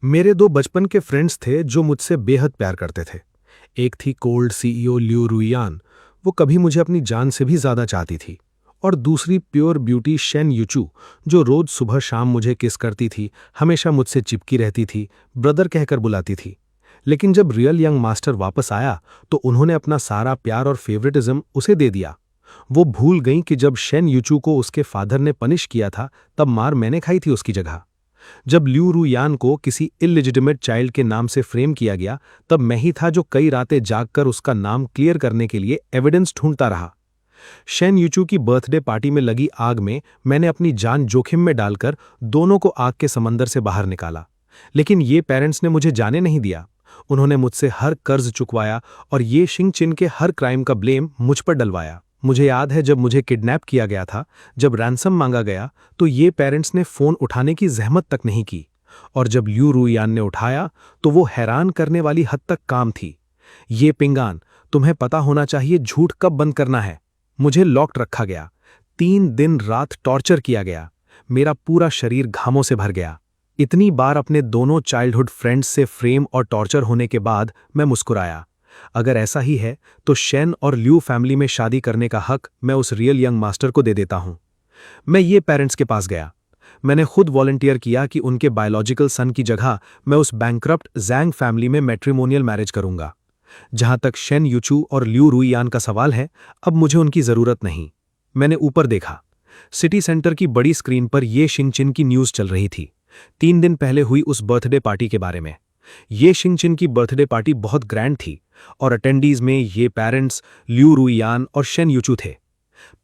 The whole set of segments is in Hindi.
मेरे दो बचपन के फ्रेंड्स थे जो मुझसे बेहद प्यार करते थे। एक थी कोल्ड सीईओ लिू रुइयान, वो कभी मुझे अपनी जान से भी ज्यादा चाहती थी। और दूसरी प्योर ब्यूटी शेन यूचू, जो रोज सुबह शाम मुझे किस करती थी, हमेशा मुझसे चिपकी रहती थी, ब्रदर कहकर बुलाती थी। लेकिन जब रियल यंग मास्टर वापस आया तो उन्होंने अपना सारा प्यार और फेवरेटिज्म उसे दे दिया। वो भूल गईं कि जब शेन यूचू को उसके फादर ने पनिश किया था तब मार मैंने खाई थी उसकी जगह। जब ल्यू रुयान को किसी इलिजिटिमेट चाइल्ड के नाम से फ्रेम किया गया तब मैं ही था जो कई रातें जागकर उसका नाम क्लियर करने के लिए एविडेंस ढूंढता रहा। शेन यूचू की बर्थडे पार्टी में लगी आग में मैंने अपनी जान जोखिम में डालकर दोनों को आग के समंदर से बाहर निकाला। लेकिन ये पेरेंट्स ने मुझे जाने नहीं दिया। उन्होंने मुझसे हर कर्ज चुकवाया और ये शिंगचिन के हर क्राइम का ब्लेम मुझ पर डलवाया। मुझे याद है जब मुझे किडनैप किया गया था, जब रैंसम मांगा गया तो ये पेरेंट्स ने फोन उठाने की जहमत तक नहीं की। और जब ल्यू रुयान ने उठाया तो वो हैरान करने वाली हद तक काम थी। ये पिंगान, तुम्हें पता होना चाहिए झूठ कब बंद करना है। मुझे लॉक्ड रखा गया। 3 दिन रात टॉर्चर किया गया। मेरा पूरा शरीर घामों से भर गया। इतनी बार अपने दोनों चाइल्डहुड फ्रेंड्स से फ्रेम और टॉर्चर होने के बाद मैं मुस्कुराया। अगर ऐसा ही है तो शेन और ल्यू फैमिली में शादी करने का हक मैं उस रियल यंग मास्टर को दे देता हूं। मैं ये पेरेंट्स के पास गया। मैंने खुद वॉलंटियर किया कि उनके बायोलॉजिकल सन की जगह मैं उस बैंकरप्ट जैंग फैमिली में मैट्रिमोनियल मैरिज करूंगा। जहां तक शेन यूचू और ल्यू रुइयान का सवाल है, अब मुझे उनकी जरूरत नहीं। मैंने ऊपर देखा। सिटी सेंटर की बड़ी स्क्रीन पर यह शिंगचिन की न्यूज चल रही थी, 3 दिन पहले हुई उस बर्थडे पार्टी के बारे में। ये शिंगचिन की बर्थडे पार्टी बहुत ग्रैंड थी और अटेंडीज में ये पेरेंट्स ल्यू रुइयान और शेन यूचू थे।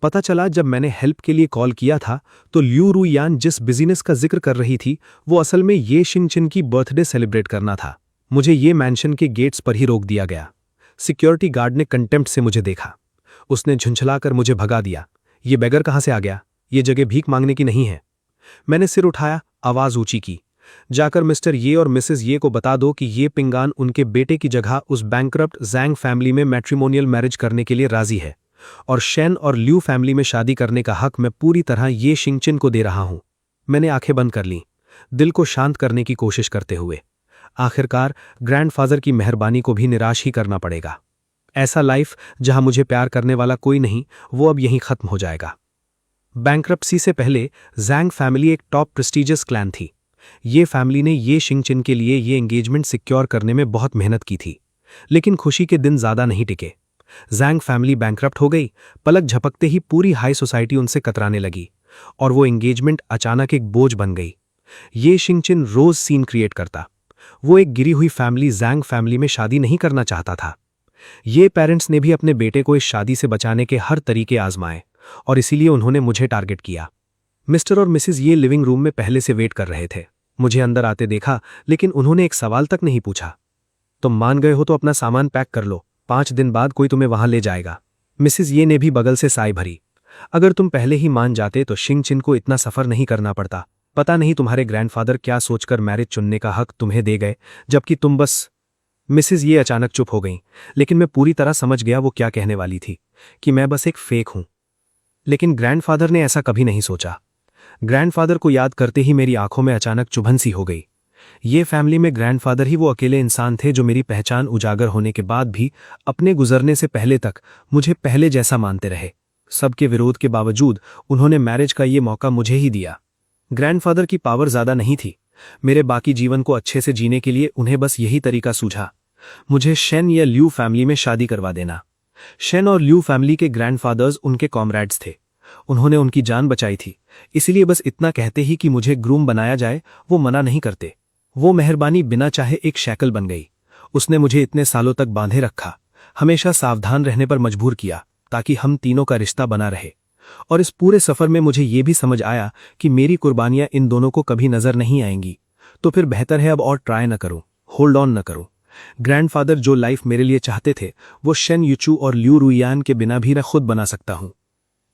पता चला जब मैंने हेल्प के लिए कॉल किया था तो ल्यू रुइयान जिस बिजीनेस का जिक्र कर रही थी वो असल में ये शिंगचिन की बर्थडे सेलिब्रेट करना था। मुझे ये मैंशन के गेट्स पर ही रोक दिया गया। सिक्योरिटी गार्ड ने कंटेम्प्ट से मुझे देखा। उसने झुंझलाकर मुझे भगा दिया। ये बेगर कहां से आ गया? ये जगह भीख मांगने की नहीं है। मैंने सिर उठाया, आवाज ऊंची की, जाकर मिस्टर ये और मिसेस ये को बता दो कि ये पिंगान उनके बेटे की जगह उस बैंकरप्ट जैंग फैमिली में मैट्रिमोनियल मैरिज करने के लिए राजी है और शेन और ल्यू फैमिली में शादी करने का हक मैं पूरी तरह ये शिंगचिन को दे रहा हूं। मैंने आंखें बंद कर लीं, दिल को शांत करने की कोशिश करते हुए। आखिरकार ग्रैंडफादर की मेहरबानी को भी निराश ही करना पड़ेगा। ऐसा लाइफ जहां मुझे प्यार करने वाला कोई नहीं, वो अब यहीं खत्म हो जाएगा। बैंकरप्सी से पहले जैंग फैमिली एक टॉप प्रेस्टीजियस क्लैन थी। ये फैमिली ने ये शिंगचिन के लिए ये एंगेजमेंट सिक्योर करने में बहुत मेहनत की थी। लेकिन खुशी के दिन ज्यादा नहीं टिके। जैंग फैमिली बैंकरप्ट हो गई। पलक झपकते ही पूरी हाई सोसाइटी उनसे कतराने लगी और वो एंगेजमेंट अचानक एक बोझ बन गई। ये शिंगचिन रोज सीन क्रिएट करता। वो एक गिरी हुई फैमिली जैंग फैमिली में शादी नहीं करना चाहता था। ये पेरेंट्स ने भी अपने बेटे को इस शादी से बचाने के हर तरीके आजमाए और इसीलिए उन्होंने मुझे टारगेट किया। मिस्टर और मिसेस ये लिविंग रूम में पहले से वेट कर रहे थे। मुझे अंदर आते देखा लेकिन उन्होंने एक सवाल तक नहीं पूछा। तुम मान गए हो तो अपना सामान पैक कर लो, 5 दिन बाद कोई तुम्हें वहां ले जाएगा। मिसेस ये ने भी बगल से साई भरी। अगर तुम पहले ही मान जाते तो शिंगचिन को इतना सफर नहीं करना पड़ता। पता नहीं तुम्हारे ग्रैंडफादर क्या सोचकर मैरिज चुनने का हक तुम्हें दे गए, जबकि तुम बस। मिसेस ये अचानक चुप हो गईं, लेकिन मैं पूरी तरह समझ गया वो क्या कहने वाली थी, कि मैं बस एक फेक हूं। लेकिन ग्रैंडफादर ने ऐसा कभी नहीं सोचा। ग्रैंडफादर को याद करते ही मेरी आंखों में अचानक चुभन सी हो गई। ये फैमिली में ग्रैंडफादर ही वो अकेले इंसान थे जो मेरी पहचान उजागर होने के बाद भी अपने गुजरने से पहले तक मुझे पहले जैसा मानते रहे। सबके विरोध के बावजूद उन्होंने मैरिज का ये मौका मुझे ही दिया। ग्रैंडफादर की पावर ज्यादा नहीं थी। मेरे बाकी जीवन को अच्छे से जीने के लिए उन्हें बस यही तरीका सूझा, मुझे शेन या ल्यू फैमिली में शादी करवा देना। शेन और ल्यू फैमिली के ग्रैंडफादर्स उनके कॉमरेड्स थे। उन्होंने उनकी जान बचाई थी, इसलिए बस इतना कहते ही कि मुझे ग्रूम बनाया जाए वो मना नहीं करते। वो मेहरबानी बिना चाहे एक शैकल बन गई। उसने मुझे इतने सालों तक बांधे रखा, हमेशा सावधान रहने पर मजबूर किया ताकि हम तीनों का रिश्ता बना रहे। और इस पूरे सफर में मुझे ये भी समझ आया कि मेरी कुर्बानियां इन दोनों को कभी नजर नहीं आएंगी। तो फिर बेहतर है अब और ट्राई न करूं, होल्ड ऑन न करूं। ग्रैंडफादर जो लाइफ मेरे लिए चाहते थे वो शेन यूचू और ल्यू रुइयान के बिना भी मैं खुद बना सकता हूं।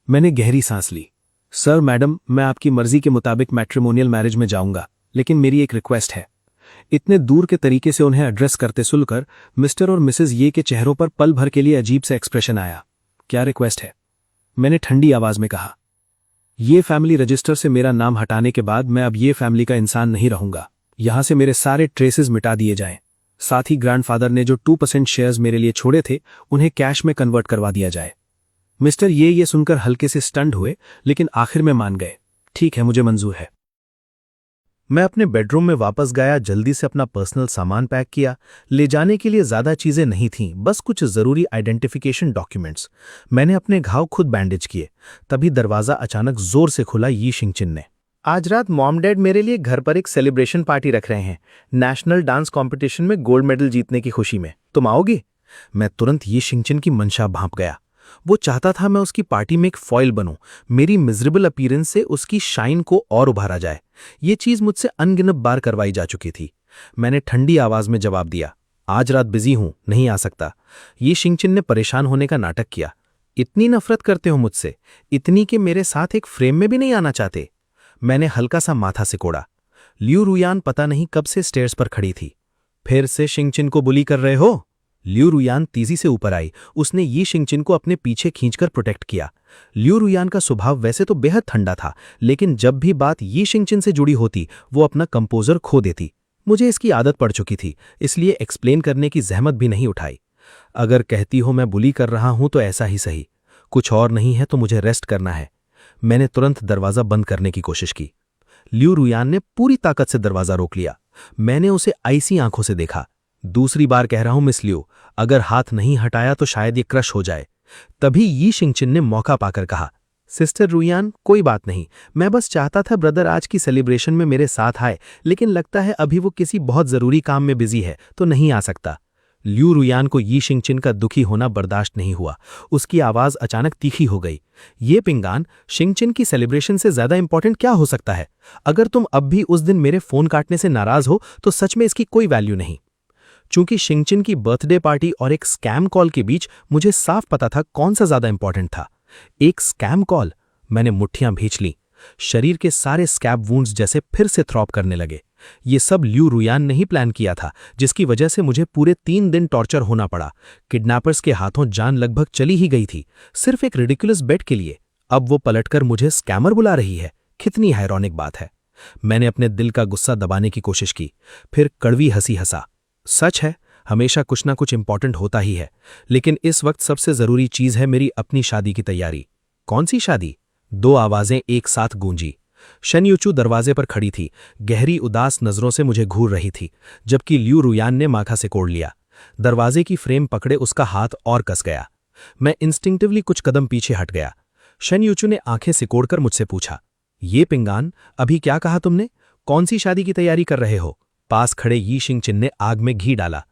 मैंने गहरी सांस ली। सर मैडम, मैं आपकी मर्जी के मुताबिक मैट्रिमोनियल मैरिज में जाऊंगा, लेकिन मेरी एक रिक्वेस्ट है। इतने दूर के तरीके से उन्हें एड्रेस करते सुनकर मिस्टर और मिसेस ये के चेहरों पर पल भर के लिए अजीब सा एक्सप्रेशन आया। क्या रिक्वेस्ट है? मैंने ठंडी आवाज में कहा। ये फैमिली रजिस्टर से मेरा नाम हटाने के बाद मैं अब ये फैमिली का इंसान नहीं रहूंगा। यहाँ से मेरे सारे ट्रेसेस मिटा दिए जाएं। साथ ही ग्रैंडफादर ने जो 2% शेयर्स मेरे लिए छोड़े थे उन्हें कैश में कन्वर्ट करवा दिया जाए। मिस्टर ये सुनकर हल्के से स्टंड हुए, लेकिन आखिर में मान गए। ठीक है, मुझे मंजूर है। मैं अपने बेडरूम में वापस गया, जल्दी से अपना पर्सनल सामान पैक किया। ले जाने के लिए ज्यादा चीजें नहीं थीं, बस कुछ जरूरी आइडेंटिफिकेशन डॉक्यूमेंट्स। मैंने अपने घाव खुद बैंडेज किए। तभी दरवाजा अचानक जोर से खुला यी शिंगचिन ने। आज रात मॉम डैड मेरे लिए घर पर एक सेलिब्रेशन पार्टी रख रहे हैं, नेशनल डांस कॉम्पिटिशन में गोल्ड मेडल जीतने की खुशी में। तुम आओगे? मैं तुरंत यी शिंगचिन की मंशा भांप गया। वो चाहता था मैं उसकी पार्टी में एक फॉइल बनूं, मेरी मिजरेबल अपीयरेंस से उसकी शाइन को और उभारा जाए। ये चीज मुझसे अनगिनत बार करवाई जा चुकी थी। मैंने ठंडी आवाज में जवाब दिया, आज रात बिजी हूं, नहीं आ सकता। ये शिंगचिन ने परेशान होने का नाटक किया। इतनी नफरत करते हो मुझसे, इतनी कि मेरे साथ एक फ्रेम में भी नहीं आना चाहते? मैंने हल्का सा माथा सिकोड़ा। लियू रुयान पता नहीं कब से स्टेयर्स पर खड़ी थी। फिर से शिंगचिन को बुली कर रहे हो? लियू रुयान तेजी से ऊपर आई। उसने यी शिंगचिन को अपने पीछे खींचकर प्रोटेक्ट किया। लियू रुयान का स्वभाव वैसे तो बेहद ठंडा था, लेकिन जब भी बात यी शिंगचिन से जुड़ी होती वो अपना कंपोजर खो देती। मुझे इसकी आदत पड़ चुकी थी, इसलिए एक्सप्लेन करने की जहमत भी नहीं उठाई। अगर कहती हो मैं बुली कर रहा हूं तो ऐसा ही सही, कुछ और नहीं है तो मुझे रेस्ट करना है। मैंने तुरंत दरवाजा बंद करने की कोशिश की। लियू रुयान ने पूरी ताकत से दरवाजा रोक लिया। मैंने उसे आईसी आंखों से देखा। दूसरी बार कह रहा हूं मिस लियू, अगर हाथ नहीं हटाया तो शायद ये क्रश हो जाए। तभी यी शिंगचिन ने मौका पाकर कहा, सिस्टर रुयान कोई बात नहीं, मैं बस चाहता था ब्रदर आज की सेलिब्रेशन में मेरे साथ आए, लेकिन लगता है अभी वो किसी बहुत जरूरी काम में बिजी है तो नहीं आ सकता। लियू रुयान को यी शिंगचिन का दुखी होना बर्दाश्त नहीं हुआ। उसकी आवाज अचानक तीखी हो गई। ये पिंगान, शिंगचिन की सेलिब्रेशन से ज्यादा इंपॉर्टेंट क्या हो सकता है? अगर तुम अब भी उस दिन मेरे फोन काटने से नाराज हो तो सच में इसकी कोई वैल्यू नहीं। चूंकि शिंगचिन की बर्थडे पार्टी और एक स्कैम कॉल के बीच मुझे साफ पता था कौन सा ज्यादा इंपॉर्टेंट था। एक स्कैम कॉल? मैंने मुट्ठियां भींच लीं। शरीर के सारे स्कैब वुंड्स जैसे फिर से थ्रॉप करने लगे। ये सब लियू रुयान ने ही प्लान किया था, जिसकी वजह से मुझे पूरे 3 दिन टॉर्चर होना पड़ा। किडनैपर्स के हाथों जान लगभग चली ही गई थी, सिर्फ एक रिडिकुलस बेट के लिए। अब वो पलटकर मुझे स्कैमर बुला रही है। कितनी हायरॉनिक बात है। मैंने अपने दिल का गुस्सा दबाने की कोशिश की, फिर कड़वी हंसी हंसा। सच है, हमेशा कुछ ना कुछ इंपॉर्टेंट होता ही है, लेकिन इस वक्त सबसे जरूरी चीज है मेरी अपनी शादी की तैयारी। कौन सी शादी? 2 आवाजें एक साथ गूंजी। शन यूचू दरवाजे पर खड़ी थी, गहरी उदास नजरों से मुझे घूर रही थी, जबकि लियू रुयान ने माथा से कोड़ लिया। दरवाजे की फ्रेम पकड़े उसका हाथ और कस गया। मैं इंस्टिंक्टिवली कुछ कदम पीछे हट गया। शन यूचू ने आंखें सिकोड़कर मुझसे पूछा, ये पिंगान, अभी क्या कहा तुमने? कौन सी शादी की तैयारी कर रहे हो? पास खड़े यी शिंगचिन ने आग में घी डाला।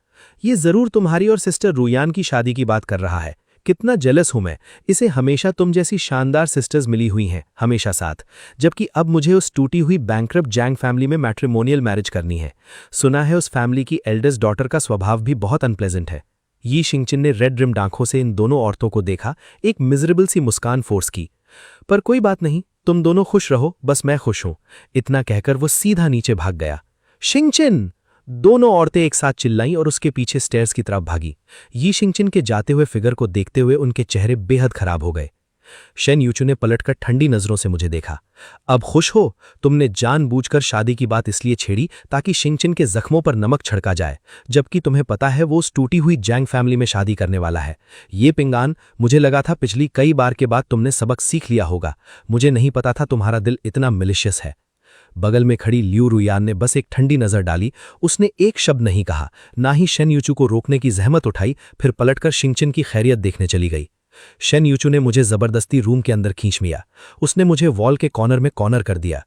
ये जरूर तुम्हारी और सिस्टर रुयान की शादी की बात कर रहा है। कितना जेलस हूं मैं, इसे हमेशा तुम जैसी शानदार सिस्टर्स मिली हुई हैं, हमेशा साथ, जबकि अब मुझे उस टूटी हुई बैंकरप्ट जैंग फैमिली में मैट्रिमोनियल मैरिज करनी है। सुना है उस फैमिली की एल्डेस्ट डॉटर का स्वभाव भी बहुत अनप्लेजेंट है। यी शिंगचिन ने रेड रिम्ड आंखों से इन दोनों औरतों को देखा, एक मिजरेबल सी मुस्कान फोर्स की। पर कोई बात नहीं, तुम दोनों खुश रहो, बस मैं खुश हूं। इतना कहकर वो सीधा नीचे भाग गया। शिंगचिन! दोनों औरतें एक साथ चिल्लाईं और उसके पीछे स्टेयर्स की तरफ भागी। यी शिंगचिन के जाते हुए फिगर को देखते हुए उनके चेहरे बेहद खराब हो गए। शन यूचू ने पलटकर ठंडी नजरों से मुझे देखा। अब खुश हो? तुमने जानबूझकर शादी की बात इसलिए छेड़ी ताकि शिंगचिन के जख्मों पर नमक छिड़का जाए, जबकि तुम्हें पता है वो उस टूटी हुई जैंग फैमिली में शादी करने वाला है। ये पिंगान, मुझे लगा था पिछली कई बार के बाद तुमने सबक सीख लिया होगा। मुझे नहीं पता था तुम्हारा दिल इतना मिलिशियस है। बगल में खड़ी लियू रुयान ने बस एक ठंडी नजर डाली। उसने एक शब्द नहीं कहा, ना ही शन यूचू को रोकने की जहमत उठाई, फिर पलटकर शिंगचिन की खैरियत देखने चली गई। शन यूचू ने मुझे जबरदस्ती रूम के अंदर खींच लिया। उसने मुझे वॉल के कॉर्नर में कॉर्नर कर दिया।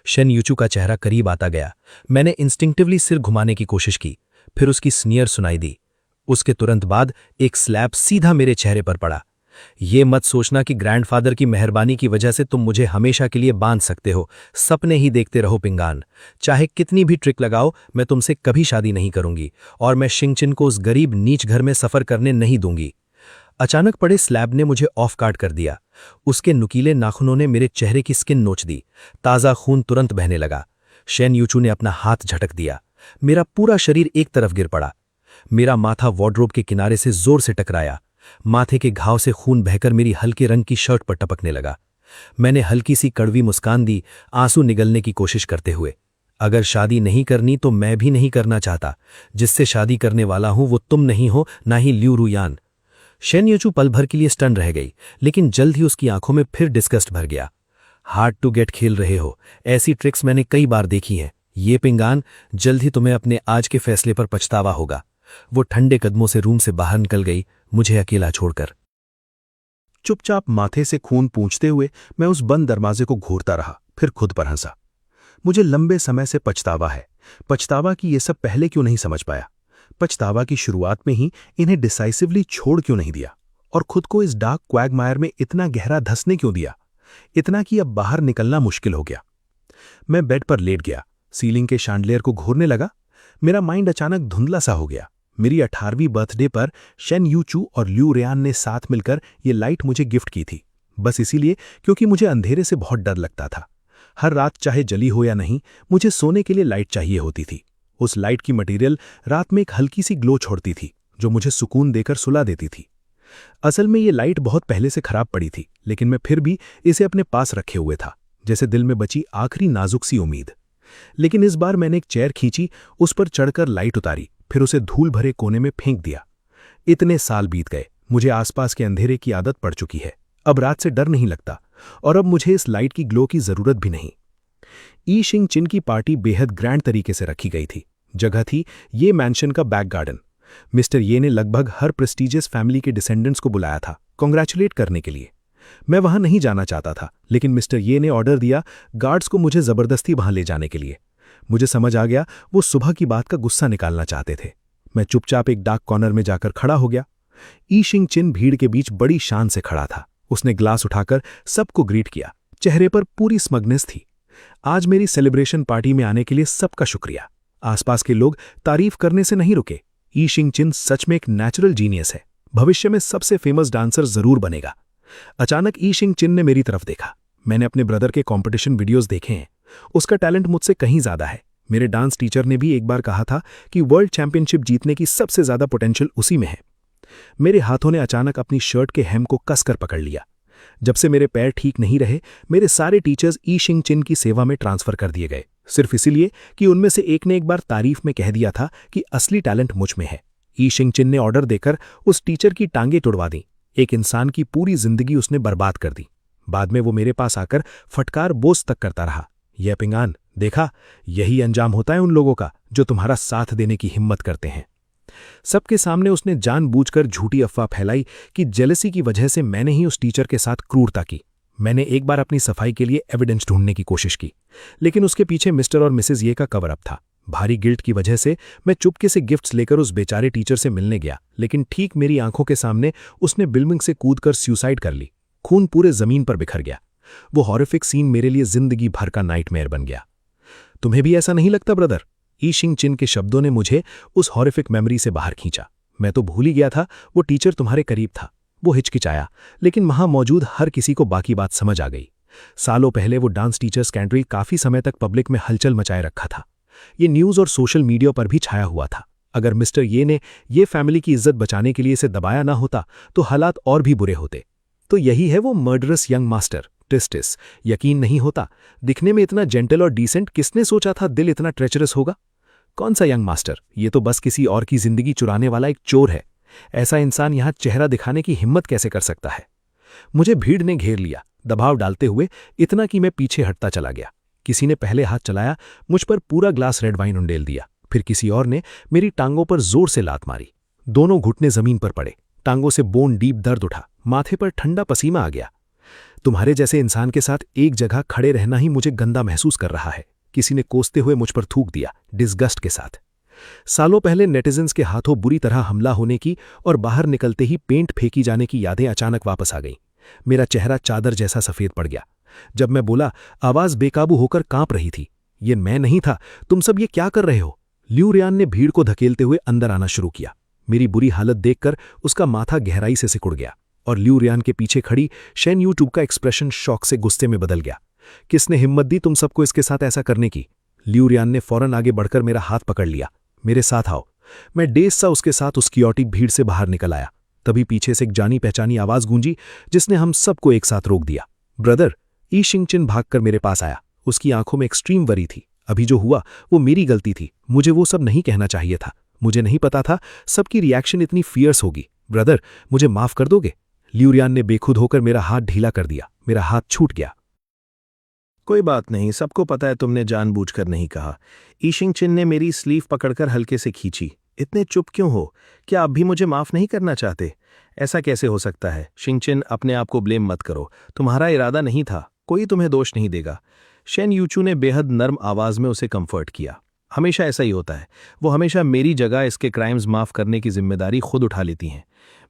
शन यूचू का चेहरा करीब आता गया। मैंने इंस्टिंक्टिवली सिर घुमाने की कोशिश की, फिर उसकी स्नियर सुनाई दी। उसके तुरंत बाद एक स्लैब सीधा मेरे चेहरे पर पड़ा। ये मत सोचना कि ग्रैंडफादर की मेहरबानी की वजह से तुम मुझे हमेशा के लिए बांध सकते हो। सपने ही देखते रहो पिंगान। चाहे कितनी भी ट्रिक लगाओ, मैं तुमसे कभी शादी नहीं करूंगी, और मैं शिंगचिन को उस गरीब नीच घर में सफर करने नहीं दूंगी। अचानक पड़े स्लैब ने मुझे ऑफ गार्ड कर दिया। उसके नुकीले नाखूनों ने मेरे चेहरे की स्किन नोच दी। ताज़ा खून तुरंत बहने लगा। शन यूचू ने अपना हाथ झटक दिया। मेरा पूरा शरीर एक तरफ गिर पड़ा। मेरा माथा वार्डरोब के किनारे से जोर से टकराया। माथे के घाव से खून बहकर मेरी हल्के रंग की शर्ट पर टपकने लगा। मैंने हल्की सी कड़वी मुस्कान दी, आंसू निगलने की कोशिश करते हुए। अगर शादी नहीं करनी तो मैं भी नहीं करना चाहता। जिससे शादी करने वाला हूं वो तुम नहीं हो, ना ही ल्यू रुयान। शेन यूचू पल भर के लिए स्टन रह गई, लेकिन जल्द ही उसकी आंखों में फिर डिस्गस्ट भर गया। हार्ड टू गेट खेल रहे हो, ऐसी ट्रिक्स मैंने कई बार देखी हैं। ये पिंगान, जल्द ही तुम्हें अपने आज के फैसले पर पछतावा होगा। वो ठंडे कदमों से रूम से बाहर निकल गई, मुझे अकेला छोड़कर। चुपचाप माथे से खून पूंछते हुए मैं उस बंद दरवाजे को घूरता रहा, फिर खुद पर हंसा। मुझे लंबे समय से पछतावा है। पछतावा कि ये सब पहले क्यों नहीं समझ पाया। पछतावा की शुरुआत में ही इन्हें डिसाइसिवली छोड़ क्यों नहीं दिया, और खुद को इस डार्क क्वैगमायर में इतना गहरा धंसने क्यों दिया, इतना कि अब बाहर निकलना मुश्किल हो गया। मैं बेड पर लेट गया, सीलिंग के शैंडलियर को घूरने लगा। मेरा माइंड अचानक धुंधला सा हो गया। मेरी 18वीं बर्थडे पर शेन यूचू और ल्यू रियान ने साथ मिलकर ये लाइट मुझे गिफ्ट की थी, बस इसीलिए क्योंकि मुझे अंधेरे से बहुत डर लगता था। हर रात चाहे जली हो या नहीं, मुझे सोने के लिए लाइट चाहिए होती थी। उस लाइट की मटेरियल रात में एक हल्की सी ग्लो छोड़ती थी, जो मुझे सुकून देकर सुला देती थी। असल में ये लाइट बहुत पहले से खराब पड़ी थी, लेकिन मैं फिर भी इसे अपने पास रखे हुए था, जैसे दिल में बची आखिरी नाजुक सी उम्मीद। लेकिन इस बार मैंने एक चेयर खींची, उस पर चढ़कर लाइट उतारी, फिर उसे धूल भरे कोने में फेंक दिया। इतने साल बीत गए, मुझे आसपास के अंधेरे की आदत पड़ चुकी है। अब रात से डर नहीं लगता, और अब मुझे इस लाइट की ग्लो की जरूरत भी नहीं। ई शिंग चिन की पार्टी बेहद ग्रैंड तरीके से रखी गई थी। जगह थी ये मैंशन का बैक गार्डन। मिस्टर ये ने लगभग हर प्रेस्टीजियस फैमिली के डिसेंडेंट्स को बुलाया था कांग्रेचुलेट करने के लिए। मैं वहां नहीं जाना चाहता था, लेकिन मिस्टर ये ने ऑर्डर दिया गार्ड्स को मुझे जबरदस्ती वहां ले जाने के लिए। मुझे समझ आ गया वो सुबह की बात का गुस्सा निकालना चाहते थे। मैं चुपचाप एक डार्क कॉर्नर में जाकर खड़ा हो गया। ई शिंग चिन भीड़ के बीच बड़ी शान से खड़ा था। उसने ग्लास उठाकर सबको ग्रीट किया, चेहरे पर पूरी स्मगनेस थी। आज मेरी सेलिब्रेशन पार्टी में आने के लिए सबका शुक्रिया। आसपास के लोग तारीफ करने से नहीं रुके। ई शिंग चिन सच में एक नेचुरल जीनियस है, भविष्य में सबसे फेमस डांसर जरूर बनेगा। अचानक ई शिंग चिन ने मेरी तरफ देखा। मैंने अपने ब्रदर के कंपटीशन वीडियोस देखे हैं, उसका टैलेंट मुझसे कहीं ज्यादा है। मेरे डांस टीचर ने भी एक बार कहा था कि वर्ल्ड चैंपियनशिप जीतने की सबसे ज्यादा पोटेंशियल उसी में है। मेरे हाथों ने अचानक अपनी शर्ट के हेम को कसकर पकड़ लिया। जब से मेरे पैर ठीक नहीं रहे, मेरे सारे टीचर्स ई शिंग चिन की सेवा में ट्रांसफर कर दिए गए, सिर्फ इसीलिए कि उनमें से एक ने एक बार तारीफ में कह दिया था कि असली टैलेंट मुझ में है। ई शिंग चिन ने ऑर्डर देकर उस टीचर की टांगें तुड़वा दी। एक इंसान की पूरी जिंदगी उसने बर्बाद कर दी। बाद में वो मेरे पास आकर फटकार बोझ तक करता रहा, यह पिंगान, देखा, यही अंजाम होता है उन लोगों का जो तुम्हारा साथ देने की हिम्मत करते हैं। सबके सामने उसने जानबूझकर झूठी अफवाह फैलाई कि जेलसी की वजह से मैंने ही उस टीचर के साथ क्रूरता की। मैंने एक बार अपनी सफाई के लिए एविडेंस ढूंढने की कोशिश की, लेकिन उसके पीछे मिस्टर और मिसेज ये का कवर अप था। भारी गिल्ट की वजह से मैं चुपके से गिफ्ट्स लेकर उस बेचारे टीचर से मिलने गया, लेकिन ठीक मेरी आंखों के सामने उसने बिल्डिंग से कूदकर सुसाइड कर ली। खून पूरे जमीन पर बिखर गया। वो हॉरिफिक सीन मेरे लिए जिंदगी भर का नाइटमेयर बन गया। तुम्हें भी ऐसा नहीं लगता ब्रदर? ई शिंग चिन के शब्दों ने मुझे उस हॉरिफिक मेमोरी से बाहर खींचा। मैं तो भूल ही गया था वो टीचर तुम्हारे करीब था। वो हिचकिचाया, लेकिन वहां मौजूद हर किसी को बाकी बात समझ आ गई। सालों पहले वो डांस टीचर स्कैंडल काफी समय तक पब्लिक में हलचल मचाए रखा था। ये न्यूज और सोशल मीडिया पर भी छाया हुआ था। अगर मिस्टर ये ने ये फैमिली की इज्जत बचाने के लिए इसे दबाया ना होता तो हालात और भी बुरे होते। तो यही है वो मर्डरस यंग मास्टर टिस्टिस। यकीन नहीं होता, दिखने में इतना जेंटल और डिसेंट, किसने सोचा था दिल इतना ट्रेचरस होगा? कौन सा यंग मास्टर? ये तो बस किसी और की जिंदगी चुराने वाला एक चोर है। ऐसा इंसान यहां चेहरा दिखाने की हिम्मत कैसे कर सकता है? मुझे भीड़ ने घेर लिया, दबाव डालते हुए, इतना कि मैं पीछे हटता चला गया। किसी ने पहले हाथ चलाया, मुझ पर पूरा ग्लास रेड वाइन उंडेल दिया। फिर किसी और ने मेरी टांगों पर जोर से लात मारी। दोनों घुटने जमीन पर पड़े। टांगों से बोन डीप दर्द उठा, माथे पर ठंडा पसीना आ गया। तुम्हारे जैसे इंसान के साथ एक जगह खड़े रहना ही मुझे गंदा महसूस कर रहा है, किसी ने कोसते हुए मुझ पर थूक दिया, डिस्गस्ट के साथ। सालों पहले नेटिजन्स के हाथों बुरी तरह हमला होने की और बाहर निकलते ही पेंट फेंकी जाने की यादें अचानक वापस आ गईं। मेरा चेहरा चादर जैसा सफेद पड़ गया। जब मैं बोला, आवाज बेकाबू होकर कांप रही थी, ये मैं नहीं था, तुम सब ये क्या कर रहे हो? ल्यू रियान ने भीड़ को धकेलते हुए अंदर आना शुरू किया। मेरी बुरी हालत देखकर उसका माथा गहराई से सिकुड़ गया और ल्यू रियान के पीछे खड़ी शेन यूट्यूब का एक्सप्रेशन शॉक से गुस्से में बदल गया। किसने हिम्मत दी तुम सबको इसके साथ ऐसा करने की? ल्यू रियान ने फौरन आगे बढ़कर मेरा हाथ पकड़ लिया। मेरे साथ आओ। मैं डेज सा उसके साथ उस कियोटिक भीड़ से बाहर निकल आया। तभी पीछे से एक जानी पहचानी आवाज गूंजी जिसने हम सबको एक साथ रोक दिया। ब्रदर! ई शिंग चिन भागकर मेरे पास आया। उसकी आंखों में एक्सट्रीम वरी थी। अभी जो हुआ वो मेरी गलती थी, मुझे वो सब नहीं कहना चाहिए था। मुझे नहीं पता था सबकी रिएक्शन इतनी फियर्स होगी। ब्रदर, मुझे माफ कर दोगे? ल्यूरियान ने बेखुद होकर मेरा हाथ ढीला कर दिया। मेरा हाथ छूट गया। कोई बात नहीं, सबको पता है तुमने जानबूझकर नहीं कहा। ईशिंगचिन ने मेरी स्लीव पकड़कर हल्के से खींची। इतने चुप क्यों हो? क्या अब भी मुझे माफ नहीं करना चाहते? ऐसा कैसे हो सकता है? शिंगचिन, अपने आप को ब्लेम मत करो। तुम्हारा इरादा नहीं था, कोई तुम्हें दोष नहीं देगा। शेन यूचू ने बेहद नर्म आवाज में उसे कंफर्ट किया। हमेशा ऐसा ही होता है, वो हमेशा मेरी जगह इसके क्राइम्स माफ करने की जिम्मेदारी खुद उठा लेती हैं।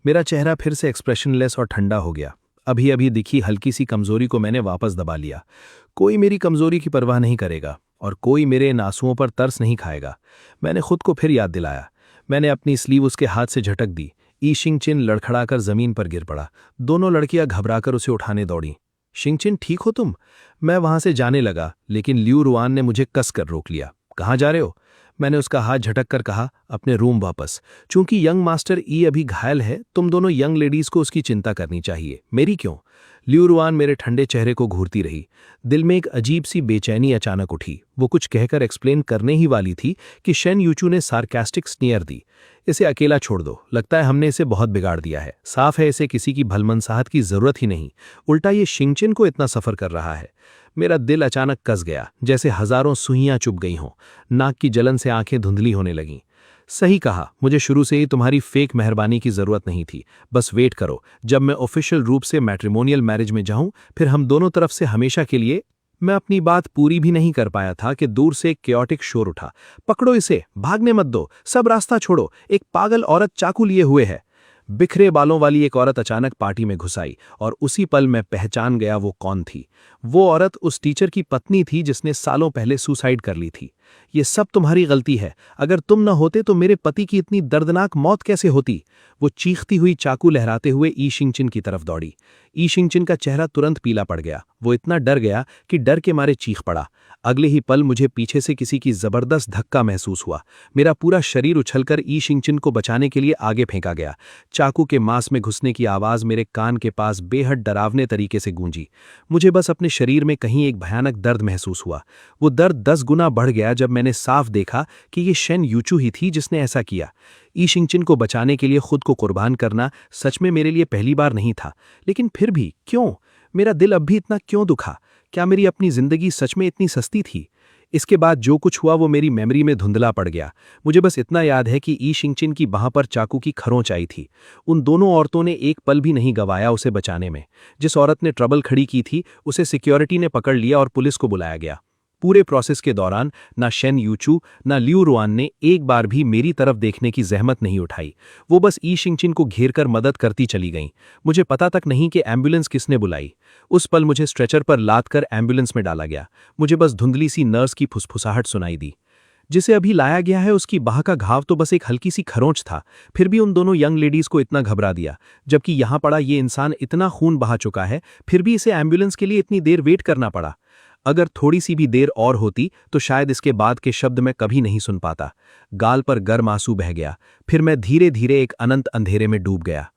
मेरा चेहरा फिर से एक्सप्रेशनलेस और ठंडा हो गया। अभी अभी दिखी हल्की सी कमजोरी को मैंने वापस दबा लिया। कोई मेरी कमजोरी की परवाह नहीं करेगा और कोई मेरे इन आंसुओं पर तरस नहीं खाएगा। मैंने खुद को फिर याद दिलाया। मैंने अपनी स्लीव उसके हाथ से झटक दी। ईशिंगचिन लड़खड़ाकर जमीन पर गिर पड़ा। दोनों लड़कियां घबराकर उसे उठाने दौड़ी। शिंगचिन, ठीक हो तुम? मैं वहां से जाने लगा, लेकिन ल्यू रुआन ने मुझे कसकर रोक लिया। कहाँ जा रहे हो? मैंने उसका हाथ झटक कर कहा, अपने रूम वापस। चूंकि यंग मास्टर ई अभी घायल है, तुम दोनों यंग लेडीज को उसकी चिंता करनी चाहिए, मेरी क्यों? ल्यू रुआन मेरे ठंडे चेहरे को घूरती रही। दिल में एक अजीब सी बेचैनी अचानक उठी। वो कुछ कहकर एक्सप्लेन करने ही वाली थी कि शेन यूचू ने सार्कास्टिक स्नीयर दी। इसे अकेला छोड़ दो, लगता है हमने इसे बहुत बिगाड़ दिया है। साफ है इसे किसी की भलमनसाहत की जरूरत ही नहीं, उल्टा ये शिंगचिन को इतना सफर कर रहा है। मेरा दिल अचानक कस गया, जैसे हजारों सुइयां चुभ गई हों। नाक की जलन से आंखें धुंधली होने लगीं। सही कहा, मुझे शुरू से ही तुम्हारी फेक मेहरबानी की जरूरत नहीं थी। बस वेट करो, जब मैं ऑफिशियल रूप से मैट्रिमोनियल मैरिज में जाऊं, फिर हम दोनों तरफ से हमेशा के लिए। मैं अपनी बात पूरी भी नहीं कर पाया था कि दूर से एक क्योटिक शोर उठा। पकड़ो इसे, भागने मत दो, सब रास्ता छोड़ो, एक पागल औरत चाकू लिए हुए है। बिखरे बालों वाली एक औरत अचानक पार्टी में घुस आई और उसी पल मैं पहचान गया वो कौन थी। वो औरत उस टीचर की पत्नी थी जिसने सालों पहले सुसाइड कर ली थी। ये सब तुम्हारी गलती है, अगर तुम न होते तो मेरे पति की इतनी दर्दनाक मौत कैसे होती? वो चीखती हुई चाकू लहराते हुए ई शिंगचिन की तरफ दौड़ी। ई शिंगचिन का चेहरा तुरंत पीला पड़ गया। वो इतना डर गया कि डर के मारे चीख पड़ा। अगले ही पल मुझे पीछे से किसी की जबरदस्त धक्का महसूस हुआ। मेरा पूरा शरीर उछलकर ई शिंगचिन को बचाने के लिए आगे फेंका गया। चाकू के मांस में घुसने की आवाज मेरे कान के पास बेहद डरावने तरीके से गूंजी। मुझे बस अपने शरीर में कहीं एक भयानक दर्द महसूस हुआ। वो दर्द 10 गुना बढ़ गया जब मैंने साफ देखा कि ये शेन यूचू ही थी जिसने ऐसा किया। ई शिंगचिन को बचाने के लिए खुद को कुर्बान करना सच में मेरे लिए पहली बार नहीं था, लेकिन फिर भी क्यों? मेरा दिल अब भी इतना क्यों दुखा? क्या मेरी अपनी जिंदगी सच में इतनी सस्ती थी? इसके बाद जो कुछ हुआ वो मेरी मेमोरी में धुंधला पड़ गया। मुझे बस इतना याद है कि ई शिंगचिन की बाह पर चाकू की खरोंच आई थी। उन दोनों औरतों ने एक पल भी नहीं गंवाया उसे बचाने में। जिस औरत ने ट्रबल खड़ी की थी उसे सिक्योरिटी ने पकड़ लिया और पुलिस को बुलाया गया। पूरे प्रोसेस के दौरान ना शेन यूचू ना ल्यू रुआन ने एक बार भी मेरी तरफ देखने की जहमत नहीं उठाई। वो बस ई शिंगचिन को घेरकर मदद करती चली गईं। मुझे पता तक नहीं कि एम्बुलेंस किसने बुलाई। उस पल मुझे स्ट्रेचर पर लाद कर एम्बुलेंस में डाला गया। मुझे बस धुंधली सी नर्स की फुसफुसाहट सुनाई दी। जिसे अभी लाया गया है उसकी बाह का घाव तो बस एक हल्की सी खरोंच था, फिर भी उन दोनों यंग लेडीज को इतना घबरा दिया। जबकि यहां पड़ा ये इंसान इतना खून बहा चुका है, फिर भी इसे एम्बुलेंस के लिए इतनी देर वेट करना पड़ा। अगर थोड़ी सी भी देर और होती तो शायद इसके बाद के शब्द मैं कभी नहीं सुन पाता। गाल पर गर्म आंसू बह गया। फिर मैं धीरे धीरे एक अनंत अंधेरे में डूब गया।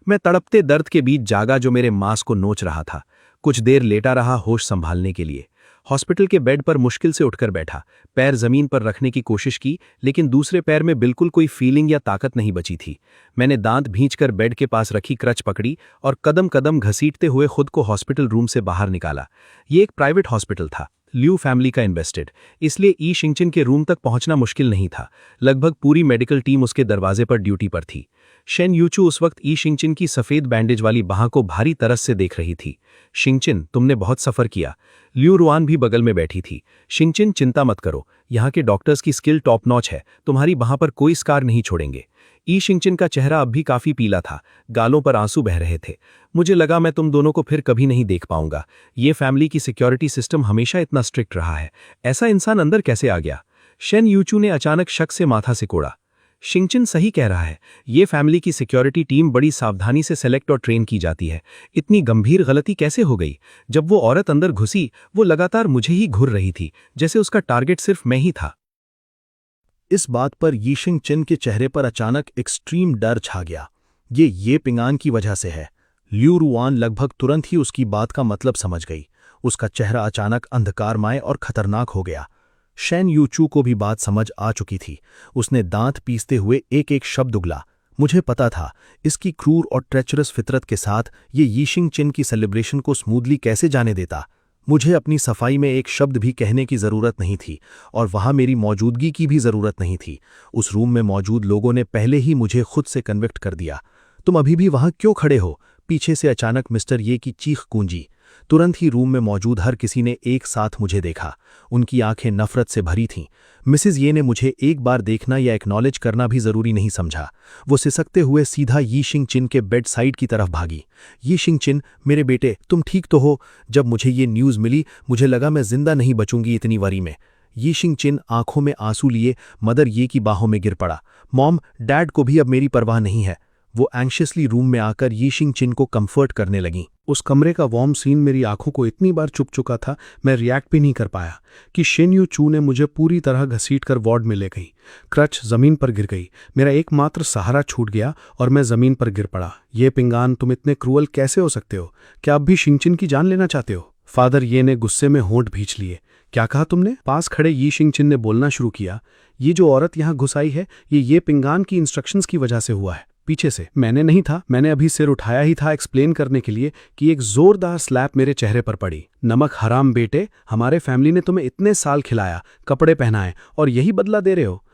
मैं तड़पते दर्द के बीच जागा जो मेरे मांस को नोच रहा था। कुछ देर लेटा रहा होश संभालने के लिए। हॉस्पिटल के बेड पर मुश्किल से उठकर बैठा। पैर जमीन पर रखने की कोशिश की, लेकिन दूसरे पैर में बिल्कुल कोई फीलिंग या ताकत नहीं बची थी। मैंने दांत भींचकर बेड के पास रखी क्रच पकड़ी और कदम कदम घसीटते हुए खुद को हॉस्पिटल रूम से बाहर निकाला। ये एक प्राइवेट हॉस्पिटल था, ल्यू फैमिली का इन्वेस्टेड, इसलिए ई शिंगचिन के रूम तक पहुंचना मुश्किल नहीं था। लगभग पूरी मेडिकल टीम उसके दरवाजे पर ड्यूटी पर थी। शेन यूचू उस वक्त ई शिंगचिन की सफेद बैंडेज वाली बाह को भारी तरस से देख रही थी। शिंगचिन, तुमने बहुत सफर किया। ल्यू रुआन भी बगल में बैठी थी। शिंगचिन, चिंता मत करो, यहाँ के डॉक्टर्स की स्किल टॉप नॉच है, तुम्हारी बाह पर कोई स्कार नहीं छोड़ेंगे। ई शिंगचिन का चेहरा अब भी काफी पीला था, गालों पर आंसू बह रहे थे। मुझे लगा मैं तुम दोनों को फिर कभी नहीं देख पाऊंगा। ये फैमिली की सिक्योरिटी सिस्टम हमेशा इतना स्ट्रिक्ट रहा है, ऐसा इंसान अंदर कैसे आ गया? शेन यूचू ने अचानक शक से माथा सिकोड़ा। शिंगचिन सही कह रहा है, ये फैमिली की सिक्योरिटी टीम बड़ी सावधानी से सेलेक्ट और ट्रेन की जाती है। इतनी गंभीर गलती कैसे हो गई? जब वो औरत अंदर घुसी वो लगातार मुझे ही घूर रही थी, जैसे उसका टारगेट सिर्फ मैं ही था। इस बात पर यी शिंगचिन के चेहरे पर अचानक एक्सट्रीम डर छा गया। ये पिंगान की वजह से है। ल्यू रुआन लगभग तुरंत ही उसकी बात का मतलब समझ गई। उसका चेहरा अचानक अंधकारमय और खतरनाक हो गया। शैन यूचू को भी बात समझ आ चुकी थी। उसने दांत पीसते हुए एक एक शब्द उगला। मुझे पता था इसकी क्रूर और ट्रेचरस फितरत के साथ ये यीशिंग चिन की सेलिब्रेशन को स्मूथली कैसे जाने देता। मुझे अपनी सफाई में एक शब्द भी कहने की ज़रूरत नहीं थी और वहाँ मेरी मौजूदगी की भी ज़रूरत नहीं थी। उस रूम में मौजूद लोगों ने पहले ही मुझे खुद से कन्विक्ट कर दिया। तुम अभी भी वहाँ क्यों खड़े हो? पीछे से अचानक मिस्टर ये की चीख गूंजी। तुरंत ही रूम में मौजूद हर किसी ने एक साथ मुझे देखा। उनकी आंखें नफरत से भरी थीं। मिसिज ये ने मुझे एक बार देखना या एक्नॉलेज करना भी ज़रूरी नहीं समझा। वो सिसकते हुए सीधा यीशिंग चिन के बेड साइड की तरफ भागी। यीशिंग चिन, मेरे बेटे, तुम ठीक तो हो? जब मुझे ये न्यूज़ मिली मुझे लगा मैं जिंदा नहीं बचूंगी इतनी वरी में। यीशिंग चिन आंखों में आंसू लिए मदर ये की बाहों में गिर पड़ा। मॉम, डैड को भी अब मेरी परवाह नहीं है। वो एंशियसली रूम में आकर यीशिंग चिन को कंफर्ट करने लगी। उस कमरे का वार्म सीन मेरी आंखों को इतनी बार चुप चुका था, मैं रिएक्ट भी नहीं कर पाया कि शेन यू चू ने मुझे पूरी तरह घसीटकर वार्ड में ले गई। क्रच जमीन पर गिर गई। मेरा एकमात्र सहारा छूट गया और मैं जमीन पर गिर पड़ा। ये पिंगान, तुम इतने क्रूअल कैसे हो सकते हो? क्या अब भी शिंगचिन की जान लेना चाहते हो? फादर ये ने गुस्से में होंठ भींच लिए। क्या कहा तुमने? पास खड़े यीशिंग चिन ने बोलना शुरू किया। ये जो औरत यहाँ घुस आई है, ये पिंगान की इंस्ट्रक्शंस की वजह से हुआ है। पीछे से मैंने नहीं था, मैंने अभी सिर उठाया ही था एक्सप्लेन करने के लिए कि एक जोरदार स्लैप मेरे चेहरे पर पड़ी। नमक हराम बेटे, हमारे फैमिली ने तुम्हें इतने साल खिलाया, कपड़े पहनाए और यही बदला दे रहे हो?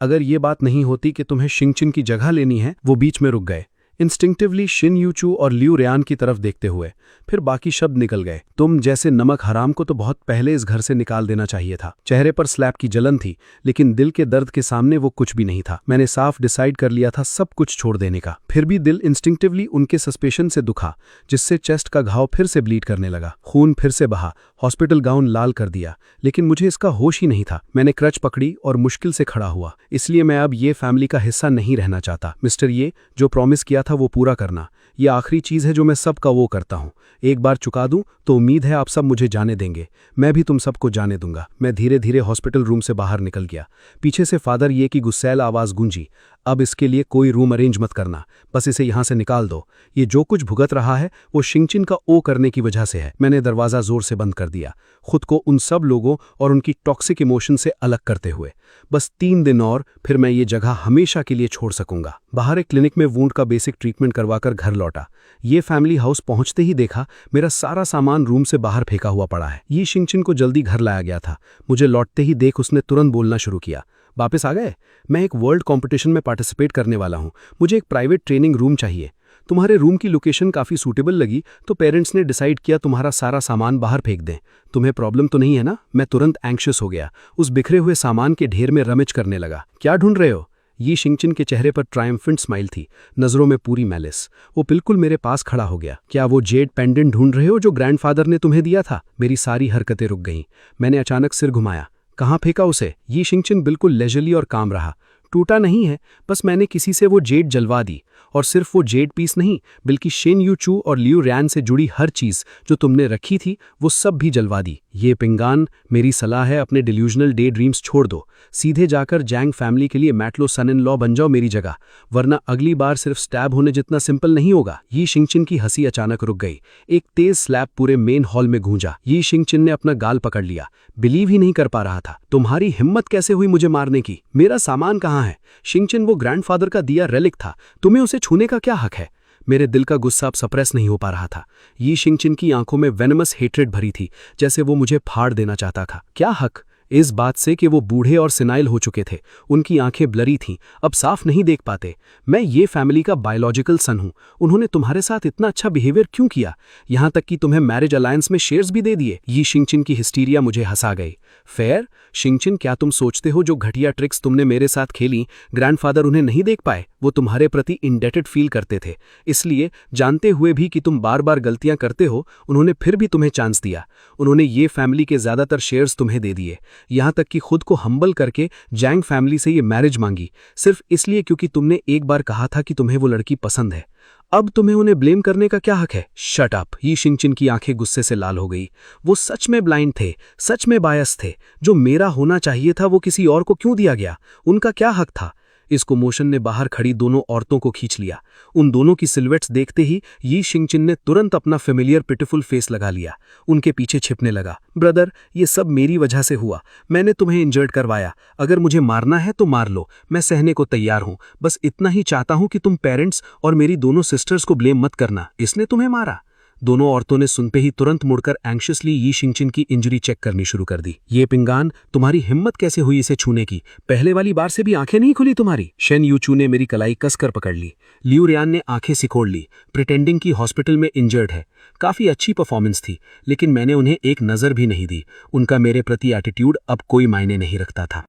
अगर ये बात नहीं होती कि तुम्हें शिंगचिन की जगह लेनी है। वो बीच में रुक गए, इंस्टिंक्टिवली शिन यूचू और लियू रियान की तरफ देखते हुए। फिर बाकी शब्द निकल गए। तुम जैसे नमक हराम को तो बहुत पहले इस घर से निकाल देना चाहिए था। चेहरे पर स्लैप की जलन थी, लेकिन दिल के दर्द के सामने वो कुछ भी नहीं था। मैंने साफ डिसाइड कर लिया था सब कुछ छोड़ देने का। फिर भी दिल इंस्टिंक्टिवली उनके सस्पेशन से दुखा, जिससे चेस्ट का घाव फिर से ब्लीड करने लगा। खून फिर से बहा, हॉस्पिटल गाउन लाल कर दिया, लेकिन मुझे इसका होश ही नहीं था। मैंने क्रच पकड़ी और मुश्किल से खड़ा हुआ। इसलिए मैं अब ये फैमिली का हिस्सा नहीं रहना चाहता। मिस्टर ये जो प्रॉमिस किया था वो पूरा करना। ये आखिरी चीज है जो मैं सबका वो करता हूँ। एक बार चुका दूं तो उम्मीद है आप सब मुझे जाने देंगे। मैं भी तुम सबको जाने दूंगा। मैं धीरे धीरे हॉस्पिटल रूम से बाहर निकल गया। पीछे से फादर ये की गुस्सैल आवाज गूंजी। अब इसके लिए कोई रूम अरेंज मत करना, बस इसे यहां से निकाल दो। ये जो कुछ भुगत रहा है वो शिंगचिन का ओ करने की वजह से है। मैंने दरवाजा जोर से बंद कर दिया, खुद को उन सब लोगों और उनकी टॉक्सिक इमोशन से अलग करते हुए। बस 3 दिन और फिर मैं ये जगह हमेशा के लिए छोड़ सकूंगा। बाहर एक क्लिनिक में वूंड का बेसिक ट्रीटमेंट करवाकर घर लौटा। ये फैमिली हाउस पहुंचते ही देखा मेरा सारा सामान रूम से बाहर फेंका हुआ पड़ा है। ये शिंगचिन को जल्दी घर लाया गया था। मुझे लौटते ही देख उसने तुरंत बोलना शुरू किया। वापस आ गए? मैं एक वर्ल्ड कंपटीशन में पार्टिसिपेट करने वाला हूं। मुझे एक प्राइवेट ट्रेनिंग रूम चाहिए। तुम्हारे रूम की लोकेशन काफ़ी सूटेबल लगी तो पेरेंट्स ने डिसाइड किया तुम्हारा सारा सामान बाहर फेंक दें। तुम्हें प्रॉब्लम तो नहीं है ना? मैं तुरंत एंग्शियस हो गया। उस बिखरे हुए सामान के ढेर में रमिज करने लगा। क्या ढूंढ रहे हो? ये शिंगचिन के चेहरे पर ट्रायम्फेंट स्माइल थी, नजरों में पूरी मैलिस। वो बिल्कुल मेरे पास खड़ा हो गया। क्या वो जेड पेंडेंट ढूंढ रहे हो जो ग्रैंडफादर ने तुम्हें दिया था? मेरी सारी हरकतें रुक गईं। मैंने अचानक सिर घुमाया। कहाँ फेंका उसे? ये शिंगचिन बिल्कुल लेजरली और काम रहा। टूटा नहीं है, बस मैंने किसी से वो जेड जलवा दी। और सिर्फ वो जेड पीस नहीं, बल्कि शेन यूचू और लियू रैन से जुड़ी हर चीज जो तुमने रखी थी वो सब भी जलवा दी। ये पिंगान, मेरी सलाह है अपने डिल्यूजनल डे ड्रीम्स छोड़ दो। सीधे जाकर जैंग फैमिली के लिए मैटलो सन इन लॉ बन जाओ मेरी जगह, वरना अगली बार सिर्फ स्टैब होने जितना सिंपल नहीं होगा। ये शिंगचिन की हंसी अचानक रुक गई। एक तेज स्लैप पूरे मेन हॉल में गूंजा। ये शिंगचिन ने अपना गाल पकड़ लिया। बिलीव ही नहीं कर पा रहा था। तुम्हारी हिम्मत कैसे हुई मुझे मारने की? मेरा सामान कहाँ है? शिंगचिन वो ग्रैंडफादर का दिया रेलिक था, तुम्हें उसे छूने का क्या हक है? मेरे दिल का गुस्सा अब सप्रेस नहीं हो पा रहा था। ये शिंगचिन की आंखों में वेनमस हेट्रेड भरी थी, जैसे वो मुझे फाड़ देना चाहता था। क्या हक? इस बात से कि वो बूढ़े और सिनाइल हो चुके थे, उनकी आंखें ब्लरी थीं, अब साफ नहीं देख पाते। मैं ये फैमिली का बायोलॉजिकल सन हूं। उन्होंने तुम्हारे साथ इतना अच्छा बिहेवियर क्यों किया? यहां तक कि तुम्हें मैरिज अलायंस में शेयर्स भी दे दिए। ये शिंगचिन की हिस्टीरिया मुझे हंसा गई। फेयर? शिंगचिन, क्या तुम सोचते हो जो घटिया ट्रिक्स तुमने मेरे साथ खेली ग्रैंडफादर उन्हें नहीं देख पाए? वो तुम्हारे प्रति इंडेटेड फील करते थे, इसलिए जानते हुए भी कि तुम बार बार गलतियां करते हो उन्होंने फिर भी तुम्हें चांस दिया। उन्होंने ये फैमिली के ज्यादातर शेयर्स तुम्हें दे दिए, यहां तक कि खुद को हम्बल करके जैंग फैमिली से ये मैरिज मांगी, सिर्फ इसलिए क्योंकि तुमने एक बार कहा था कि तुम्हें वो लड़की पसंद है। अब तुम्हें उन्हें ब्लेम करने का क्या हक है? Shut up. ये शिंगचिन की आंखें गुस्से से लाल हो गई। वो सच में ब्लाइंड थे, सच में बायस थे। जो मेरा होना चाहिए था वो किसी और को क्यों दिया गया? उनका क्या हक था? इस कोमोशन ने बाहर खड़ी दोनों औरतों को खींच लिया। उन दोनों की सिलवेट्स देखते ही यी शिंगचिन ने तुरंत अपना फेमिलियर पिटिफुल फेस लगा लिया। उनके पीछे छिपने लगा। ब्रदर, ये सब मेरी वजह से हुआ। मैंने तुम्हें इंजर्ड करवाया। अगर मुझे मारना है तो मार लो, मैं सहने को तैयार हूं। बस इतना ही चाहता हूं कि तुम पेरेंट्स और मेरी दोनों सिस्टर्स को ब्लेम मत करना। इसने तुम्हें मारा। दोनों औरतों ने सुनते ही तुरंत मुड़कर एंग्शियसली यी शिंगचिन की इंजरी चेक करनी शुरू कर दी। ये पिंगान, तुम्हारी हिम्मत कैसे हुई इसे छूने की? पहले वाली बार से भी आंखें नहीं खुली तुम्हारी? शेन यूचू ने मेरी कलाई कसकर पकड़ ली। लियू रियान ने आंखें सिकोड़ ली, प्रिटेंडिंग की हॉस्पिटल में इंजर्ड है। काफी अच्छी परफॉर्मेंस थी, लेकिन मैंने उन्हें एक नजर भी नहीं दी। उनका मेरे प्रति एटीट्यूड अब कोई मायने नहीं रखता था।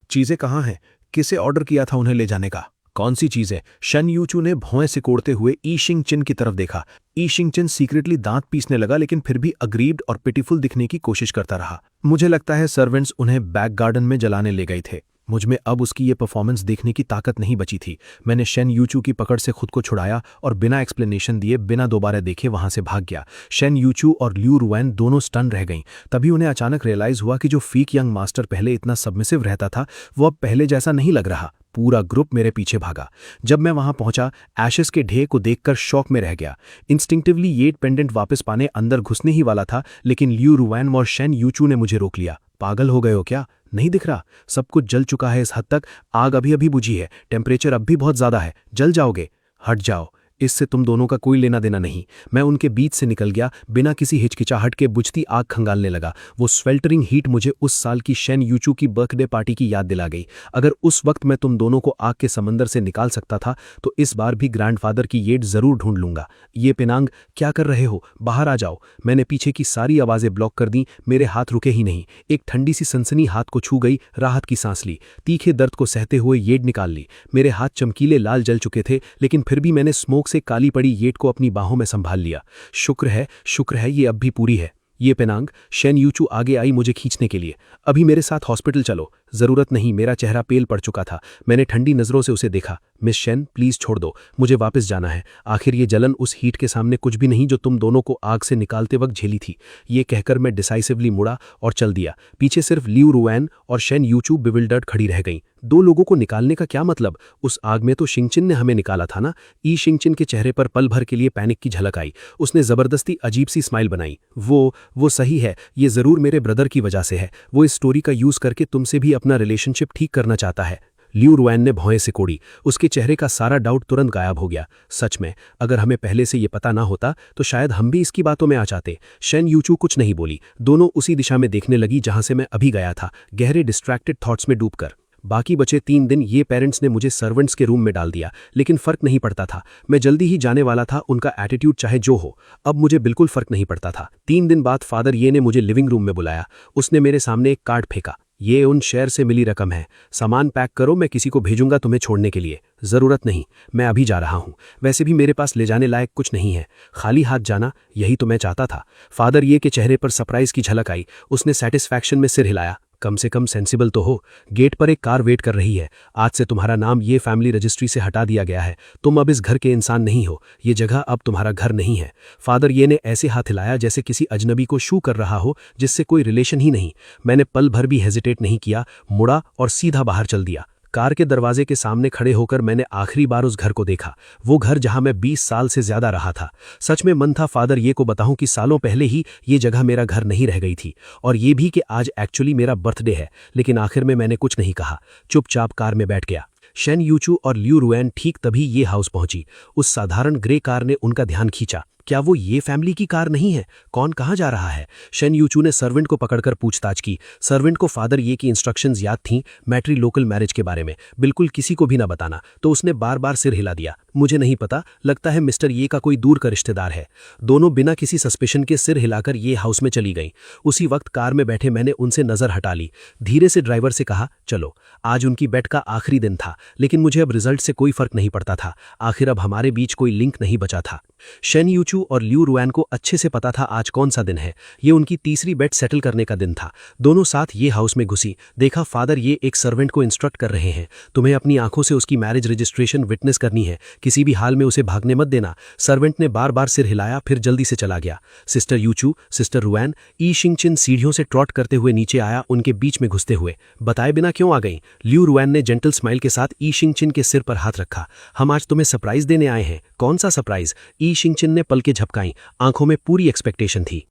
चीजें कहाँ हैं? किसे ऑर्डर किया था उन्हें ले जाने का? कौन सी चीजें? शन यूचू ने भौएं सिकोड़ते हुए ई शिंगचिन की तरफ देखा। ई शिंगचिन सीक्रेटली दांत पीसने लगा, लेकिन फिर भी अग्रीव्ड और पिटीफुल दिखने की कोशिश करता रहा। मुझे लगता है सर्वेंट्स उन्हें बैक गार्डन में जलाने ले गए थे। मुझमें अब उसकी ये परफॉर्मेंस देखने की ताकत नहीं बची थी। मैंने शेन यूचू की पकड़ से खुद को छुड़ाया और बिना एक्सप्लेनेशन दिए, बिना दोबारा देखे वहां से भाग गया। शेन यूचू और लियू रुएन दोनों स्टन रह गईं। तभी उन्हें अचानक रियलाइज हुआ कि जो फीक यंग मास्टर पहले इतना सबमिसिव रहता था, वो अब पहले जैसा नहीं लग रहा। पूरा ग्रुप मेरे पीछे भागा। जब मैं वहां पहुंचा, एशेस के ढेर को देखकर शॉक में रह गया। इंस्टिंक्टिवली येट पेंडेंट वापस पाने अंदर घुसने ही वाला था, लेकिन लियू रुएन और शेन यूचू ने मुझे रोक लिया। पागल हो गए हो क्या? नहीं दिख रहा? सब कुछ जल चुका है इस हद तक। आग अभी अभी बुझी है, टेम्परेचर अब भी बहुत ज्यादा है, जल जाओगे। हट जाओ, इससे तुम दोनों का कोई लेना देना नहीं। मैं उनके बीच से निकल गया, बिना किसी हिचकिचाहट के बुझती आग खंगालने लगा। वो स्वेल्टरिंग हीट मुझे उस साल की शेन यूचू की बर्थडे पार्टी की याद दिला गई। अगर उस वक्त मैं तुम दोनों को आग के समंदर से निकाल सकता था, तो इस बार भी ग्रैंडफादर की येट जरूर ढूंढ लूंगा। ये पिनांग, क्या कर रहे हो? बाहर आ जाओ। मैंने पीछे की सारी आवाजें ब्लॉक कर दी। मेरे हाथ रुके ही नहीं। एक ठंडी सी सनसनी हाथ को छू गई। राहत की सांस ली। तीखे दर्द को सहते हुए येट निकाल ली। मेरे हाथ चमकीले लाल जल चुके थे, लेकिन फिर भी मैंने स्मोक से काली पड़ी येट को अपनी बाहों में संभाल लिया। शुक्र है ये अब भी पूरी है। ये पेनांग, शेन यूचू आगे आई मुझे खींचने के लिए। अभी मेरे साथ हॉस्पिटल चलो। जरूरत नहीं, मेरा चेहरा पेल पड़ चुका था। मैंने ठंडी नजरों से उसे देखा। मिस शेन, प्लीज छोड़ दो, मुझे वापस जाना है। आखिर ये जलन उस हीट के सामने कुछ भी नहीं जो तुम दोनों को आग से निकालते वक्त झेली थी। ये कहकर मैं डिसाइसिवली मुड़ा और चल दिया। पीछे सिर्फ लियू रुएन और शेन यूचू बिविल्डर्ड खड़ी रह गईं। दो लोगों को निकालने का क्या मतलब? उस आग में तो शिंगचिन ने हमें निकाला था ना। ई शिंगचिन के चेहरे पर पल भर के लिए पैनिक की झलक आई। उसने जबरदस्ती अजीब सी स्माइल बनाई। वो सही है, ये जरूर मेरे ब्रदर की वजह से है। वो इस स्टोरी का यूज करके तुमसे भी अपना रिलेशनशिप ठीक करना चाहता है। लियू रुएन ने भौएं सिकोड़ी। उसके चेहरे का सारा डाउट तुरंत गायब हो गया। सच में, अगर हमें पहले से ये पता ना होता तो शायद हम भी इसकी बातों में आ जाते। शेन यूचू कुछ नहीं बोली। दोनों उसी दिशा में देखने लगी जहां से मैं अभी गया था, गहरे डिस्ट्रैक्टेड थॉट्स में डूबकर। बाकी बचे 3 दिन ये पेरेंट्स ने मुझे सर्वेंट्स के रूम में डाल दिया, लेकिन फर्क नहीं पड़ता था। मैं जल्दी ही जाने वाला था, उनका एटीट्यूड चाहे जो हो, अब मुझे बिल्कुल फर्क नहीं पड़ता था। 3 दिन बाद फादर ये ने मुझे लिविंग रूम में बुलाया। उसने मेरे सामने एक कार्ड फेंका। ये उन शेयर से मिली रकम है। सामान पैक करो, मैं किसी को भेजूंगा तुम्हें छोड़ने के लिए। जरूरत नहीं, मैं अभी जा रहा हूं। वैसे भी मेरे पास ले जाने लायक कुछ नहीं है। खाली हाथ जाना, यही तो मैं चाहता था। फादर ये के चेहरे पर सरप्राइज की झलक आई। उसने सेटिस्फैक्शन में सिर हिलाया। कम से कम सेंसिबल तो हो। गेट पर एक कार वेट कर रही है। आज से तुम्हारा नाम ये फैमिली रजिस्ट्री से हटा दिया गया है। तुम अब इस घर के इंसान नहीं हो। ये जगह अब तुम्हारा घर नहीं है। फादर ये ने ऐसे हाथ हिलाया जैसे किसी अजनबी को शू कर रहा हो जिससे कोई रिलेशन ही नहीं। मैंने पल भर भी हेजिटेट नहीं किया, मुड़ा और सीधा बाहर चल दिया। कार के दरवाजे के सामने खड़े होकर मैंने आखिरी बार उस घर को देखा। वो घर जहां मैं 20 साल से ज्यादा रहा था। सच में मन था फादर ये को बताऊं कि सालों पहले ही ये जगह मेरा घर नहीं रह गई थी, और ये भी कि आज एक्चुअली मेरा बर्थडे है। लेकिन आखिर में मैंने कुछ नहीं कहा, चुपचाप कार में बैठ गया। शेन यूचू और लियू रुएन ठीक तभी ये हाउस पहुंची। उस साधारण ग्रे कार ने उनका ध्यान खींचा। क्या वो ये फैमिली की कार नहीं है? कौन कहाँ जा रहा है? शेन यूचू ने सर्वेंट को पकड़कर पूछताछ की। सर्वेंट को फादर ये की इंस्ट्रक्शंस याद थीं, मैट्री लोकल मैरिज के बारे में, बिल्कुल किसी को भी ना बताना। तो उसने बार बार सिर हिला दिया। मुझे नहीं पता, लगता है मिस्टर ये का कोई दूर का रिश्तेदार है। दोनों बिना किसी सस्पेशन के सिर हिलाकर ये हाउस में चली गईं। उसी वक्त कार में बैठे मैंने उनसे नजर हटा ली। धीरे से ड्राइवर से कहा, चलो। आज उनकी बेट का आखिरी दिन था, लेकिन मुझे अब रिजल्ट से कोई फर्क नहीं पड़ता था। आखिर अब हमारे बीच कोई लिंक नहीं बचा था। शेन यूचू यूचू और लिू रुआन को अच्छे से पता था आज कौन सा दिन है। ये उनकी तीसरी बेट सेटल करने का दिन था। दोनों साथ ये हाउस में घुसी। देखा फादर ये एक सर्वेंट को इंस्ट्रक्ट कर रहे हैं, तुम्हें अपनी आंखों से उसकी मैरिज रजिस्ट्रेशन विटनेस करनी है, किसी भी हाल में उसे भागने मत देना। सर्वेंट ने बार बार सिर हिलाया, फिर जल्दी से चला गया। सिस्टर यूचू, सिस्टर रुआन, ई शिंगचिन सीढ़ियों से ट्रॉट करते हुए नीचे आया, उनके बीच में घुसते हुए। बताए बिना क्यों आ गई? लिू रुआन ने जेंटल स्माइल के साथ ई शिंगचिन के सिर पर हाथ रखा। हम आज तुम्हें सरप्राइज देने आए हैं। कौन सा सरप्राइज? ई शिंगचिन ने पलकें झपकाई, आंखों में पूरी एक्सपेक्टेशन थी।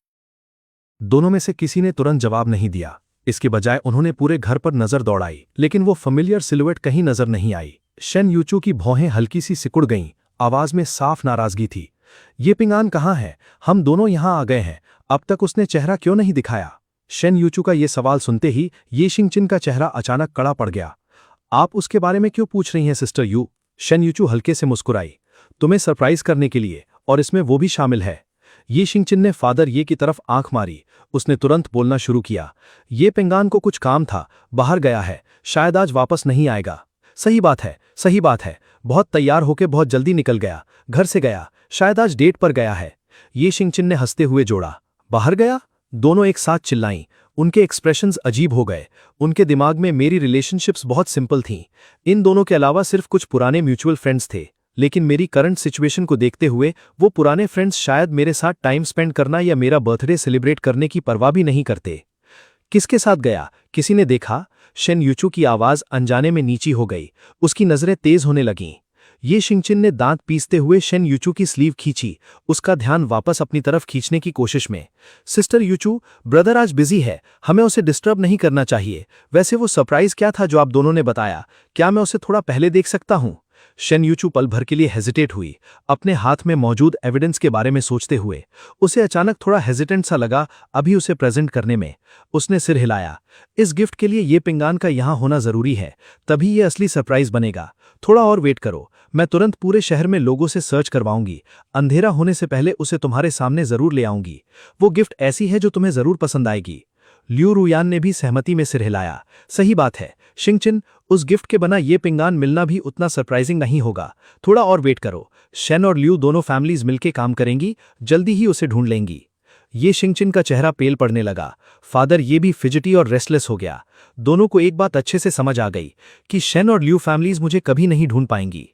दोनों में से किसी ने तुरंत जवाब नहीं दिया। इसके बजाय उन्होंने पूरे घर पर नजर दौड़ाई, लेकिन वो फेमिलियर सिलुएट कहीं नजर नहीं आई। शेन यूचू की भौहें हल्की सी सिकुड़ गईं, आवाज में साफ नाराजगी थी। ये पिंगान कहाँ है? हम दोनों यहां आ गए हैं, अब तक उसने चेहरा क्यों नहीं दिखाया? शेन यूचू का ये सवाल सुनते ही ये शिंगचिन का चेहरा अचानक कड़ा पड़ गया। आप उसके बारे में क्यों पूछ रही हैं सिस्टर यू? शेन यूचू हल्के से मुस्कुराई। तुम्हें सरप्राइज करने के लिए, और इसमें वो भी शामिल है। ये शिंगचिन ने फादर ये की तरफ आंख मारी। उसने तुरंत बोलना शुरू किया। ये पिंगान को कुछ काम था, बाहर गया है, शायद आज वापस नहीं आएगा। सही बात है, सही बात है। बहुत तैयार होके बहुत जल्दी निकल गया, घर से गया, शायद आज डेट पर गया है। ये शिंगचिन ने हंसते हुए जोड़ा। बाहर गया? दोनों एक साथ चिल्लाईं। उनके एक्सप्रेशंस अजीब हो गए। उनके दिमाग में मेरी रिलेशनशिप्स बहुत सिंपल थीं। इन दोनों के अलावा सिर्फ कुछ पुराने म्यूचुअल फ्रेंड्स थे, लेकिन मेरी करंट सिचुएशन को देखते हुए वो पुराने फ्रेंड्स शायद मेरे साथ टाइम स्पेंड करना या मेरा बर्थडे सेलिब्रेट करने की परवाह भी नहीं करते। किसके साथ गया? किसी ने देखा? शेन यूचू की आवाज अनजाने में नीची हो गई। उसकी नजरें तेज होने लगीं। ये शिंगचिन ने दांत पीसते हुए शेन यूचू की स्लीव खींची, उसका ध्यान वापस अपनी तरफ खींचने की कोशिश में। सिस्टर यूचू, ब्रदर आज बिजी है, हमें उसे डिस्टर्ब नहीं करना चाहिए। वैसे वो सरप्राइज क्या था जो आप दोनों ने बताया? क्या मैं उसे थोड़ा पहले देख सकता हूं? शेन यूचू पल भर के लिए हेजिटेट हुई, अपने हाथ में मौजूद एविडेंस के बारे में सोचते हुए। उसे अचानक थोड़ा हेजिटेंट सा लगा अभी उसे प्रेजेंट करने में। उसने सिर हिलाया। इस गिफ्ट के लिए ये पिंगान का यहां होना जरूरी है, तभी ये असली सरप्राइज बनेगा। थोड़ा और वेट करो, मैं तुरंत पूरे शहर में लोगों से सर्च करवाऊंगी। अंधेरा होने से पहले उसे तुम्हारे सामने जरूर ले आऊंगी। वो गिफ्ट ऐसी है जो तुम्हें जरूर पसंद आएगी। लिू रुयान ने भी सहमति में सिर हिलाया। सही बात है शिंगचिन, उस गिफ्ट के बिना ये पिंगान मिलना भी उतना सरप्राइजिंग नहीं होगा। थोड़ा और वेट करो। शेन और लिू दोनों फैमिलीज मिलकर काम करेंगी, जल्दी ही उसे ढूंढ लेंगी। ये शिंगचिन का चेहरा पेल पड़ने लगा। फादर ये भी फिजिटी और रेस्टलेस हो गया। दोनों को एक बात अच्छे से समझ आ गई कि शेन और लिू फैमिलीज मुझे कभी नहीं ढूंढ पाएंगी।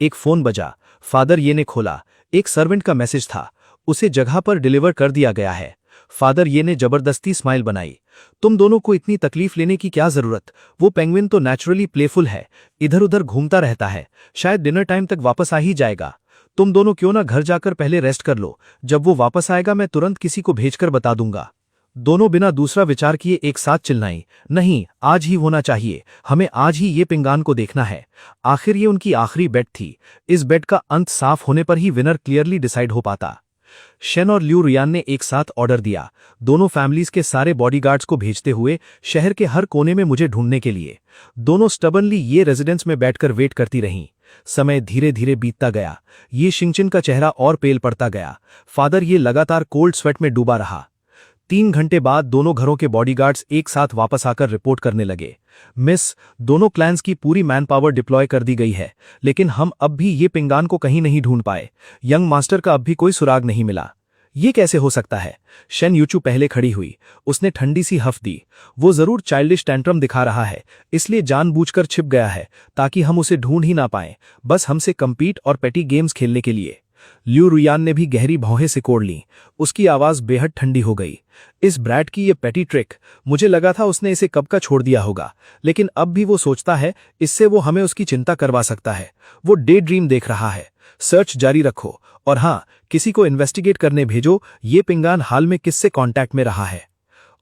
एक फोन बजा। फादर ये ने खोला। एक सर्वेंट का मैसेज था, उसे जगह पर डिलीवर कर दिया गया है। फादर ये ने जबरदस्ती स्माइल बनाई। तुम दोनों को इतनी तकलीफ लेने की क्या जरूरत? वो पेंगुइन तो नेचुरली प्लेफुल है, इधर उधर घूमता रहता है, शायद डिनर टाइम तक वापस आ ही जाएगा। तुम दोनों क्यों ना घर जाकर पहले रेस्ट कर लो, जब वो वापस आएगा मैं तुरंत किसी को भेजकर बता दूंगा। दोनों बिना दूसरा विचार किए एक साथ चिल्लाईं। नहीं, आज ही होना चाहिए, हमें आज ही ये पिंगान को देखना है। आखिर ये उनकी आखिरी बेट थी। इस बेट का अंत साफ होने पर ही विनर क्लियरली डिसाइड हो पाता। शेन और लिू रुयान ने एक साथ ऑर्डर दिया, दोनों फैमिलीज के सारे बॉडीगार्ड्स को भेजते हुए शहर के हर कोने में मुझे ढूंढने के लिए। दोनों स्टबनली ये रेजिडेंस में बैठकर वेट करती रहीं। समय धीरे धीरे बीतता गया। ये शिंगचिन का चेहरा और पेल पड़ता गया। फादर ये लगातार कोल्ड स्वेट में डूबा रहा। 3 घंटे बाद दोनों घरों के बॉडीगार्ड्स एक साथ वापस आकर रिपोर्ट करने लगे। मिस, दोनों क्लैंस की पूरी मैन पावर डिप्लॉय कर दी गई है, लेकिन हम अब भी ये पिंगान को कहीं नहीं ढूंढ पाए। यंग मास्टर का अब भी कोई सुराग नहीं मिला। ये कैसे हो सकता है? शेन यूचू पहले खड़ी हुई। उसने ठंडी सी हफ दी। वो जरूर चाइल्डिश टैंट्रम दिखा रहा है, इसलिए जानबूझकर छिप गया है ताकि हम उसे ढूंढ ही ना पाएं, बस हमसे कम्पीट और पेटी गेम्स खेलने के लिए। लिू रुयान ने भी गहरी भौहें सिकोड़ लीं। उसकी आवाज बेहद ठंडी हो गई। इस ब्रैड की ये पेटी ट्रिक, मुझे लगा था उसने इसे कब का छोड़ दिया होगा, लेकिन अब भी वो सोचता है इससे वो हमें उसकी चिंता करवा सकता है। वो डे ड्रीम देख रहा है। सर्च जारी रखो, और हाँ, किसी को इन्वेस्टिगेट करने भेजो ये पिंगान हाल में किससे कांटेक्ट में रहा है।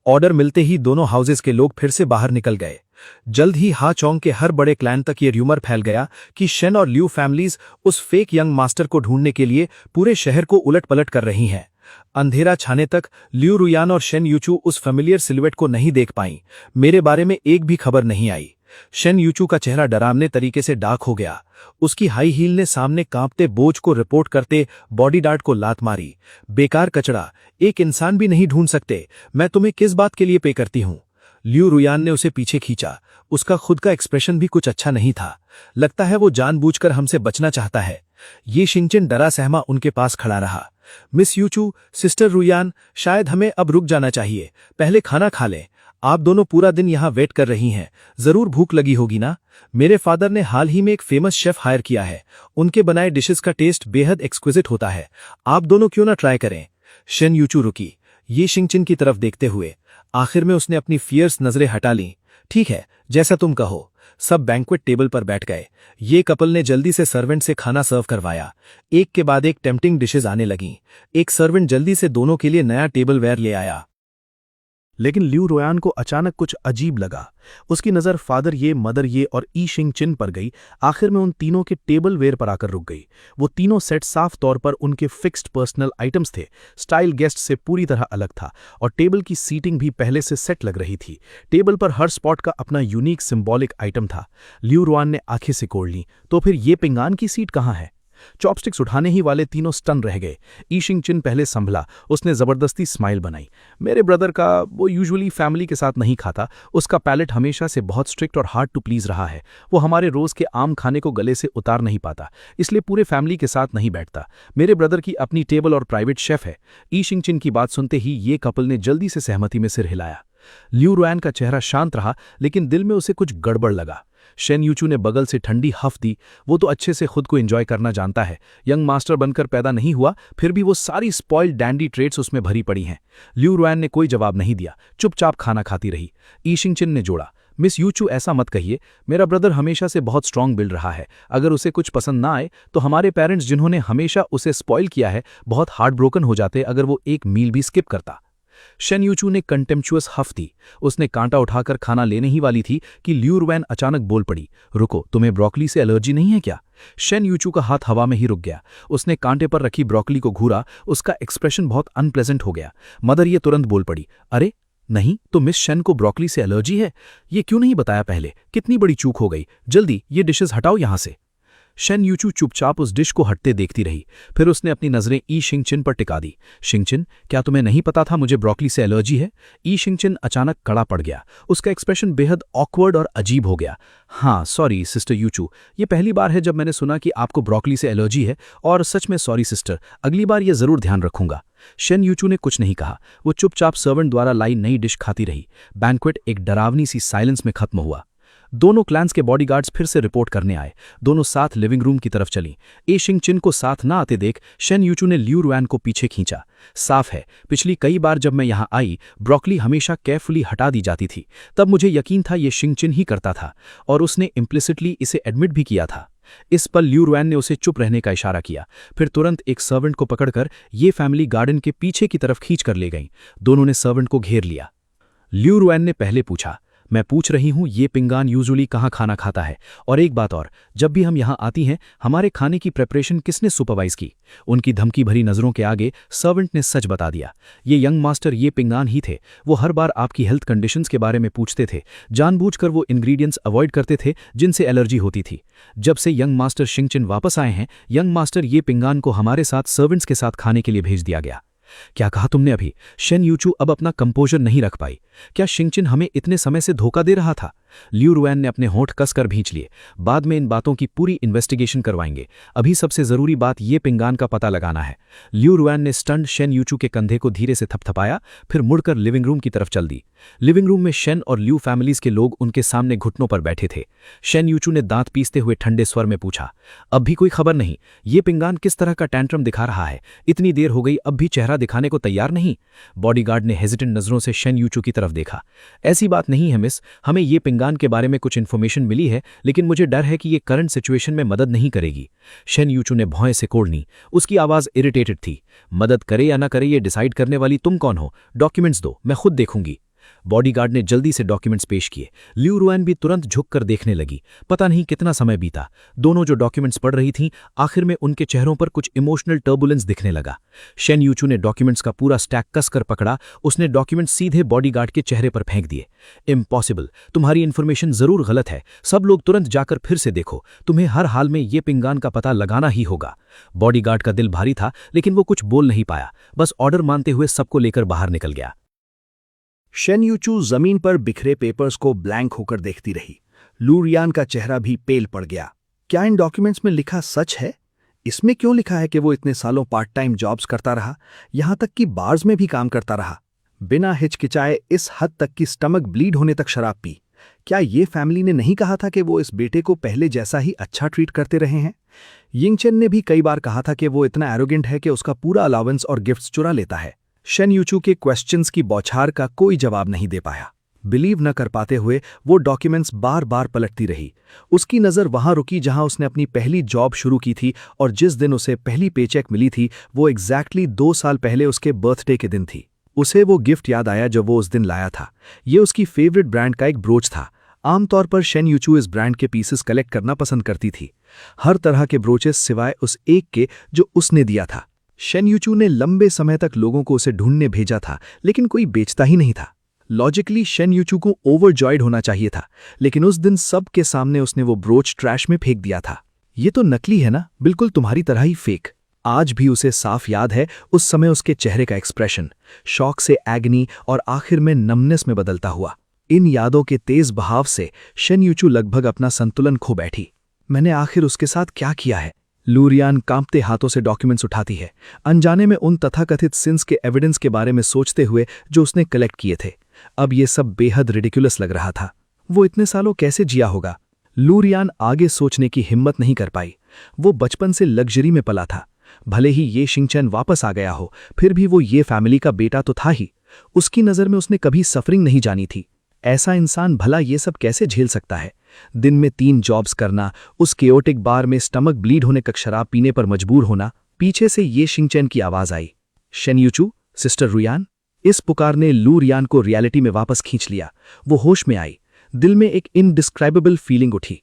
ऑर्डर मिलते ही दोनों हाउसेस के लोग फिर से बाहर निकल गए। जल्द ही हाचोंग के हर बड़े क्लैन तक ये र्यूमर फैल गया कि शेन और लिू फैमिलीज उस फेक यंग मास्टर को ढूंढने के लिए पूरे शहर को उलट पलट कर रही हैं। अंधेरा छाने तक लिू रुयान और शेन यूचू उस फेमिलियर सिलुएट को नहीं देख पाईं। मेरे बारे में एक भी खबर नहीं आई। शेन यूचू का चेहरा डरावने तरीके से डार्क हो गया। उसकी हाई हील ने सामने कांपते बोझ को रिपोर्ट करते बॉडीगार्ड को लात मारी। बेकार कचड़ा, एक इंसान भी नहीं ढूंढ सकते, मैं तुम्हें किस बात के लिए पे करती हूं? लिू रुयान ने उसे पीछे खींचा। उसका खुद का एक्सप्रेशन भी कुछ अच्छा नहीं था। लगता है वो जानबूझकर हमसे बचना चाहता है। ये शिंगचिन डरा सहमा उनके पास खड़ा रहा। मिस यूचू, सिस्टर रुयान, शायद हमें अब रुक जाना चाहिए, पहले खाना खा लें। आप दोनों पूरा दिन यहाँ वेट कर रही हैं, जरूर भूख लगी होगी ना। मेरे फादर ने हाल ही में एक फेमस शेफ हायर किया है, उनके बनाए डिशेस का टेस्ट बेहद एक्सक्विजिट होता है, आप दोनों क्यों ना ट्राई करें। शेन यूचू रुकी, ये शिंगचिन की तरफ देखते हुए। आखिर में उसने अपनी फियर्स नजरें हटा लीं। ठीक है, जैसा तुम कहो। सब बैंक्वेट टेबल पर बैठ गए। ये कपल ने जल्दी से सर्वेंट से खाना सर्व करवाया। एक के बाद एक टेम्पटिंग डिशेज आने लगीं। एक सर्वेंट जल्दी से दोनों के लिए नया टेबल वेयर ले आया। लेकिन ल्यू रोयान को अचानक कुछ अजीब लगा। उसकी नज़र फादर ये, मदर ये और ई शिंगचिन पर गई। आखिर में उन तीनों के टेबल वेयर पर आकर रुक गई। वो तीनों सेट साफ तौर पर उनके फिक्स्ड पर्सनल आइटम्स थे। स्टाइल गेस्ट से पूरी तरह अलग था और टेबल की सीटिंग भी पहले से सेट लग रही थी। टेबल पर हर स्पॉट का अपना यूनिक सिंबॉलिक आइटम था। ल्यू रोयान ने आंखें सिकोड़ लीं। तो फिर ये पिंगान की सीट कहाँ है? चॉपस्टिक्स उठाने ही वाले तीनों स्टन रह गए। ई शिंगचिन पहले संभला, उसने जबरदस्ती स्माइल बनाई। मेरे ब्रदर का, वो यूजुअली फैमिली के साथ नहीं खाता, उसका पैलेट हमेशा से बहुत स्ट्रिक्ट और हार्ड टू प्लीज रहा है। वो हमारे रोज के आम खाने को गले से उतार नहीं पाता, इसलिए पूरे फैमिली के साथ नहीं बैठता। मेरे ब्रदर की अपनी टेबल और प्राइवेट शेफ है। ई शिंगचिन की बात सुनते ही ये कपल ने जल्दी से सहमति में सिर हिलाया। ल्यू रोयान का चेहरा शांत रहा, लेकिन दिल में उसे कुछ गड़बड़ लगा। शेन यूचू ने बगल से ठंडी हफ दी। वो तो अच्छे से खुद को एंजॉय करना जानता है, यंग मास्टर बनकर पैदा नहीं हुआ, फिर भी वो सारी स्पॉइल्ड डैंडी ट्रेट्स उसमें भरी पड़ी हैं। ल्यू रोयान ने कोई जवाब नहीं दिया, चुपचाप खाना खाती रही। ई शिंगचिन ने जोड़ा, मिस यूचू ऐसा मत कहिए, मेरा ब्रदर हमेशा से बहुत स्ट्रांग बिल्ड रहा है। अगर उसे कुछ पसंद ना आए तो हमारे पेरेंट्स जिन्होंने हमेशा उसे स्पॉइल किया है बहुत हार्ट ब्रोकन हो जाते अगर वो एक मील भी स्किप करता। शेन यूचू ने कंटेम्पचुअस हफ दी। उसने कांटा उठाकर खाना लेने ही वाली थी कि ल्यू रोयान अचानक बोल पड़ी, रुको, तुम्हें ब्रोकली से एलर्जी नहीं है क्या? शेन यूचू का हाथ हवा में ही रुक गया। उसने कांटे पर रखी ब्रोकली को घूरा, उसका एक्सप्रेशन बहुत अनप्लेजेंट हो गया। मदर ये तुरंत बोल पड़ी, अरे नहीं, तो मिस शेन को ब्रोकली से एलर्जी है? ये क्यों नहीं बताया पहले? कितनी बड़ी चूक हो गई। जल्दी ये डिशेस हटाओ यहां से। शेन यूचू चुपचाप उस डिश को हटते देखती रही। फिर उसने अपनी नजरें ई शिंगचिन पर टिका दी। शिंगचिन, क्या तुम्हें नहीं पता था मुझे ब्रोकली से एलर्जी है? ई शिंगचिन अचानक कड़ा पड़ गया। उसका एक्सप्रेशन बेहद ऑकवर्ड और अजीब हो गया। हाँ सॉरी सिस्टर यूचू, ये पहली बार है जब मैंने सुना कि आपको ब्रोकली से एलर्जी है, और सच में सॉरी सिस्टर, अगली बार ये जरूर ध्यान रखूंगा। शेन यूचू ने कुछ नहीं कहा। वो चुपचाप सर्वेंट द्वारा लाई नई डिश खाती रही। बैंक्वेट एक डरावनी सी साइलेंस में खत्म हुआ। दोनों क्लैंस के बॉडीगार्ड्स फिर से रिपोर्ट करने आए। दोनों साथ लिविंग रूम की तरफ चलीं। ए शिंगचिन को साथ ना आते देख शेन यूचू ने ल्यू रोयान को पीछे खींचा। साफ है, पिछली कई बार जब मैं यहां आई, ब्रोकली हमेशा केयरफुली हटा दी जाती थी। तब मुझे यकीन था ये शिंगचिन ही करता था, और उसने इम्प्लिसिटली इसे एडमिट भी किया था। इस पल ल्यू रोयान ने उसे चुप रहने का इशारा किया। फिर तुरंत एक सर्वेंट को पकड़कर ये फैमिली गार्डन के पीछे की तरफ खींच कर ले गई। दोनों ने सर्वेंट को घेर लिया। ल्यू रोयान ने पहले पूछा, मैं पूछ रही हूं ये पिंगान यूजुअली कहाँ खाना खाता है? और एक बात और, जब भी हम यहाँ आती हैं हमारे खाने की प्रिपरेशन किसने सुपरवाइज की? उनकी धमकी भरी नजरों के आगे सर्वेंट ने सच बता दिया। ये यंग मास्टर ये पिंगान ही थे। वो हर बार आपकी हेल्थ कंडीशंस के बारे में पूछते थे। जानबूझकर वो इंग्रेडिएंट्स अवॉइड करते थे जिनसे एलर्जी होती थी। जब से यंग मास्टर शिंगचिन वापस आए हैं, यंग मास्टर ये पिंगान को हमारे साथ सर्वेंट्स के साथ खाने के लिए भेज दिया गया। क्या कहा तुमने अभी? शेन यूचू अब अपना कंपोजर नहीं रख पाई। क्या शिंगचिन हमें इतने समय से धोखा दे रहा था? ल्यू रोयान ने अपने होंठ कसकर भींच लिए। बाद में इन बातों की पूरी इन्वेस्टिगेशन करवाएंगे। अभी सबसे जरूरी बात ये पिंगान का पता लगाना है। ल्यू रोयान ने स्टंड शेन यूचू के कंधे को धीरे से थपथपाया, फिर मुड़कर लिविंग रूम की तरफ चल दी। लिविंग रूम में शेन और ल्यू फैमिलीज के लोग उनके सामने घुटनों पर बैठे थे। शेन यूचू ने दांत पीसते हुए ठंडे स्वर में पूछा, अब भी कोई खबर नहीं? ये पिंगान किस तरह का टैंट्रम दिखा रहा है? इतनी देर हो गई, अब भी चेहरा दिखाने को तैयार नहीं। बॉडीगार्ड ने हेजिटेंट नजरों से शेन यूचू की तरफ देखा। ऐसी बात नहीं है मिस, हमें ये पिंगान के बारे में कुछ इन्फॉर्मेशन मिली है, लेकिन मुझे डर है कि ये करंट सिचुएशन में मदद नहीं करेगी। शेन यूचू ने भौएं से कोड़नी। उसकी आवाज इरिटेटेड थी। मदद करे या ना करे ये डिसाइड करने वाली तुम कौन हो? डॉक्यूमेंट्स दो, मैं खुद देखूंगी। बॉडीगार्ड ने जल्दी से डॉक्यूमेंट्स पेश किए। ल्यू रोयान भी तुरंत झुककर देखने लगी। पता नहीं कितना समय बीता। दोनों जो डॉक्यूमेंट्स पढ़ रही थीं, आखिर में उनके चेहरों पर कुछ इमोशनल टर्बुलेंस दिखने लगा। शेन यूचू ने डॉक्यूमेंट्स का पूरा स्टैक कसकर पकड़ा। उसने डॉक्यूमेंट्स सीधे बॉडीगार्ड के चेहरे पर फेंक दिए। इम्पॉसिबल, तुम्हारी इन्फॉर्मेशन जरूर गलत है। सब लोग तुरंत जाकर फिर से देखो। तुम्हें हर हाल में ये पिंगान का पता लगाना ही होगा। बॉडीगार्ड का दिल भारी था, लेकिन वो कुछ बोल नहीं पाया। बस ऑर्डर मानते हुए सबको लेकर बाहर निकल गया। शेन यूचू जमीन पर बिखरे पेपर्स को ब्लैंक होकर देखती रही। लू रियान का चेहरा भी पेल पड़ गया। क्या इन डॉक्यूमेंट्स में लिखा सच है? इसमें क्यों लिखा है कि वो इतने सालों पार्ट टाइम जॉब्स करता रहा, यहां तक कि बार्स में भी काम करता रहा, बिना हिचकिचाए इस हद तक कि स्टमक ब्लीड होने तक शराब पी? क्या ये फैमिली ने नहीं कहा था कि वो इस बेटे को पहले जैसा ही अच्छा ट्रीट करते रहे हैं? यिंगचेन ने भी कई बार कहा था कि वो इतना एरोगेंट है कि उसका पूरा अलाउंस और गिफ्ट्स चुरा लेता है। शेन यूचू के क्वेश्चंस की बौछार का कोई जवाब नहीं दे पाया। बिलीव न कर पाते हुए वो डॉक्यूमेंट्स बार बार पलटती रही। उसकी नज़र वहां रुकी जहां उसने अपनी पहली जॉब शुरू की थी, और जिस दिन उसे पहली पेचेक मिली थी वो एग्जैक्टली 2 साल पहले उसके बर्थडे के दिन थी। उसे वो गिफ्ट याद आया जो वो उस दिन लाया था। ये उसकी फेवरेट ब्रांड का एक ब्रोच था। आमतौर पर शेन यूचू इस ब्रांड के पीसेस कलेक्ट करना पसंद करती थी, हर तरह के ब्रोचेस सिवाय उस एक के जो उसने दिया था। शेन यूचू ने लंबे समय तक लोगों को उसे ढूंढने भेजा था, लेकिन कोई बेचता ही नहीं था। लॉजिकली शेन यूचू को ओवरजॉयड होना चाहिए था, लेकिन उस दिन सबके सामने उसने वो ब्रोच ट्रैश में फेंक दिया था। ये तो नकली है ना, बिल्कुल तुम्हारी तरह ही फेक। आज भी उसे साफ याद है उस समय उसके चेहरे का एक्सप्रेशन, शॉक से एग्नी और आखिर में नमनेस में बदलता हुआ। इन यादों के तेज बहाव से शेन यूचू लगभग अपना संतुलन खो बैठी। मैंने आखिर उसके साथ क्या किया है? लूरियान कांपते हाथों से डॉक्यूमेंट्स उठाती है, अनजाने में उन तथाकथित सिंस के एविडेंस के बारे में सोचते हुए जो उसने कलेक्ट किए थे। अब ये सब बेहद रिडिकुलस लग रहा था। वो इतने सालों कैसे जिया होगा? लूरियान आगे सोचने की हिम्मत नहीं कर पाई। वो बचपन से लग्जरी में पला था। भले ही ये शिंगचैन वापस आ गया हो, फिर भी वो ये फैमिली का बेटा तो था ही। उसकी नज़र में उसने कभी सफरिंग नहीं जानी थी। ऐसा इंसान भला ये सब कैसे झेल सकता है? दिन में 3 जॉब्स करना, उस केओटिक बार में स्टमक ब्लीड होने तक शराब पीने पर मजबूर होना। पीछे से ये शिंगचैन की आवाज आई, शेन यूचू, सिस्टर रुयान। इस पुकार ने लू रियान को रियलिटी में वापस खींच लिया। वो होश में आई। दिल में एक इनडिस्क्राइबेबल फीलिंग उठी।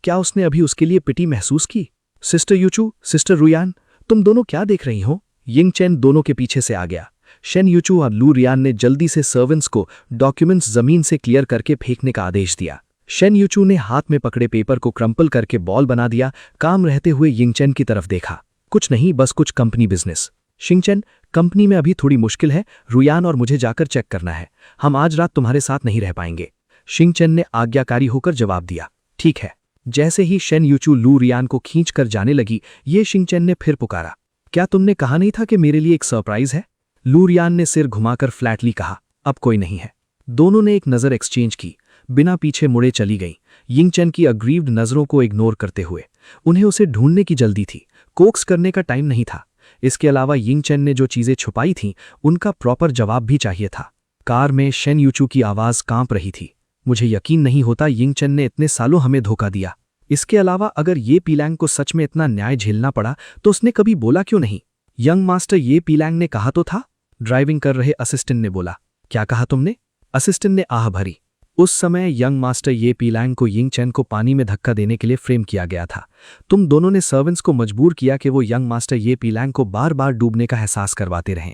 क्या उसने अभी उसके लिए पिटी महसूस की? सिस्टर यूचू, सिस्टर रुयान, तुम दोनों क्या देख रही हो? यिंगचेन दोनों के पीछे से आ गया। शेन यूचू और लू रियान ने जल्दी से सर्वेंट्स को डॉक्यूमेंट्स जमीन से क्लियर करके फेंकने का आदेश दिया। शेन यूचू ने हाथ में पकड़े पेपर को क्रम्पल करके बॉल बना दिया। काम रहते हुए यिंगचेन की तरफ देखा। कुछ नहीं, बस कुछ कंपनी बिजनेस। शिंगचेन, कंपनी में अभी थोड़ी मुश्किल है, रुयान और मुझे जाकर चेक करना है। हम आज रात तुम्हारे साथ नहीं रह पाएंगे। शिंगचेन ने आज्ञाकारी होकर जवाब दिया, ठीक है। जैसे ही शेन यूचू लू रियान को खींच कर जाने लगी, ये शिंगचेन ने फिर पुकारा, क्या तुमने कहा नहीं था कि मेरे लिए एक सरप्राइज है? लू रियान ने सिर घुमाकर फ्लैटली कहा, अब कोई नहीं है। दोनों ने एक नज़र एक्सचेंज की, बिना पीछे मुड़े चली गई, यिंगचेन की अग्रीव्ड नज़रों को इग्नोर करते हुए। उन्हें उसे ढूंढने की जल्दी थी, कोक्स करने का टाइम नहीं था। इसके अलावा यिंगचेन ने जो चीज़ें छुपाई थीं, उनका प्रॉपर जवाब भी चाहिए था। कार में शेन यूचू की आवाज़ कांप रही थी, मुझे यकीन नहीं होता यिंगचेन ने इतने सालों हमें धोखा दिया। इसके अलावा अगर ये पीलैंग को सच में इतना न्याय झेलना पड़ा तो उसने कभी बोला क्यों नहीं? यंग मास्टर ये पीलैंग ने कहा तो था। ड्राइविंग कर रहे असिस्टेंट ने बोला, क्या कहा तुमने? असिस्टेंट ने आह भरी। उस समय यंग मास्टर ये पीलैंग को यिंगचेन को पानी में धक्का देने के लिए फ्रेम किया गया था। तुम दोनों ने सर्वेंट्स को मजबूर किया कि वो यंग मास्टर ये पीलैंग को बार बार डूबने का एहसास करवाते रहें।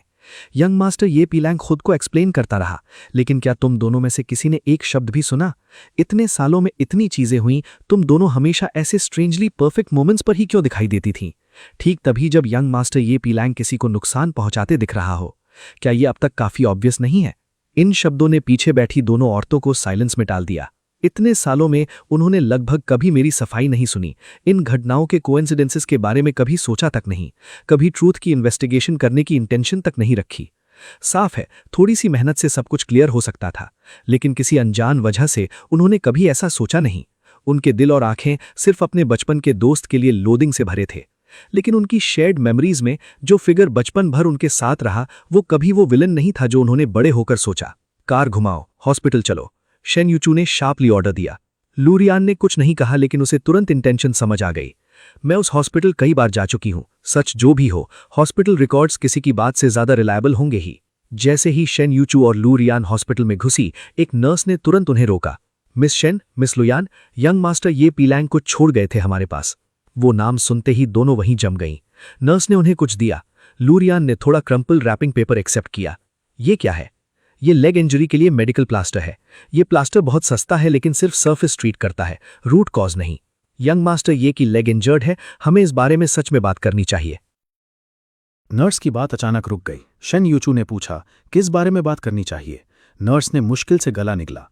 यंग मास्टर ये पीलैंग खुद को एक्सप्लेन करता रहा, लेकिन क्या तुम दोनों में से किसी ने एक शब्द भी सुना? इतने सालों में इतनी चीजें हुई, तुम दोनों हमेशा ऐसे स्ट्रेंजली परफेक्ट मोमेंट्स पर ही क्यों दिखाई देती थीं? ठीक तभी जब यंग मास्टर ये पीलैंग किसी को नुकसान पहुंचाते दिख रहा हो। क्या ये अब तक काफी ऑब्वियस नहीं है? इन शब्दों ने पीछे बैठी दोनों औरतों को साइलेंस में डाल दिया। इतने सालों में उन्होंने लगभग कभी मेरी सफाई नहीं सुनी, इन घटनाओं के कोइंसिडेंसेस के बारे में कभी सोचा तक नहीं, कभी ट्रूथ की इन्वेस्टिगेशन करने की इंटेंशन तक नहीं रखी। साफ है, थोड़ी सी मेहनत से सब कुछ क्लियर हो सकता था, लेकिन किसी अनजान वजह से उन्होंने कभी ऐसा सोचा नहीं। उनके दिल और आंखें सिर्फ अपने बचपन के दोस्त के लिए लोदिंग से भरे थे, लेकिन उनकी शेयर्ड मेमोरीज में जो फिगर बचपन भर उनके साथ रहा, वो कभी वो विलन नहीं था जो उन्होंने बड़े होकर सोचा। कार घुमाओ, हॉस्पिटल चलो, शेन यूचू ने शार्पली ऑर्डर दिया। लू रियान ने कुछ नहीं कहा, लेकिन उसे तुरंत इंटेंशन समझ आ गई। मैं उस हॉस्पिटल कई बार जा चुकी हूं, सच जो भी हो, हॉस्पिटल रिकॉर्ड्स किसी की बात से ज्यादा रिलायबल होंगे ही। जैसे ही शेन यूचू और लू रियान हॉस्पिटल में घुसी, एक नर्स ने तुरंत उन्हें रोका। Miss Shen, miss Luyan, young master Ye Peilang को छोड़ गए थे हमारे पास। वो नाम सुनते ही दोनों वहीं जम गईं। नर्स ने उन्हें कुछ दिया। लू रियान ने थोड़ा क्रम्पल रैपिंग पेपर एक्सेप्ट किया। ये क्या है? ये लेग इंजरी के लिए मेडिकल प्लास्टर है। ये प्लास्टर बहुत सस्ता है, लेकिन सिर्फ सरफेस ट्रीट करता है, रूट कॉज नहीं। यंग मास्टर ये कि लेग इंजर्ड है, हमें इस बारे में सच में बात करनी चाहिए। नर्स की बात अचानक रुक गई। शेन यूचू ने पूछा, किस बारे में बात करनी चाहिए? नर्स ने मुश्किल से गला निकला।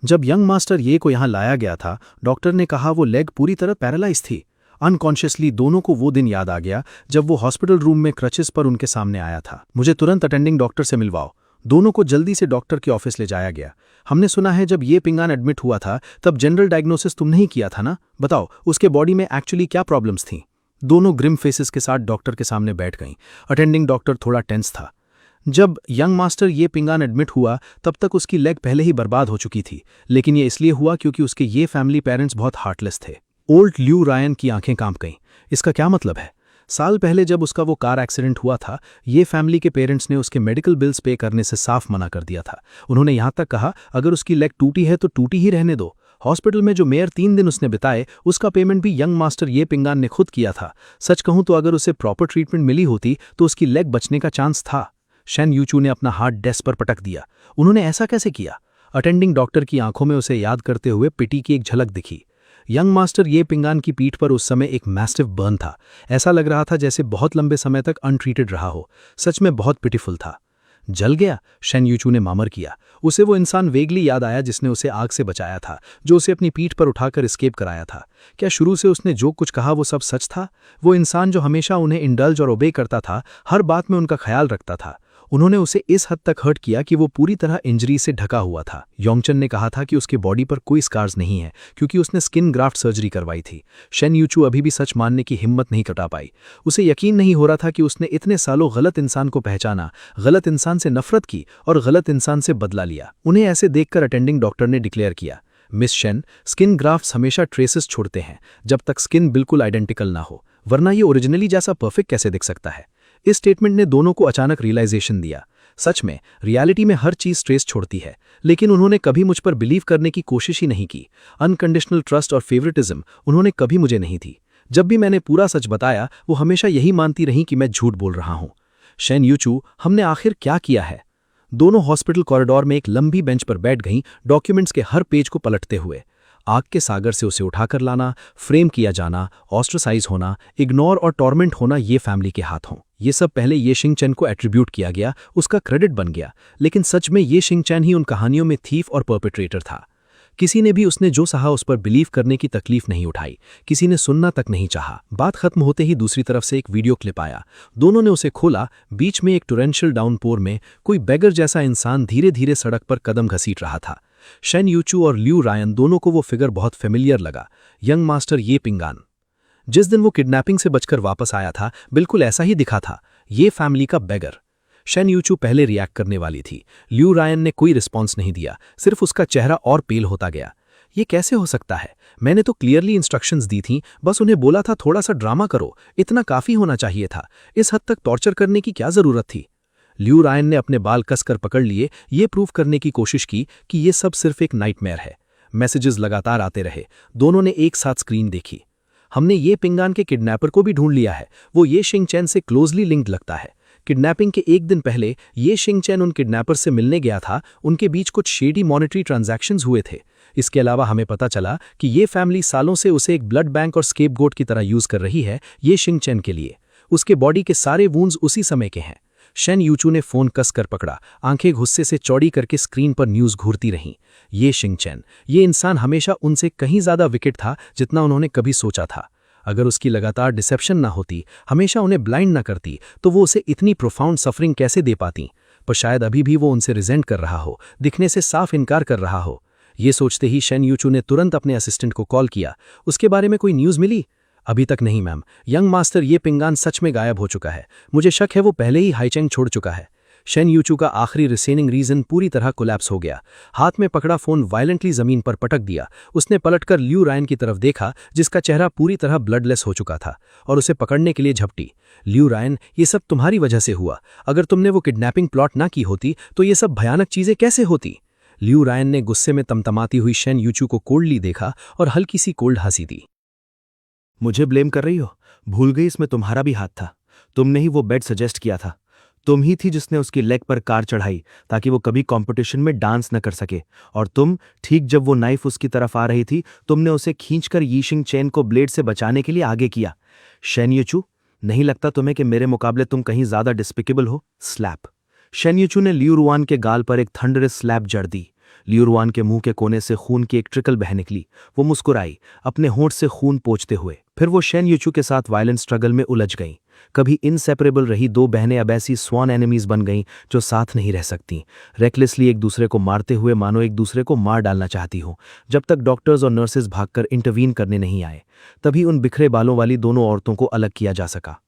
जब यंग मास्टर ये को यहाँ लाया गया था, डॉक्टर ने कहा वो लेग पूरी तरह पैरालाइज थी अनकॉन्शियसली दोनों को वो दिन याद आ गया जब वो हॉस्पिटल रूम में क्रचेस पर उनके सामने आया था। मुझे तुरंत अटेंडिंग डॉक्टर से मिलवाओ। दोनों को जल्दी से डॉक्टर के ऑफिस ले जाया गया। हमने सुना है जब ये पिंगान एडमिट हुआ था तब जनरल डायग्नोसिस तुमने ही किया था ना, बताओ उसके बॉडी में एक्चुअली क्या प्रॉब्लम्स थी। दोनों ग्रिम फेसेस के साथ डॉक्टर के सामने बैठ गईं। अटेंडिंग डॉक्टर थोड़ा टेंस था। जब यंग मास्टर ये पिंगान एडमिट हुआ तब तक उसकी लेग पहले ही बर्बाद हो चुकी थी, लेकिन ये इसलिए हुआ क्योंकि उसके ये फैमिली पेरेंट्स बहुत हार्टलेस थे। ओल्ड ल्यू रायन की आंखें कांप गईं। इसका क्या मतलब है? साल पहले जब उसका वो कार एक्सीडेंट हुआ था, ये फैमिली के पेरेंट्स ने उसके मेडिकल बिल्स पे करने से साफ मना कर दिया था। उन्होंने यहां तक कहा, अगर उसकी लेग टूटी है तो टूटी ही रहने दो। हॉस्पिटल में जो मेयर 3 दिन उसने बिताए उसका पेमेंट भी यंग मास्टर ये पिंगान ने खुद किया था। सच कहूं तो अगर उसे प्रॉपर ट्रीटमेंट मिली होती तो उसकी लेग बचने का चांस था। शेन यूचू ने अपना हाथ डेस्क पर पटक दिया। उन्होंने ऐसा कैसे किया? अटेंडिंग डॉक्टर की आंखों में उसे याद करते हुए पिटी की एक झलक दिखी। यंग मास्टर ये पिंगान की पीठ पर उस समय एक मैसिव बर्न था। ऐसा लग रहा था जैसे बहुत लंबे समय तक अनट्रीटेड रहा हो। सच में बहुत पिटीफुल था। जल गया? शेन यूचू ने मामर किया। उसे वो इंसान वेगली याद आया जिसने उसे आग से बचाया था, जो उसे अपनी पीठ पर उठाकर एस्केप कराया था। क्या शुरू से उसने जो कुछ कहा वो सब सच था? वो इंसान जो हमेशा उन्हें इंडल्ज और ओबे करता था, हर बात में उनका ख्याल रखता था, उन्होंने उसे इस हद तक हर्ट किया कि वो पूरी तरह इंजरी से ढका हुआ था। योंगचन ने कहा था कि उसके बॉडी पर कोई स्कार्स नहीं है क्योंकि उसने स्किन ग्राफ्ट सर्जरी करवाई थी। शेन यूचू अभी भी सच मानने की हिम्मत नहीं जुटा पाई। उसे यकीन नहीं हो रहा था कि उसने इतने सालों गलत इंसान को पहचाना, गलत इंसान से नफरत की और गलत इंसान से बदला लिया। उन्हें ऐसे देखकर अटेंडिंग डॉक्टर ने डिक्लेयर किया, मिस शेन, स्किन ग्राफ्ट्स हमेशा ट्रेसेस छोड़ते हैं जब तक स्किन बिल्कुल आइडेंटिकल ना हो, वरना ये ओरिजिनली जैसा परफेक्ट कैसे दिख सकता है। इस स्टेटमेंट ने दोनों को अचानक रियलाइजेशन दिया। सच में रियलिटी में हर चीज ट्रेस छोड़ती है, लेकिन उन्होंने कभी मुझ पर बिलीव करने की कोशिश ही नहीं की। अनकंडीशनल ट्रस्ट और फेवरेटिज्म उन्होंने कभी मुझे नहीं थी। जब भी मैंने पूरा सच बताया वो हमेशा यही मानती रही कि मैं झूठ बोल रहा हूं। शेन यूचू, हमने आखिर क्या किया है? दोनों हॉस्पिटल कॉरिडोर में एक लंबी बेंच पर बैठ गईं, डॉक्यूमेंट्स के हर पेज को पलटते हुए। आग के सागर से उसे उठाकर लाना, फ्रेम किया जाना, ऑस्ट्रसाइज होना, इग्नोर और टॉर्मेंट होना ये फैमिली के हाथ हों। ये सब पहले ये शिंग चैन को एट्रीब्यूट किया गया, उसका क्रेडिट बन गया, लेकिन सच में ये शिंग चैन ही उन कहानियों में थीफ और परपेट्रेटर था। किसी ने भी उसने जो सहा उस पर बिलीव करने की तकलीफ नहीं उठाई, किसी ने सुनना तक नहीं चाहा। बात खत्म होते ही दूसरी तरफ से एक वीडियो क्लिप आया। दोनों ने उसे खोला। बीच में एक टोरेंशियल डाउनपोर में कोई बेगर जैसा इंसान धीरे धीरे सड़क पर कदम घसीट रहा था। शेन यूचू और ल्यू रायन दोनों को वो फिगर बहुत फेमिलियर लगा। यंग मास्टर ये पिंगान जिस दिन वो किडनैपिंग से बचकर वापस आया था, बिल्कुल ऐसा ही दिखा था, ये फैमिली का बेगर। शेन यूचू पहले रिएक्ट करने वाली थी। ल्यू रायन ने कोई रिस्पॉन्स नहीं दिया, सिर्फ उसका चेहरा और पेल होता गया। ये कैसे हो सकता है? मैंने तो क्लियरली इंस्ट्रक्शंस दी थी, बस उन्हें बोला था थोड़ा सा ड्रामा करो, इतना काफी होना चाहिए था। इस हद तक टॉर्चर करने की क्या जरूरत थी? ल्यू रायन ने अपने बाल कसकर पकड़ लिए, ये प्रूव करने की कोशिश की कि ये सब सिर्फ एक नाइटमेयर है। मैसेजेस लगातार आते रहे। दोनों ने एक साथ स्क्रीन देखी। हमने ये पिंगान के किडनैपर को भी ढूंढ लिया है, वो ये शिंग चैन से क्लोजली लिंक्ड लगता है। किडनैपिंग के एक दिन पहले ये शिंग चैन उन किडनैपर से मिलने गया था, उनके बीच कुछ शेडी मॉनेटरी ट्रांजैक्शंस हुए थे। इसके अलावा हमें पता चला कि ये फैमिली सालों से उसे एक ब्लड बैंक और स्केपगोट की तरह यूज कर रही है ये शिंग चैन के लिए। उसके बॉडी के सारे वूंड्स उसी समय के हैं। शेन यूचू ने फोन कसकर पकड़ा, आंखें गुस्से से चौड़ी करके स्क्रीन पर न्यूज घूरती रहीं। ये शिंग चैन, ये इंसान हमेशा उनसे कहीं ज्यादा विकेट था जितना उन्होंने कभी सोचा था। अगर उसकी लगातार डिसेप्शन ना होती, हमेशा उन्हें ब्लाइंड ना करती, तो वो उसे इतनी प्रोफाउंड सफरिंग कैसे दे पाती? पर शायद अभी भी वो उनसे रिजेंट कर रहा हो, दिखने से साफ इनकार कर रहा हो। ये सोचते ही शेन यूचू ने तुरंत अपने असिस्टेंट को कॉल किया। उसके बारे में कोई न्यूज मिली? अभी तक नहीं मैम। यंग मास्टर ये पिंगान सच में गायब हो चुका है। मुझे शक है वो पहले ही हाईचैंग छोड़ चुका है। शेन यूचू का आखिरी रिसेनिंग रीजन पूरी तरह कोलैप्स हो गया। हाथ में पकड़ा फोन वायलेंटली जमीन पर पटक दिया। उसने पलटकर ल्यू रायन की तरफ देखा, जिसका चेहरा पूरी तरह ब्लडलेस हो चुका था, और उसे पकड़ने के लिए झपटी। ल्यू रायन, ये सब तुम्हारी वजह से हुआ। अगर तुमने वो किडनैपिंग प्लॉट ना की होती तो ये सब भयानक चीजें कैसे होती? ल्यू रायन ने गुस्से में तमतमाती हुई शेन यूचू को कोल्डली देखा और हल्की सी कोल्ड हंसी दी। मुझे ब्लेम कर रही हो? भूल गई इसमें तुम्हारा भी हाथ था। तुमने ही वो बेड सजेस्ट किया था। तुम ही थी जिसने उसकी लेग पर कार चढ़ाई ताकि वो कभी कंपटीशन में डांस न कर सके। और तुम, ठीक जब वो नाइफ उसकी तरफ आ रही थी, तुमने उसे खींचकर यीशिंग चेन को ब्लेड से बचाने के लिए आगे किया। शेन यूचू, नहीं लगता तुम्हें कि मेरे मुकाबले तुम कहीं ज्यादा डिस्पिकेबल हो? स्लैप। शेन यूचू ने ल्यू रुआन के गाल पर एक थंडरस स्लैप जड़ दी। लियूरुआन के मुंह के कोने से खून की एक ट्रिकल बह निकली। वो मुस्कुराई, अपने होंठ से खून पोंछते हुए। फिर वो शेन यूचू के साथ वायलेंट स्ट्रगल में उलझ गईं। कभी इनसेपरेबल रही दो बहनें अब ऐसी स्वान एनिमीज बन गईं जो साथ नहीं रह सकती, रेकलेसली एक दूसरे को मारते हुए मानो एक दूसरे को मार डालना चाहती हो। जब तक डॉक्टर्स और नर्सेज भागकर इंटरवीन करने नहीं आए, तभी उन बिखरे बालों वाली दोनों औरतों को अलग किया जा सका।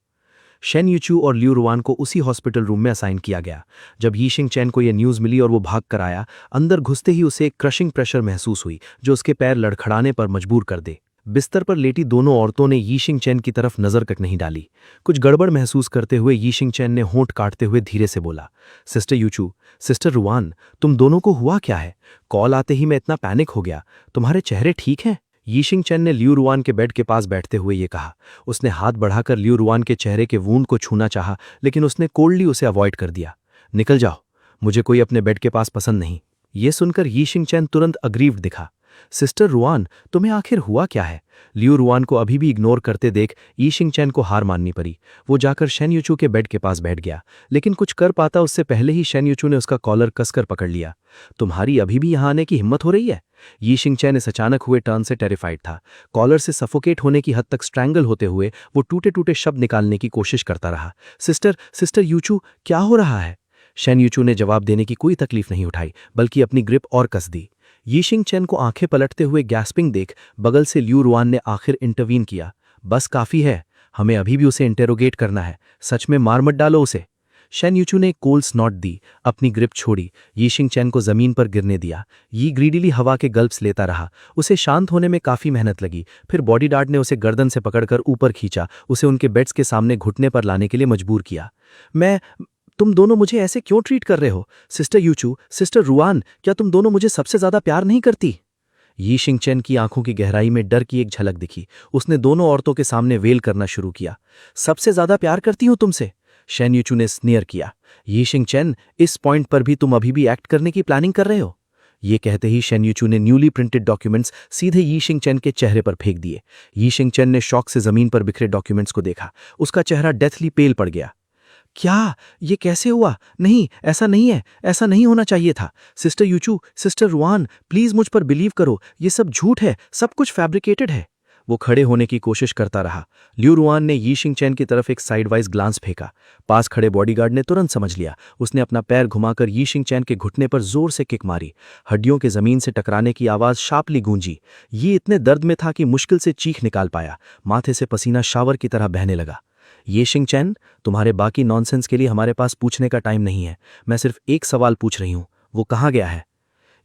शेन यूचू और लियूरुआन को उसी हॉस्पिटल रूम में असाइन किया गया। जब यीशिंग चैन को यह न्यूज़ मिली और वो भाग कर आया, अंदर घुसते ही उसे एक क्रशिंग प्रेशर महसूस हुई जो उसके पैर लड़खड़ाने पर मजबूर कर दे। बिस्तर पर लेटी दोनों औरतों ने यीशिंग चैन की तरफ नजर तक नहीं डाली। कुछ गड़बड़ महसूस करते हुए यीशिंग चैन ने होंठ काटते हुए धीरे से बोला, सिस्टर यूचू, सिस्टर रुआन, तुम दोनों को हुआ क्या है? कॉल आते ही मैं इतना पैनिक हो गया। तुम्हारे चेहरे ठीक हैं? यीशिंग चैन ने लियूरुआन के बेड के पास बैठते हुए ये कहा। उसने हाथ बढ़ाकर लियूरुआन के चेहरे के वूंड को छूना चाहा, लेकिन उसने कोल्डली उसे अवॉइड कर दिया। निकल जाओ, मुझे कोई अपने बेड के पास पसंद नहीं। ये सुनकर यीशिंग चैन तुरंत अग्रीव्ड दिखा। सिस्टर रुआन, तुम्हें आखिर हुआ क्या है? लियूरुआन को अभी भी इग्नोर करते देख यीशिंग चैन को हार माननी पड़ी। वो जाकर शेन यूचू के बेड के पास बैठ गया, लेकिन कुछ कर पाता उससे पहले ही शेन यूचू ने उसका कॉलर कसकर पकड़ लिया। तुम्हारी अभी भी यहां आने की हिम्मत हो रही है? यीशिंग चैन इस अचानक हुए टर्न से टेरिफाइड था। कॉलर से सफोकेट होने की हद तक स्ट्रैंगल होते हुए वो टूटे टूटे शब्द निकालने की कोशिश करता रहा। सिस्टर यूचू, क्या हो रहा है? शेन यूचू ने जवाब देने की कोई तकलीफ नहीं उठाई, बल्कि अपनी ग्रिप और कस दी। यीशिंग चैन को आंखें पलटते हुए गैस्पिंग देख बगल से लियूरुआन ने आखिर इंटरवीन किया। बस काफी है, हमें अभी भी उसे इंटेरोगेट करना है। सच में मार मत डालो उसे। शेन यूचू ने एक कोल्ड स्नॉट दी, अपनी ग्रिप छोड़ी, यीशिंग चैन को जमीन पर गिरने दिया। ये ग्रीडीली हवा के गल्प्स लेता रहा। उसे शांत होने में काफी मेहनत लगी। फिर बॉडीगार्ड ने उसे गर्दन से पकड़कर ऊपर खींचा, उसे उनके बेड्स के सामने घुटने पर लाने के लिए मजबूर किया। तुम दोनों मुझे ऐसे क्यों ट्रीट कर रहे हो? सिस्टर यूचू, सिस्टर रुआन, क्या तुम दोनों मुझे सबसे ज्यादा प्यार नहीं करती? यीशिंग चैन की आंखों की गहराई में डर की एक झलक दिखी। उसने दोनों औरतों के सामने वेल करना शुरू किया। सबसे ज्यादा प्यार करती हूं तुमसे, शेन यूचू ने स्नीयर किया। यीशिंग चैन, इस पॉइंट पर भी तुम अभी भी एक्ट करने की प्लानिंग कर रहे हो? ये कहते ही शेन यूचू ने न्यूली प्रिंटेड डॉक्यूमेंट्स सीधे यीशिंग चैन के चेहरे पर फेंक दिए। यीशिंग चैन ने शॉक से जमीन पर बिखरे डॉक्यूमेंट्स को देखा। उसका चेहरा डेथली पेल पड़ गया। क्या? ये कैसे हुआ? नहीं, ऐसा नहीं है, ऐसा नहीं होना चाहिए था। सिस्टर यूचू, सिस्टर रुआन, प्लीज मुझ पर बिलीव करो, ये सब झूठ है, सब कुछ फैब्रिकेटेड है। वो खड़े होने की कोशिश करता रहा। लियूरुआन ने यीशिंग चैन की तरफ एक साइडवाइज ग्लांस फेंका। पास खड़े बॉडीगार्ड ने तुरंत समझ लिया। उसने अपना पैर घुमाकर यीशिंग चैन के घुटने पर जोर से किक मारी। हड्डियों के जमीन से टकराने की आवाज शार्पली गूंजी। ये इतने दर्द में था कि मुश्किल से चीख निकाल पाया। माथे से पसीना शावर की तरह बहने लगा। यीशिंग चैन, तुम्हारे बाकी नॉनसेंस के लिए हमारे पास पूछने का टाइम नहीं है। मैं सिर्फ एक सवाल पूछ रही हूं, वो कहाँ गया है?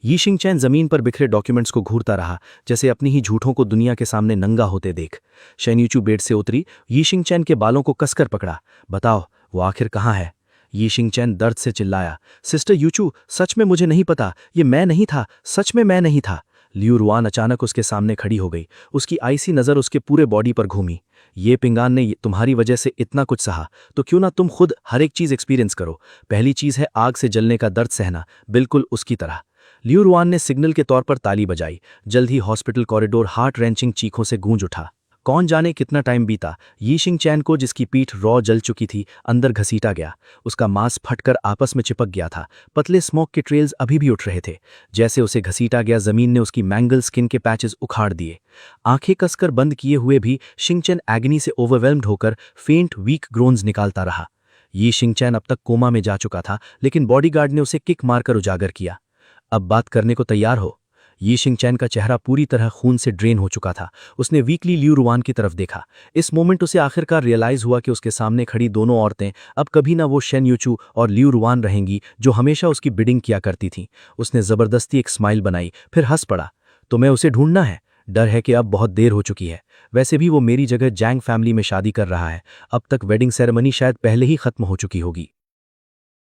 यीशिंग चैन जमीन पर बिखरे डॉक्यूमेंट्स को घूरता रहा, जैसे अपनी ही झूठों को दुनिया के सामने नंगा होते देख। शेन यूचू बेड से उतरी, यीशिंग चैन के बालों को कसकर पकड़ा। बताओ, वो आखिर कहाँ है? यीशिंग चैन दर्द से चिल्लाया। सिस्टर यूचू, सच में मुझे नहीं पता, ये मैं नहीं था, सच में मैं नहीं था। लियूरुआन अचानक उसके सामने खड़ी हो गई। उसकी आईसी नजर उसके पूरे बॉडी पर घूमी। ये पिंगान ने तुम्हारी वजह से इतना कुछ सहा, तो क्यों ना तुम खुद हर एक चीज एक्सपीरियंस करो। पहली चीज है आग से जलने का दर्द सहना, बिल्कुल उसकी तरह। लियूरुआन ने सिग्नल के तौर पर ताली बजाई। जल्द ही हॉस्पिटल कॉरिडोर हार्ट रेंचिंग चीखों से गूंज उठा। कौन जाने कितना टाइम बीता, यीशिंग चैन को, जिसकी पीठ रॉ जल चुकी थी, अंदर घसीटा गया। उसका मांस फटकर आपस में चिपक गया था। पतले स्मोक के ट्रेल्स अभी भी उठ रहे थे। जैसे उसे घसीटा गया, जमीन ने उसकी मैंगल स्किन के पैचेस उखाड़ दिए। आंखें कसकर बंद किए हुए भी शिंग चैन एग्नी से ओवरवेल्म्ड होकर फेंट वीक ग्रोन्स निकालता रहा। यीशिंग चैन अब तक कोमा में जा चुका था, लेकिन बॉडीगार्ड ने उसे किक मारकर उजागर किया। अब बात करने को तैयार हो? यीशिंग चैन का चेहरा पूरी तरह खून से ड्रेन हो चुका था। उसने वीकली लियूरुआन की तरफ देखा। इस मोमेंट उसे आखिरकार रियलाइज हुआ कि उसके सामने खड़ी दोनों औरतें अब कभी ना वो शेन यूचू और लियूरुआन रहेंगी जो हमेशा उसकी बिडिंग किया करती थीं। उसने जबरदस्ती एक स्माइल बनाई, फिर हंस पड़ा। तुम्हें उसे ढूंढना है? डर है कि अब बहुत देर हो चुकी है। वैसे भी वो मेरी जगह जैंग फैमिली में शादी कर रहा है। अब तक वेडिंग सेरेमनी शायद पहले ही खत्म हो चुकी होगी।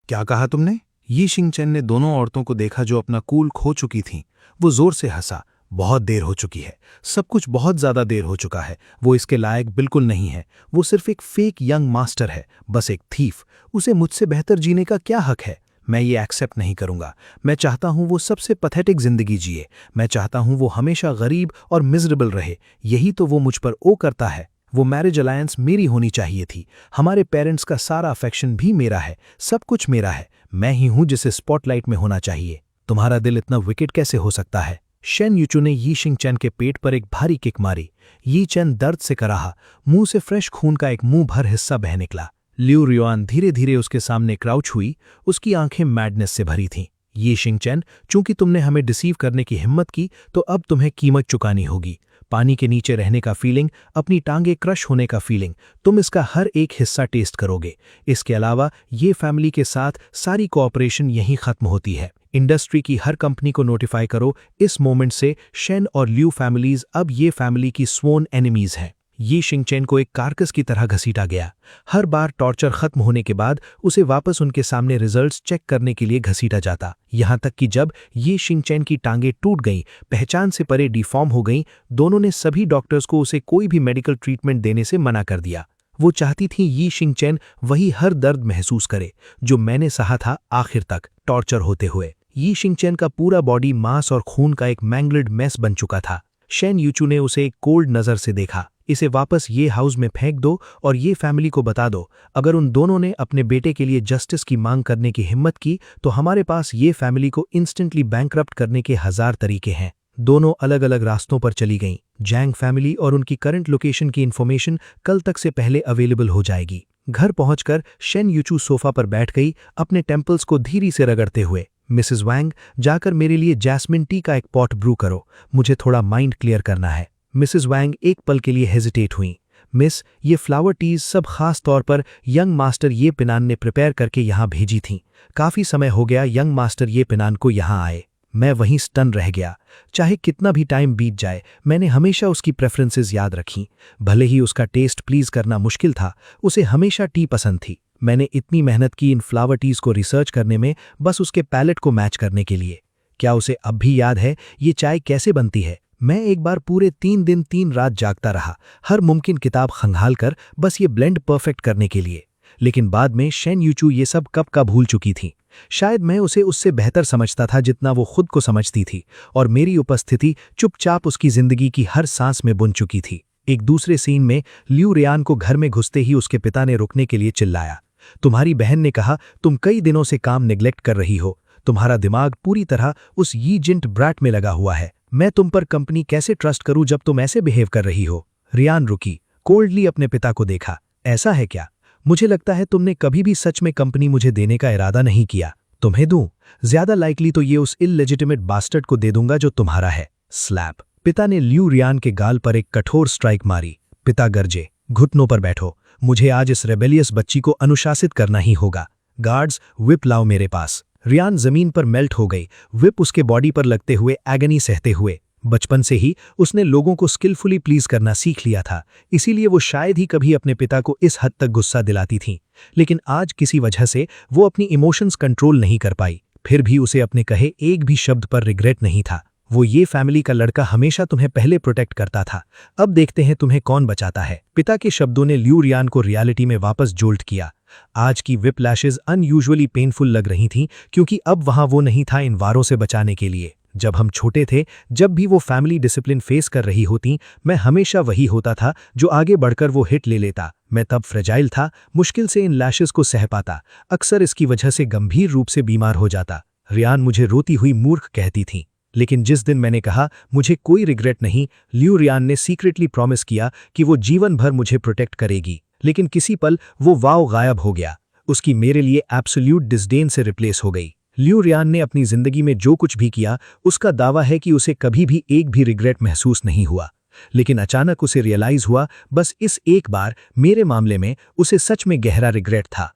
क्या कहा तुमने? यीशिंग चैन ने दोनों औरतों को देखा जो अपना कूल खो चुकी थीं। वो जोर से हंसा। बहुत देर हो चुकी है, सब कुछ बहुत ज्यादा देर हो चुका है। वो इसके लायक बिल्कुल नहीं है। वो सिर्फ एक फेक यंग मास्टर है, बस एक थीफ। उसे मुझसे बेहतर जीने का क्या हक है? मैं ये एक्सेप्ट नहीं करूंगा। मैं चाहता हूं वो सबसे पथेटिक जिंदगी जिए। मैं चाहता हूं वो हमेशा गरीब और मिजरेबल रहे। यही तो वो मुझ पर ओ करता है। वो मैरिज अलायंस मेरी होनी चाहिए थी। हमारे पेरेंट्स का सारा अफेक्शन भी मेरा है, सब कुछ मेरा है। मैं ही हूं जिसे स्पॉटलाइट में होना चाहिए। तुम्हारा दिल इतना विकेट कैसे हो सकता है? शेन यूचू ने यी शिंगचैन के पेट पर एक भारी किक मारी। यी चैन दर्द से कराहा, मुंह से फ्रेश खून का एक मुंह भर हिस्सा बह निकला। लिू रियान धीरे धीरे उसके सामने क्राउच हुई, उसकी आंखें मैडनेस से भरी थीं। यी शिंगचैन, चूंकि तुमने हमें डिसीव करने की हिम्मत की तो अब तुम्हें कीमत चुकानी होगी। पानी के नीचे रहने का फीलिंग, अपनी टांगे क्रश होने का फीलिंग, तुम इसका हर एक हिस्सा टेस्ट करोगे। इसके अलावा ये फैमिली के साथ सारी कोऑपरेशन यहीं खत्म होती है। इंडस्ट्री की हर कंपनी को नोटिफाई करो, इस मोमेंट से शेन और ल्यू फैमिलीज अब ये फैमिली की स्वोन एनिमीज हैं। यी शिंगचैन को एक कारकस की तरह घसीटा गया। हर बार टॉर्चर खत्म होने के बाद उसे वापस उनके सामने रिजल्ट्स चेक करने के लिए घसीटा जाता, यहां तक कि जब ये शिंगचैन की टांगें टूट गईं, पहचान से परे डिफॉर्म हो गईं, दोनों ने सभी डॉक्टर्स को उसे कोई भी मेडिकल ट्रीटमेंट देने से मना कर दिया। वो चाहती थी यी शिंगचैन वही हर दर्द महसूस करे जो मैंने सहा था आखिर तक, टॉर्चर होते हुए। यी शिंगचैन का पूरा बॉडी मांस और खून का एक मैंगल्ड मेस बन चुका था। शेन यूचू ने उसे एक कोल्ड नजर से देखा। इसे वापस ये हाउस में फेंक दो और ये फैमिली को बता दो, अगर उन दोनों ने अपने बेटे के लिए जस्टिस की मांग करने की हिम्मत की तो हमारे पास ये फैमिली को इंस्टेंटली बैंकरप्ट करने के 1000 तरीके हैं। दोनों अलग अलग रास्तों पर चली गईं। जैंग फैमिली और उनकी करंट लोकेशन की इन्फॉर्मेशन कल तक से पहले अवेलेबल हो जाएगी। घर पहुंचकर शेन यूचू सोफा पर बैठ गई, अपने टेम्पल्स को धीरे से रगड़ते हुए। मिसेस वैंग, जाकर मेरे लिए जैस्मिन टी का एक पॉट ब्रू करो, मुझे थोड़ा माइंड क्लियर करना है। मिसेस वैंग एक पल के लिए हेजिटेट हुई। मिस, ये फ्लावर टीज सब खास तौर पर यंग मास्टर ये पिनान ने प्रिपेयर करके यहाँ भेजी थीं। काफी समय हो गया यंग मास्टर ये पिनान को यहाँ आए। मैं वहीं स्टन रह गया। चाहे कितना भी टाइम बीत जाए, मैंने हमेशा उसकी प्रेफरेंसेस याद रखीं। भले ही उसका टेस्ट प्लीज करना मुश्किल था, उसे हमेशा टी पसंद थी। मैंने इतनी मेहनत की इन फ्लावर टीज को रिसर्च करने में, बस उसके पैलेट को मैच करने के लिए। क्या उसे अब भी याद है ये चाय कैसे बनती है? मैं एक बार पूरे 3 दिन 3 रात जागता रहा, हर मुमकिन किताब खंगाल कर, बस ये ब्लेंड परफेक्ट करने के लिए। लेकिन बाद में शेन यूचू ये सब कब का भूल चुकी थी। शायद मैं उसे उससे बेहतर समझता था जितना वो खुद को समझती थी, और मेरी उपस्थिति चुपचाप उसकी जिंदगी की हर सांस में बुन चुकी थी। एक दूसरे सीन में लिू रियान को घर में घुसते ही उसके पिता ने रुकने के लिए चिल्लाया। तुम्हारी बहन ने कहा तुम कई दिनों से काम निग्लेक्ट कर रही हो, तुम्हारा दिमाग पूरी तरह उस यी जिंट ब्रैट में लगा हुआ है। मैं तुम पर कंपनी कैसे ट्रस्ट करूं जब तुम ऐसे बिहेव कर रही हो? रियान रुकी, कोल्डली अपने पिता को देखा। ऐसा है क्या? मुझे लगता है तुमने कभी भी सच में कंपनी मुझे देने का इरादा नहीं किया। तुम्हें दूं? ज्यादा लाइकली तो ये उस इललेजिटिमेट बास्टर्ड को दे दूंगा जो तुम्हारा है। स्लैप। पिता ने लिू रियान के गाल पर एक कठोर स्ट्राइक मारी। पिता गरजे, घुटनों पर बैठो, मुझे आज इस रेबेलियस बच्ची को अनुशासित करना ही होगा। गार्ड्स, व्हिप लाओ मेरे पास। रियान जमीन पर मेल्ट हो गई, व्हिप उसके बॉडी पर लगते हुए एगनी सहते हुए। बचपन से ही उसने लोगों को स्किलफुली प्लीज करना सीख लिया था, इसीलिए वो शायद ही कभी अपने पिता को इस हद तक गुस्सा दिलाती थीं। लेकिन आज किसी वजह से वो अपनी इमोशंस कंट्रोल नहीं कर पाई। फिर भी उसे अपने कहे एक भी शब्द पर रिग्रेट नहीं था। वो ये फैमिली का लड़का हमेशा तुम्हें पहले प्रोटेक्ट करता था, अब देखते हैं तुम्हें कौन बचाता है। पिता के शब्दों ने लिू रियान को रियलिटी में वापस जोल्ट किया। आज की विप लैशेज अनयूजुअली पेनफुल लग रही थीं, क्योंकि अब वहां वो नहीं था इन वारों से बचाने के लिए। जब हम छोटे थे, जब भी वो फैमिली डिसिप्लिन फेस कर रही होती, मैं हमेशा वही होता था जो आगे बढ़कर वो हिट ले लेता। मैं तब फ्रेजाइल था, मुश्किल से इन लैशेज को सह पाता, अक्सर इसकी वजह से गंभीर रूप से बीमार हो जाता। रियान मुझे रोती हुई मूर्ख कहती थी। लेकिन जिस दिन मैंने कहा मुझे कोई रिग्रेट नहीं, लिू रियान ने सीक्रेटली प्रॉमिस किया कि वो जीवन भर मुझे प्रोटेक्ट करेगी। लेकिन किसी पल वो वाव गायब हो गया, उसकी मेरे लिए एब्सोल्यूट डिस्डेन से रिप्लेस हो गई। लिू रियान ने अपनी जिंदगी में जो कुछ भी किया, उसका दावा है कि उसे कभी भी एक भी रिग्रेट महसूस नहीं हुआ। लेकिन अचानक उसे रियलाइज हुआ, बस इस एक बार मेरे मामले में उसे सच में गहरा रिग्रेट था।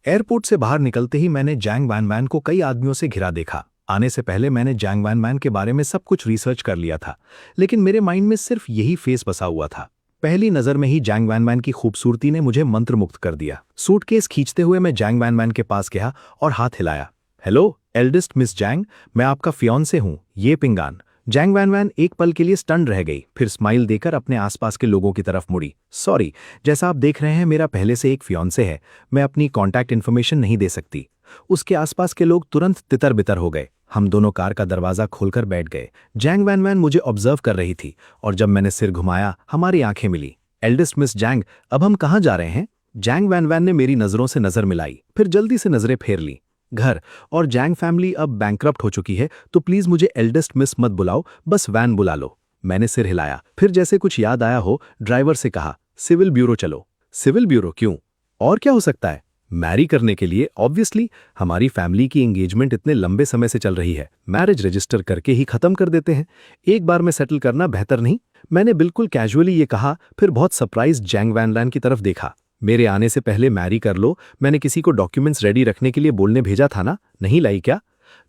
एयरपोर्ट से बाहर निकलते ही मैंने जैंग वैन को कई आदमियों से घिरा देखा। आने से पहले मैंने जैंग वैन के बारे में सब कुछ रिसर्च कर लिया था, लेकिन मेरे माइंड में सिर्फ यही फेस बसा हुआ था। पहली नजर में ही जैंग वैन की खूबसूरती ने मुझे मंत्रमुग्ध कर दिया। सूटकेस खींचते हुए मैं जैंग वैन के पास गया और हाथ हिलाया। हेलो एल्डेस्ट मिस जैंग, मैं आपका फियांसे हूं, ये पिंगान। जैंग वैन एक पल के लिए स्टन रह गई, फिर स्माइल देकर अपने आसपास के लोगों की तरफ मुड़ी। सॉरी, जैसा आप देख रहे हैं मेरा पहले से एक फियांसे है, मैं अपनी कॉन्टैक्ट इन्फॉर्मेशन नहीं दे सकती। उसके आसपास के लोग तुरंत तितर बितर हो गए। हम दोनों कार का दरवाजा खोलकर बैठ गए। जैंग वैन मुझे ऑब्जर्व कर रही थी और जब मैंने सिर घुमाया हमारी आंखें मिली। एल्डेस्ट मिस जैंग, अब हम कहाँ जा रहे हैं? जैंग वैन ने मेरी नजरों से नजर मिलाई, फिर जल्दी से नजरें फेर ली। घर, और जैंग फैमिली अब बैंकरप्ट हो चुकी है, तो प्लीज मुझे एल्डेस्ट मिस मत बुलाओ, बस वैन बुला लो। मैंने सिर हिलाया, फिर जैसे कुछ याद आया हो ड्राइवर से कहा, सिविल ब्यूरो चलो। सिविल ब्यूरो क्यों? और क्या हो सकता है? मैरी करने के लिए ऑब्वियसली। हमारी फैमिली की एंगेजमेंट इतने लंबे समय से चल रही है, मैरिज रजिस्टर करके ही खत्म कर देते हैं। एक बार में सेटल करना बेहतर नहीं? मैंने बिल्कुल कैजुअली ये कहा, फिर बहुत सरप्राइज जैंग वैनलैन की तरफ देखा। मेरे आने से पहले मैरी कर लो, मैंने किसी को डॉक्यूमेंट्स रेडी रखने के लिए बोलने भेजा था ना, नहीं लाई क्या?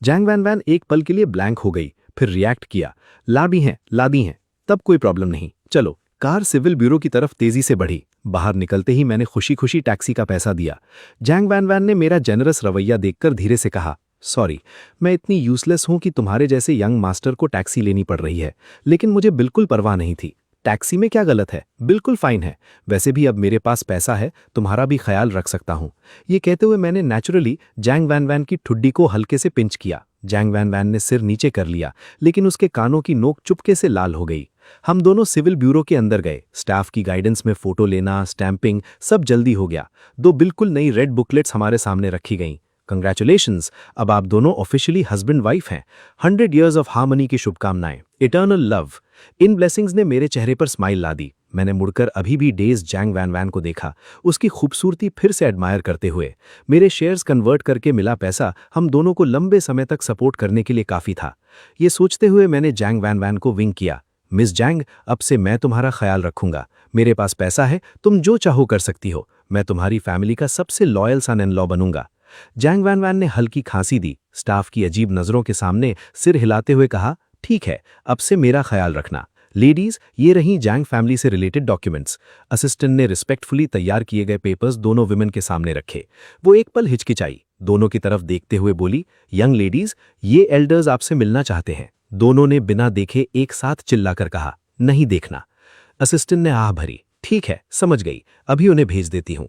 जैंग वैनलैन एक पल के लिए ब्लैंक हो गई, फिर रिएक्ट किया, ला दी हैं, तब कोई प्रॉब्लम नहीं, चलो। कार सिविल ब्यूरो की तरफ तेजी से बढ़ी। बाहर निकलते ही मैंने खुशी खुशी टैक्सी का पैसा दिया। जैंग वैनलैन ने मेरा जेनरस रवैया देखकर धीरे से कहा, सॉरी, मैं इतनी यूजलेस हूं कि तुम्हारे जैसे यंग मास्टर को टैक्सी लेनी पड़ रही है, लेकिन मुझे बिल्कुल परवाह नहीं थी। टैक्सी में क्या गलत है? बिल्कुल फाइन है। वैसे भी अब मेरे पास पैसा है, तुम्हारा भी ख्याल रख सकता हूं। ये कहते हुए मैंने नेचुरली जैंग वैनलैन की ठुड्डी को हल्के से पिंच किया। जैंग वैनलैन ने सिर नीचे कर लिया, लेकिन उसके कानों की नोक चुपके से लाल हो गई। हम दोनों सिविल ब्यूरो के अंदर गए। स्टाफ की गाइडेंस में फोटो लेना, स्टैंपिंग, सब जल्दी हो गया। 2 बिल्कुल नई रेड बुकलेट्स हमारे सामने रखी गईं। कंग्रेचुलेशंस, अब आप दोनों ऑफिशियली हस्बैंड वाइफ हैं। 100 इयर्स ऑफ हार्मनी की शुभकामनाएं, इटर्नल लव। इन ब्लेसिंग्स ने मेरे चेहरे पर स्माइल ला दी। मैंने मुड़कर अभी भी डेज जैंग वैनलैन को देखा, उसकी खूबसूरती फिर से एडमायर करते हुए। मेरे शेयर्स कन्वर्ट करके मिला पैसा हम दोनों को लंबे समय तक सपोर्ट करने के लिए काफी था। ये सोचते हुए मैंने जैंग वैनलैन को विंक किया, मिस जैंग, अब से मैं तुम्हारा ख्याल रखूंगा। मेरे पास पैसा है, तुम जो चाहो कर सकती हो। मैं तुम्हारी फैमिली का सबसे लॉयल सन इन लॉ बनूंगा। जैंग वैनलैन ने हल्की खांसी दी, स्टाफ की अजीब नजरों के सामने सिर हिलाते हुए कहा, ठीक है, अब से मेरा ख्याल रखना। लेडीज, ये रही जैंग फैमिली से रिलेटेड डॉक्यूमेंट्स। असिस्टेंट ने रिस्पेक्टफुली तैयार किए गए पेपर्स दोनों विमेन के सामने रखे। वो एक पल हिचकिचाई, दोनों की तरफ देखते हुए बोली, यंग लेडीज, ये एल्डर्स आपसे मिलना चाहते हैं। दोनों ने बिना देखे एक साथ चिल्लाकर कहा, नहीं देखना। असिस्टेंट ने आह भरी, ठीक है, समझ गई, अभी उन्हें भेज देती हूं।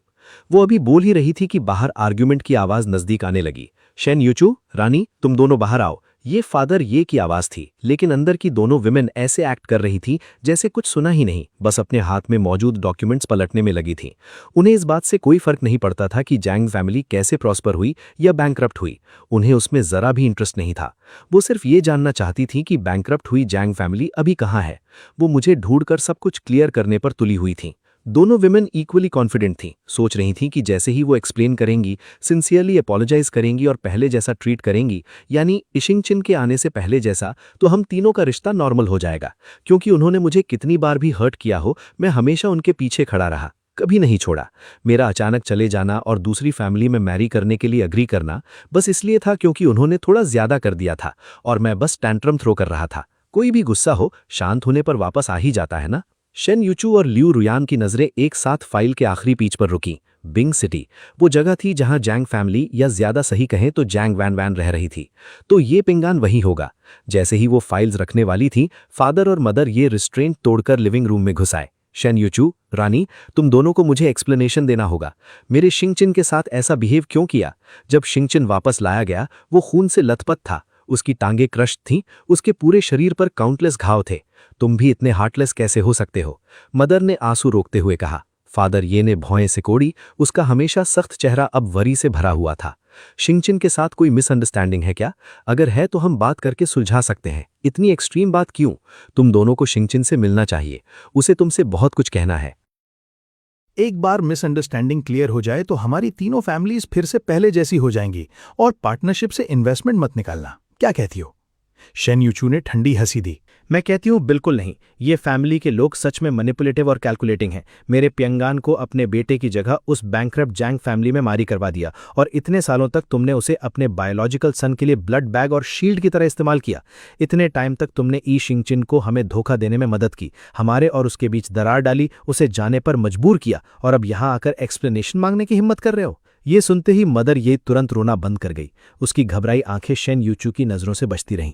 वो अभी बोल ही रही थी कि बाहर आर्ग्यूमेंट की आवाज नजदीक आने लगी। शेन यूचू, रानी, तुम दोनों बाहर आओ। ये फादर ये की आवाज थी, लेकिन अंदर की दोनों विमेन ऐसे एक्ट कर रही थी जैसे कुछ सुना ही नहीं, बस अपने हाथ में मौजूद डॉक्यूमेंट्स पलटने में लगी थीं। उन्हें इस बात से कोई फर्क नहीं पड़ता था कि जैंग फैमिली कैसे प्रॉस्पर हुई या बैंकरप्ट हुई। उन्हें उसमें जरा भी इंटरेस्ट नहीं था। वो सिर्फ ये जानना चाहती थी कि बैंकरप्ट हुई जैंग फैमिली अभी कहाँ है। वो मुझे ढूंढकर सब कुछ क्लियर करने पर तुली हुई थी। दोनों विमेन इक्वली कॉन्फिडेंट थीं, सोच रही थीं कि जैसे ही वो एक्सप्लेन करेंगी, सिंसियरली अपोलोजाइज करेंगी और पहले जैसा ट्रीट करेंगी, यानी इशिंगचिन के आने से पहले जैसा, तो हम तीनों का रिश्ता नॉर्मल हो जाएगा। क्योंकि उन्होंने मुझे कितनी बार भी हर्ट किया हो, मैं हमेशा उनके पीछे खड़ा रहा, कभी नहीं छोड़ा। मेरा अचानक चले जाना और दूसरी फैमिली में मैरी करने के लिए अग्री करना बस इसलिए था क्योंकि उन्होंने थोड़ा ज्यादा कर दिया था और मैं बस टैंट्रम थ्रो कर रहा था। कोई भी गुस्सा हो, शांत होने पर वापस आ ही जाता है ना। शेन यूचू और लियू रुयान की नजरें एक साथ फाइल के आखिरी पेज पर रुकीं। बिंग सिटी, वो जगह थी जहां जैंग फैमिली, या ज्यादा सही कहें तो जैंग वैनलैन रह रही थी। तो ये पिंगान वही होगा। जैसे ही वो फाइल्स रखने वाली थी, फादर और मदर ये रिस्ट्रेंट तोड़कर लिविंग रूम में घुस आए। शेन यूचू, रानी, तुम दोनों को मुझे एक्सप्लेनेशन देना होगा। मेरे शिंगचिन के साथ ऐसा बिहेव क्यों किया? जब शिंगचिन वापस लाया गया, वो खून से लथपथ था, उसकी टांगें क्रश्ड थीं, उसके पूरे शरीर पर काउंटलेस घाव थे। तुम भी इतने हार्टलेस कैसे हो सकते हो? मदर ने आंसू रोकते हुए कहा। फादर ये ने भौएं सिकोड़ी, उसका हमेशा सख्त चेहरा अब वरी से भरा हुआ था। शिंगचिन के साथ कोई मिसअंडरस्टैंडिंग है क्या? अगर है तो हम बात करके सुलझा सकते हैं। इतनी एक्सट्रीम बात क्यों? तुम दोनों को शिंगचिन से मिलना चाहिए, उसे तुमसे बहुत कुछ कहना है। एक बार मिसअंडरस्टैंडिंग क्लियर हो जाए तो हमारी तीनों फैमिलीज फिर से पहले जैसी हो जाएंगी। और पार्टनरशिप से इन्वेस्टमेंट मत निकालना, क्या कहती हो? शेन यूचू ने ठंडी हंसी दी। मैं कहती हूँ बिल्कुल नहीं। ये फैमिली के लोग सच में मैनिपुलेटिव और कैलकुलेटिंग हैं। मेरे प्यंगान को अपने बेटे की जगह उस बैंकरप्ट जैंग फैमिली में मारी करवा दिया, और इतने सालों तक तुमने उसे अपने बायोलॉजिकल सन के लिए ब्लड बैग और शील्ड की तरह इस्तेमाल किया। इतने टाइम तक तुमने ई शिंगचिन को हमें धोखा देने में मदद की, हमारे और उसके बीच दरार डाली, उसे जाने पर मजबूर किया, और अब यहाँ आकर एक्सप्लेनेशन मांगने की हिम्मत कर रहे हो। ये सुनते ही मदर ये तुरंत रोना बंद कर गई। उसकी घबराई आंखें शेन यूचू की नजरों से बचती रहीं।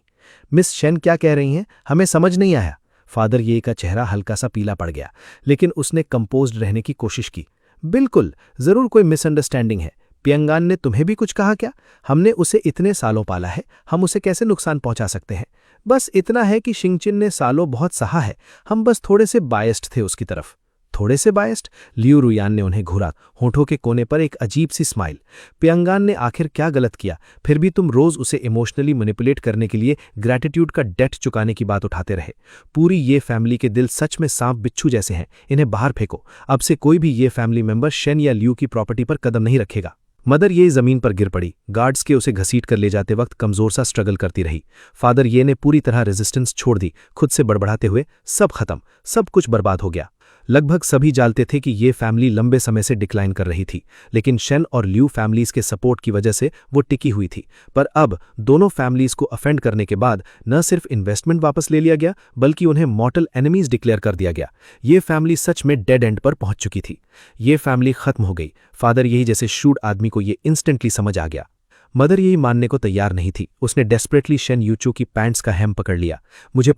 मिस शेन क्या कह रही हैं? हमें समझ नहीं आया। फादर ये का चेहरा हल्का सा पीला पड़ गया, लेकिन उसने कंपोज्ड रहने की कोशिश की। बिल्कुल, जरूर कोई मिसअंडरस्टैंडिंग है। प्यंगान ने तुम्हें भी कुछ कहा क्या? हमने उसे इतने सालों पाला है, हम उसे कैसे नुकसान पहुंचा सकते हैं? बस इतना है कि शिंगचिन ने सालों बहुत सहा है, हम बस थोड़े से बायस्ड थे उसकी तरफ। थोड़े से बायस्ड? लियू रुयान ने उन्हें घूरा, होठों के कोने पर एक अजीब सी स्माइल। प्यंगान ने आखिर क्या गलत किया? फिर भी तुम रोज उसे इमोशनली मैनिपुलेट करने के लिए ग्रैटिट्यूड का डेट चुकाने की बात उठाते रहे। पूरी ये फैमिली के दिल सच में सांप बिच्छू जैसे हैं, इन्हें बाहर फेंको। अब से कोई भी ये फैमिली मेंबर शेन या लियू की प्रॉपर्टी पर कदम नहीं रखेगा। मदर ये जमीन पर गिर पड़ी। गार्ड्स के उसे घसीट कर ले जाते वक्त कमजोर सा स्ट्रगल करती रही। फादर ये ने पूरी तरह रेजिस्टेंस छोड़ दी, खुद से बड़बड़ाते हुए, सब खत्म, सब कुछ बर्बाद हो गया। लगभग सभी जानते थे कि ये फैमिली लंबे समय से डिक्लाइन कर रही थी, लेकिन शेन और लियू फैमिलीज के सपोर्ट की वजह से वो टिकी हुई थी। पर अब दोनों फैमिलीज को अफेंड करने के बाद न सिर्फ इन्वेस्टमेंट वापस ले लिया गया, बल्कि उन्हें मॉर्टल एनिमीज डिक्लेयर कर दिया गया। ये फैमिली सच में डेड एंड पर पहुंच चुकी थी। ये फैमिली खत्म हो गई। फादर यही जैसे शूड आदमी को ये इंस्टेंटली समझ आ गया। मदर यही मानने को तैयार नहीं थी। उसने डेस्परेटली शेन यूचू की पैंट्स का हेम पकड़ लिया। मुझे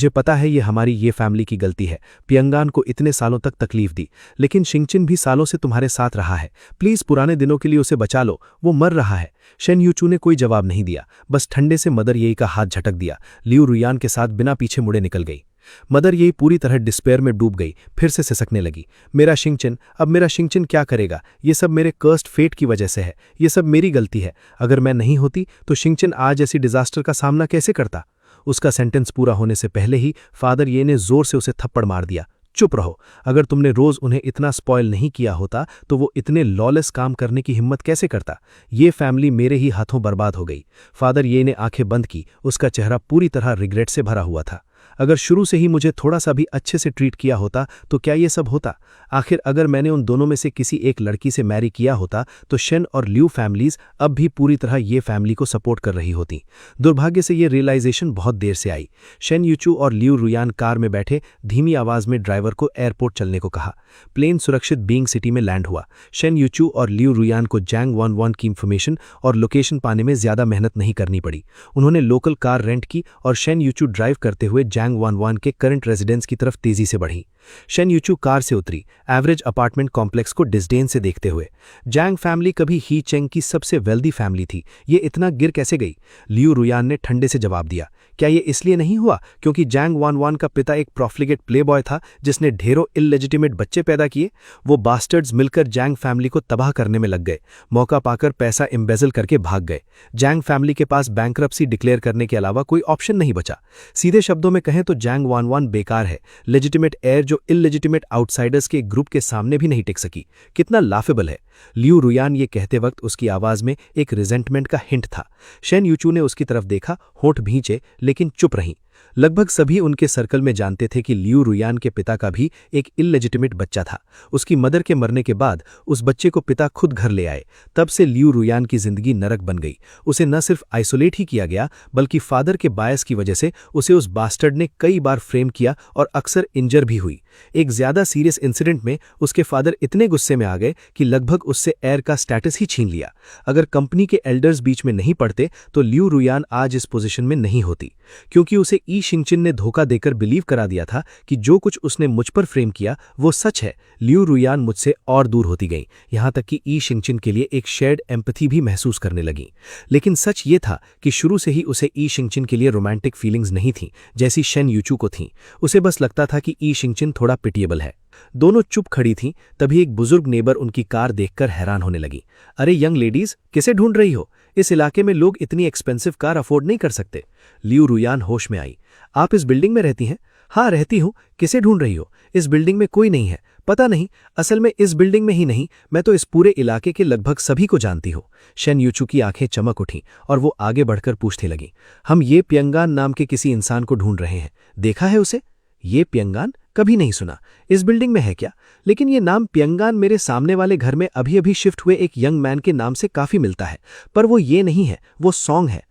पता है ये हमारी ये फैमिली की गलती है। प्यंगान को इतने सालों तक तकलीफ दी, लेकिन शिंगचिन भी सालों से तुम्हारे साथ रहा है। प्लीज पुराने दिनों के लिए उसे बचा लो, वो मर रहा है। शेन यूचू ने कोई जवाब नहीं दिया, बस ठंडे से मदर यही का हाथ झटक दिया। लियू रुयान के साथ बिना पीछे मुड़े निकल गई। मदर यही पूरी तरह डिस्पेयर में डूब गई, फिर से सिसकने लगी। मेरा शिंगचिन, अब मेरा शिंगचिन क्या करेगा? ये सब मेरे कर्स्ड फेट की वजह से है, ये सब मेरी गलती है। अगर मैं नहीं होती तो शिंगचिन आज ऐसी डिजास्टर का सामना कैसे करता? उसका सेंटेंस पूरा होने से पहले ही फादर ये ने जोर से उसे थप्पड़ मार दिया। चुप रहो। अगर तुमने रोज उन्हें इतना स्पॉइल नहीं किया होता तो वो इतने लॉलेस काम करने की हिम्मत कैसे करता? ये फैमिली मेरे ही हाथों बर्बाद हो गई। फादर ये ने आंखें बंद की, उसका चेहरा पूरी तरह रिग्रेट से भरा हुआ था। अगर शुरू से ही मुझे थोड़ा सा भी अच्छे से ट्रीट किया होता तो क्या ये सब होता? आखिर अगर मैंने उन दोनों में से किसी एक लड़की से मैरी किया होता तो शेन और लियू फैमिलीज अब भी पूरी तरह ये फैमिली को सपोर्ट कर रही होती। दुर्भाग्य से ये रियलाइजेशन बहुत देर से आई। शेन यूचू और लियू रुयान कार में बैठे धीमी आवाज में ड्राइवर को एयरपोर्ट चलने को कहा। प्लेन सुरक्षित बीइंग सिटी में लैंड हुआ। शेन यूचू और लियू रुयान को जैंग 11 की इंफॉर्मेशन और लोकेशन पाने में ज्यादा मेहनत नहीं करनी पड़ी। उन्होंने लोकल कार रेंट की और शेन यूचू ड्राइव करते हुए जैंग 11 के करंट रेजिडेंस की तरफ तेजी से बढ़ी। शेन यूचू कार से उतरी, एवरेज अपार्टमेंट कॉम्प्लेक्स को डिसडेन से देखते हुए। जैंग फैमिली कभी ही चेंग की सबसे वेल्दी फैमिली थी, ये इतना गिर कैसे गई? लियू रुयान ने ठंडे से जवाब दिया। क्या ये इसलिए नहीं हुआ क्योंकि जैंग 11 का पिता एक प्रोफ्लिगेट प्लेबॉय था जिसने ढेरों इललेजिटिमेट बच्चे पैदा किए? वो बास्टर्ड्स मिलकर जैंग फैमिली को तबाह करने में लग गए, मौका पाकर पैसा एम्बेजल करके भाग गए। जैंग फैमिली के पास बैंकरप्सी डिक्लेयर करने के अलावा कोई ऑप्शन नहीं बचा। सीधे शब्दों में कहें तो जैंग 11 बेकार है, लेजिटिमेट एयर जो इललेजिटिमेट आउटसाइडर्स के ग्रुप के सामने भी नहीं टिक सकी। कितना लाफेबल है। लियू रुयान ये कहते वक्त उसकी आवाज में एक रिजेंटमेंट का हिंट था। शेन यूचू ने उसकी तरफ देखा, होंठ भींचे, लेकिन चुप रहीं। लगभग सभी उनके सर्कल में जानते थे कि लियू रुयान के पिता का भी एक इललेजिटिमेट बच्चा था। उसकी मदर के मरने के बाद उस बच्चे को पिता खुद घर ले आए। तब से लियू रुयान की जिंदगी नरक बन गई। उसे न सिर्फ आइसोलेट ही किया गया, बल्कि फादर के बायस की वजह से उसे उस बास्टर्ड ने कई बार फ्रेम किया और अक्सर इंजर भी हुई। एक ज्यादा सीरियस इंसिडेंट में उसके फादर इतने गुस्से में आ गए कि लगभग उससे एयर का स्टेटस ही छीन लिया। अगर कंपनी के एल्डर्स बीच में नहीं पड़ते तो लियू रुयान आज इस पोजीशन में नहीं होती, क्योंकि उसे ई शिंगचिन ने धोखा देकर बिलीव करा दिया था कि जो कुछ उसने मुझ पर फ्रेम किया वो सच है। लियू रुयान मुझसे और दूर होती गई, यहां तक कि ई शिंगचिन के लिए एक शेयर्ड एम्पैथी भी महसूस करने लगी। लेकिन सच ये था कि शुरू से ही उसे ई शिंगचिन के लिए रोमांटिक फीलिंग्स नहीं थीं, जैसी शेन यूचू को थीं। उसे बस लगता था कि ई शिंगचिन थोड़ा पिटिएबल है। दोनों चुप खड़ी थीं, तभी एक बुजुर्ग नेबर उनकी कार देखकर हैरान होने लगी। अरे यंग लेडीज, किसे ढूंढ रही हो? इस इलाके में लोग इतनी एक्सपेंसिव कार अफोर्ड नहीं कर सकते। लियू रुयान होश में आई। आप इस बिल्डिंग में रहती हैं? हाँ रहती हूँ। किसे ढूंढ रही हो? इस बिल्डिंग में कोई नहीं है। पता नहीं, असल में इस बिल्डिंग में ही नहीं, मैं तो इस पूरे इलाके के लगभग सभी को जानती हूँ। शेन यूचू की आंखें चमक उठीं और वो आगे बढ़कर पूछने लगी। हम ये प्यंगान नाम के किसी इंसान को ढूंढ रहे हैं। देखा है उसे? ये प्यंगान? कभी नहीं सुना। इस बिल्डिंग में है क्या? लेकिन ये नाम प्यंगान मेरे सामने वाले घर में अभी अभी शिफ्ट हुए एक यंग मैन के नाम से काफी मिलता है, पर वो ये नहीं है, वो सॉन्ग है।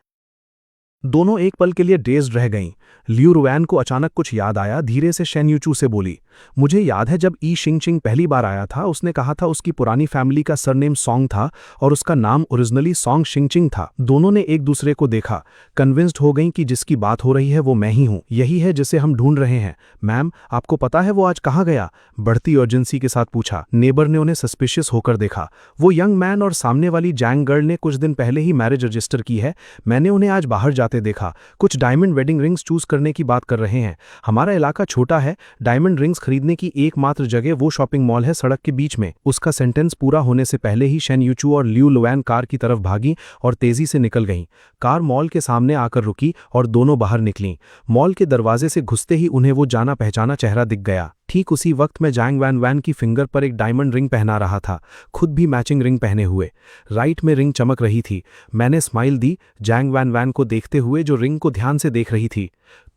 दोनों एक पल के लिए डेज्ड रह गईं। लियू रुयान को अचानक कुछ याद आया। धीरे से शेन यूचू से बोली, मुझे याद है जब ई शिंगचिंग पहली बार आया था, उसने कहा था उसकी पुरानी फैमिली का सरनेम सॉन्ग था और उसका नाम ओरिजिनली सॉन्ग शिंगचिंग था। दोनों ने एक दूसरे को देखा, कन्विंस्ड हो गईं कि जिसकी बात हो रही है वो मैं ही हूँ, यही है जिसे हम ढूंढ रहे हैं। मैम, आपको पता है वो आज कहाँ गया? बढ़ती अर्जेंसी के साथ पूछा। नेबर ने उन्हें सस्पिशियस होकर देखा। वो यंग मैन और सामने वाली जैंग गर्ल ने कुछ दिन पहले ही मैरिज रजिस्टर की है। मैंने उन्हें आज बाहर जाते जाते देखा। कुछ डायमंड वेडिंग रिंग्स चूज करने की बात कर रहे हैं। हमारा इलाका छोटा है, डायमंड रिंग्स खरीदने की एकमात्र जगह वो शॉपिंग मॉल है सड़क के बीच में। उसका सेंटेंस पूरा होने से पहले ही शेन यूचू और लियू लुआन कार की तरफ भागी और तेजी से निकल गईं। कार मॉल के सामने आकर रुकी और दोनों बाहर निकलीं। मॉल के दरवाजे से घुसते ही उन्हें वो जाना पहचाना चेहरा दिख गया। ठीक उसी वक्त मैं जैंग वैन वैन की फिंगर पर एक डायमंड रिंग पहना रहा था, खुद भी मैचिंग रिंग पहने हुए। राइट में रिंग चमक रही थी। मैंने स्माइल दी जैंग वैन वैन को देखते हुए, जो रिंग को ध्यान से देख रही थी।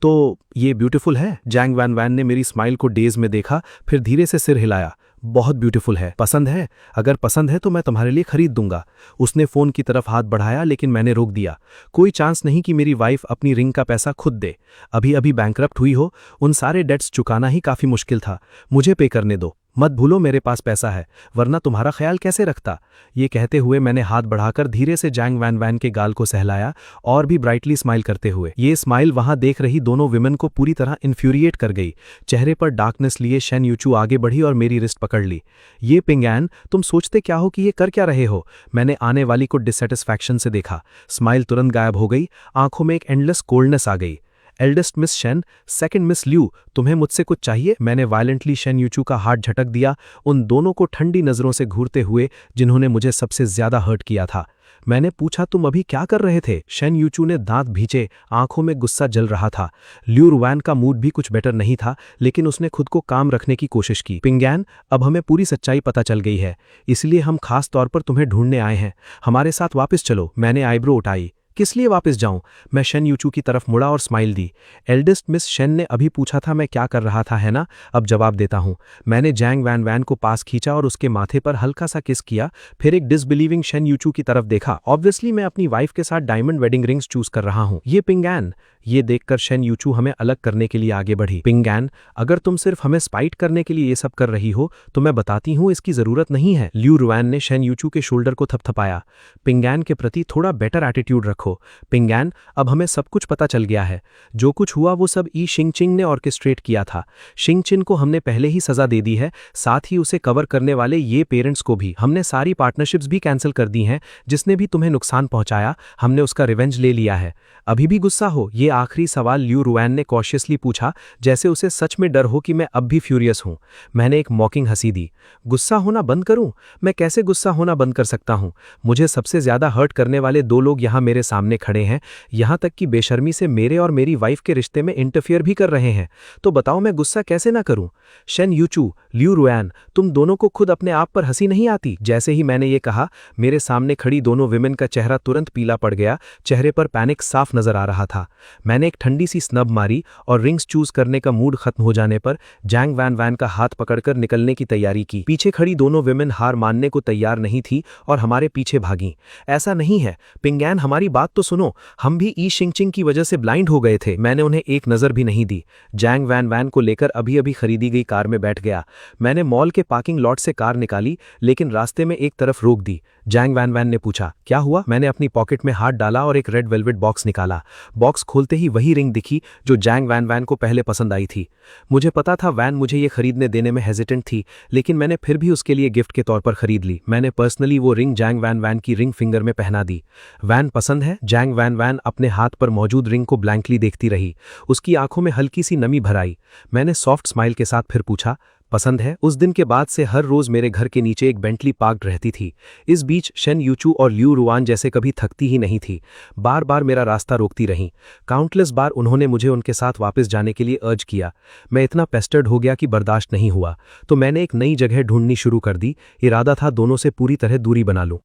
तो ये ब्यूटीफुल है? जैंग वैन वैन ने मेरी स्माइल को डेज में देखा, फिर धीरे से सिर हिलाया। बहुत ब्यूटीफुल है। पसंद है? अगर पसंद है तो मैं तुम्हारे लिए खरीद दूंगा। उसने फोन की तरफ हाथ बढ़ाया, लेकिन मैंने रोक दिया। कोई चांस नहीं कि मेरी वाइफ अपनी रिंग का पैसा खुद दे। अभी अभी बैंकरप्ट हुई हो, उन सारे डेट्स चुकाना ही काफी मुश्किल था। मुझे पे करने दो। मत भूलो मेरे पास पैसा है, वरना तुम्हारा ख्याल कैसे रखता। ये कहते हुए मैंने हाथ बढ़ाकर धीरे से जैंग वैन वैन के गाल को सहलाया, और भी ब्राइटली स्माइल करते हुए। ये स्माइल वहां देख रही दोनों विमेन को पूरी तरह इन्फ्यूरिएट कर गई। चेहरे पर डार्कनेस लिए शेन यूचू आगे बढ़ी और मेरी रिस्ट पकड़ ली। ये पिंगैन, तुम सोचते क्या हो कि ये कर क्या रहे हो? मैंने आने वाली को डिससेटिस्फैक्शन से देखा। स्माइल तुरंत गायब हो गई, आंखों में एक एंडलेस कोल्डनेस आ गई। Eldest miss Shen, second miss Liu, तुम्हें मुझसे कुछ चाहिए? मैंने वायलेंटली शेन यूचू का हाथ झटक दिया, उन दोनों को ठंडी नजरों से घूरते हुए जिन्होंने मुझे सबसे ज्यादा हर्ट किया था। मैंने पूछा, तुम अभी क्या कर रहे थे? शेन यूचू ने दांत भींचे, आंखों में गुस्सा जल रहा था। ल्यू रुआन का मूड भी कुछ बेटर नहीं था, लेकिन उसने खुद को काम रखने की कोशिश की। पिंगैन, अब हमें पूरी सच्चाई पता चल गई है, इसलिए हम खास तौर पर तुम्हें ढूंढने आए हैं। हमारे साथ वापस चलो। मैंने आईब्रो उठाई। किस लिए वापस जाऊं? मैं शेन यूचू की तरफ मुड़ा और स्माइल दी। एल्डेस्ट मिस शेन ने अभी पूछा था मैं क्या कर रहा था, है ना? अब जवाब देता हूं। मैंने जैंग वैन वैन को पास खींचा और उसके माथे पर हल्का सा किस किया, फिर एक डिसबिलीविंग शेन यूचू की तरफ देखा। ऑब्वियसली मैं अपनी वाइफ के साथ डायमंड वेडिंग रिंग्स चूज कर रहा हूं। ये पिंगैन। ये देखकर शेन यूचू हमें अलग करने के लिए आगे बढ़ी। पिंगैन, अगर तुम सिर्फ हमें स्पाइट करने के लिए ये सब कर रही हो तो मैं बताती हूं इसकी जरूरत नहीं है। ल्यू रुआन ने शेन यूचू के शोल्डर को थपथपाया। पिंगैन के प्रति थोड़ा बेटर एटीट्यूड रखो। पिंगैन, अब हमें सब कुछ पता चल गया है। जो कुछ हुआ वो सब ई शिंगचिन ने ऑर्केस्ट्रेट किया था। शिंगचिन को हमने पहले ही सजा दे दी है, साथ ही उसे कवर करने वाले ये पेरेंट्स को भी। हमने सारी पार्टनरशिप्स भी कैंसिल कर दी हैं। जिसने भी तुम्हें नुकसान पहुंचाया, हमने उसका रिवेंज ले लिया है। अभी भी गुस्सा हो? ये आखिरी सवाल ल्यू रुआन ने कॉशियसली पूछा, जैसे उसे सच में डर हो कि मैं अब भी फ्यूरियस हूं। मैंने एक मॉकिंग हंसी दी। गुस्सा होना बंद करूं? मैं कैसे गुस्सा होना बंद कर सकता हूं? मुझे सबसे ज्यादा हर्ट करने वाले दो लोग यहां मेरे सामने खड़े हैं, यहां तक कि बेशर्मी से मेरे और मेरी वाइफ के रिश्ते में इंटरफियर भी कर रहे हैं। तो बताओ मैं गुस्सा कैसे ना करूं? शेन यूचू, ल्यू रुआन, तुम दोनों को खुद अपने आप पर हंसी नहीं आती? जैसे ही मैंने ये कहा, मेरे सामने खड़ी दोनों विमेन का चेहरा तुरंत पीला पड़ गया। चेहरे पर पैनिक साफ नजर आ रहा था। मैंने एक ठंडी सी स्नब मारी और रिंग्स चूज करने का मूड खत्म हो जाने पर जैंग वैन वैन का हाथ पकड़कर निकलने की तैयारी की। पीछे खड़ी दोनों विमेन हार मानने को तैयार नहीं थी और हमारे पीछे भागीं। ऐसा नहीं है पिंगैन, हमारी बात तो सुनो, हम भी ई शिंगचिंग की वजह से ब्लाइंड हो गए थे। मैंने उन्हें एक नजर भी नहीं दी। जैंग वैन वैन को लेकर अभी अभी खरीदी गई कार में बैठ गया। मैंने मॉल के पार्किंग लॉट से कार निकाली, लेकिन रास्ते में एक तरफ रोक दी। जैंग वैन वैन ने पूछा, क्या हुआ? मैंने अपनी पॉकेट में हाथ डाला और एक रेड वेलवेट बॉक्स निकाला। बॉक्स खोलते ही वही रिंग दिखी जो जैंग वैन वैन को पहले पसंद आई थी। मुझे पता था वैन मुझे ये खरीदने देने में हेजिटेंट थी, लेकिन मैंने फिर भी उसके लिए गिफ्ट के तौर पर खरीद ली। मैंने पर्सनली वो रिंग जैंग वैन वैन की रिंग फिंगर में पहना दी। वैन पसंद है? जैंग वैन वैन अपने हाथ पर मौजूद रिंग को ब्लैंकली देखती रही। उसकी आंखों में हल्की सी नमी भर आई। मैंने सॉफ्ट स्माइल के साथ फिर पूछा, पसंद है? उस दिन के बाद से हर रोज मेरे घर के नीचे एक बेंटली पार्क्ड रहती थी। इस बीच शेन यूचू और ल्यू रुआन जैसे कभी थकती ही नहीं थी। बार बार मेरा रास्ता रोकती रहीं। काउंटलेस बार उन्होंने मुझे उनके साथ वापस जाने के लिए अर्ज किया। मैं इतना पेस्टर्ड हो गया कि बर्दाश्त नहीं हुआ, तो मैंने एक नई जगह ढूंढनी शुरू कर दी। इरादा था दोनों से पूरी तरह दूरी बना लूं।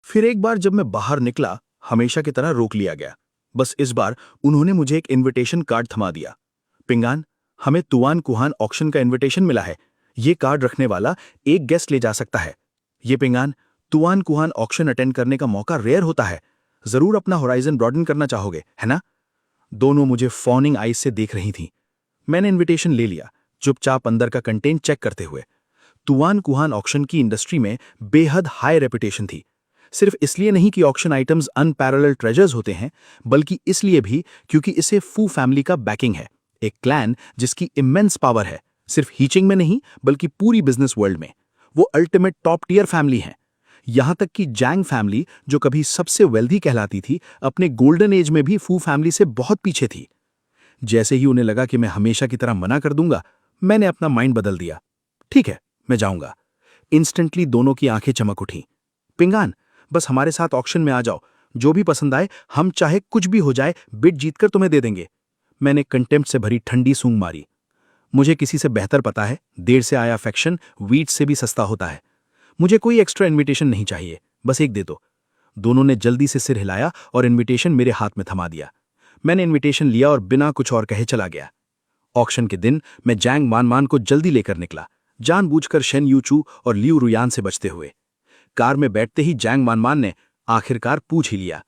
फिर एक बार जब मैं बाहर निकला, हमेशा की तरह रोक लिया गया। बस इस बार उन्होंने मुझे एक इनविटेशन कार्ड थमा दिया। पिंगान, हमें तुआन कुहान ऑक्शन का इनविटेशन मिला है। ये कार्ड रखने वाला एक गेस्ट ले जा सकता है। ये पिंगान, तुआन कुहान ऑक्शन अटेंड करने का मौका रेयर होता है। जरूर अपना होराइजन ब्रॉडन करना चाहोगे, है ना? दोनों मुझे फॉनिंग आईज से देख रही थीं। मैंने इनविटेशन ले लिया, चुपचाप अंदर का कंटेंट चेक करते हुए। तुआन कुहान ऑक्शन की इंडस्ट्री में बेहद हाई रेपुटेशन थी। सिर्फ इसलिए नहीं कि ऑक्शन आइटम्स अनपैरेलल ट्रेजर्स होते हैं, बल्कि इसलिए भी क्योंकि इसे फू फैमिली का बैकिंग है, एक क्लैन जिसकी इमेंस पावर है, सिर्फ हीचिंग में नहीं बल्कि पूरी बिजनेस वर्ल्ड में। वो अल्टीमेट टॉप टियर फैमिली है। यहां तक कि जैंग फैमिली, जो कभी सबसे वेल्दी कहलाती थी, अपने गोल्डन एज में भी फू फैमिली से बहुत पीछे थी। जैसे ही उन्हें लगा कि मैं हमेशा की तरह मना कर दूंगा, मैंने अपना माइंड बदल दिया। ठीक है, मैं जाऊंगा। इंस्टेंटली दोनों की आंखें चमक उठी। पिंगान, बस हमारे साथ ऑक्शन में आ जाओ, जो भी पसंद आए, हम चाहे कुछ भी हो जाए, बिड जीतकर तुम्हें दे देंगे। मैंने कंटेम्प्ट से भरी ठंडी सूंघ मारी। मुझे किसी से बेहतर पता है, देर से आया अफेक्शन वीट से भी सस्ता होता है। मुझे कोई एक्स्ट्रा इन्विटेशन नहीं चाहिए, बस एक दे दो। दोनों ने जल्दी से सिर हिलाया और इन्विटेशन मेरे हाथ में थमा दिया। मैंने इन्विटेशन लिया और बिना कुछ और कहे चला गया। ऑक्शन के दिन मैं जैंग मानमान को जल्दी लेकर निकला, जानबूझकर शेन यूचू और लियू रुयान से बचते हुए। कार में बैठते ही जैंग मानमान ने आखिरकार पूछ ही लिया,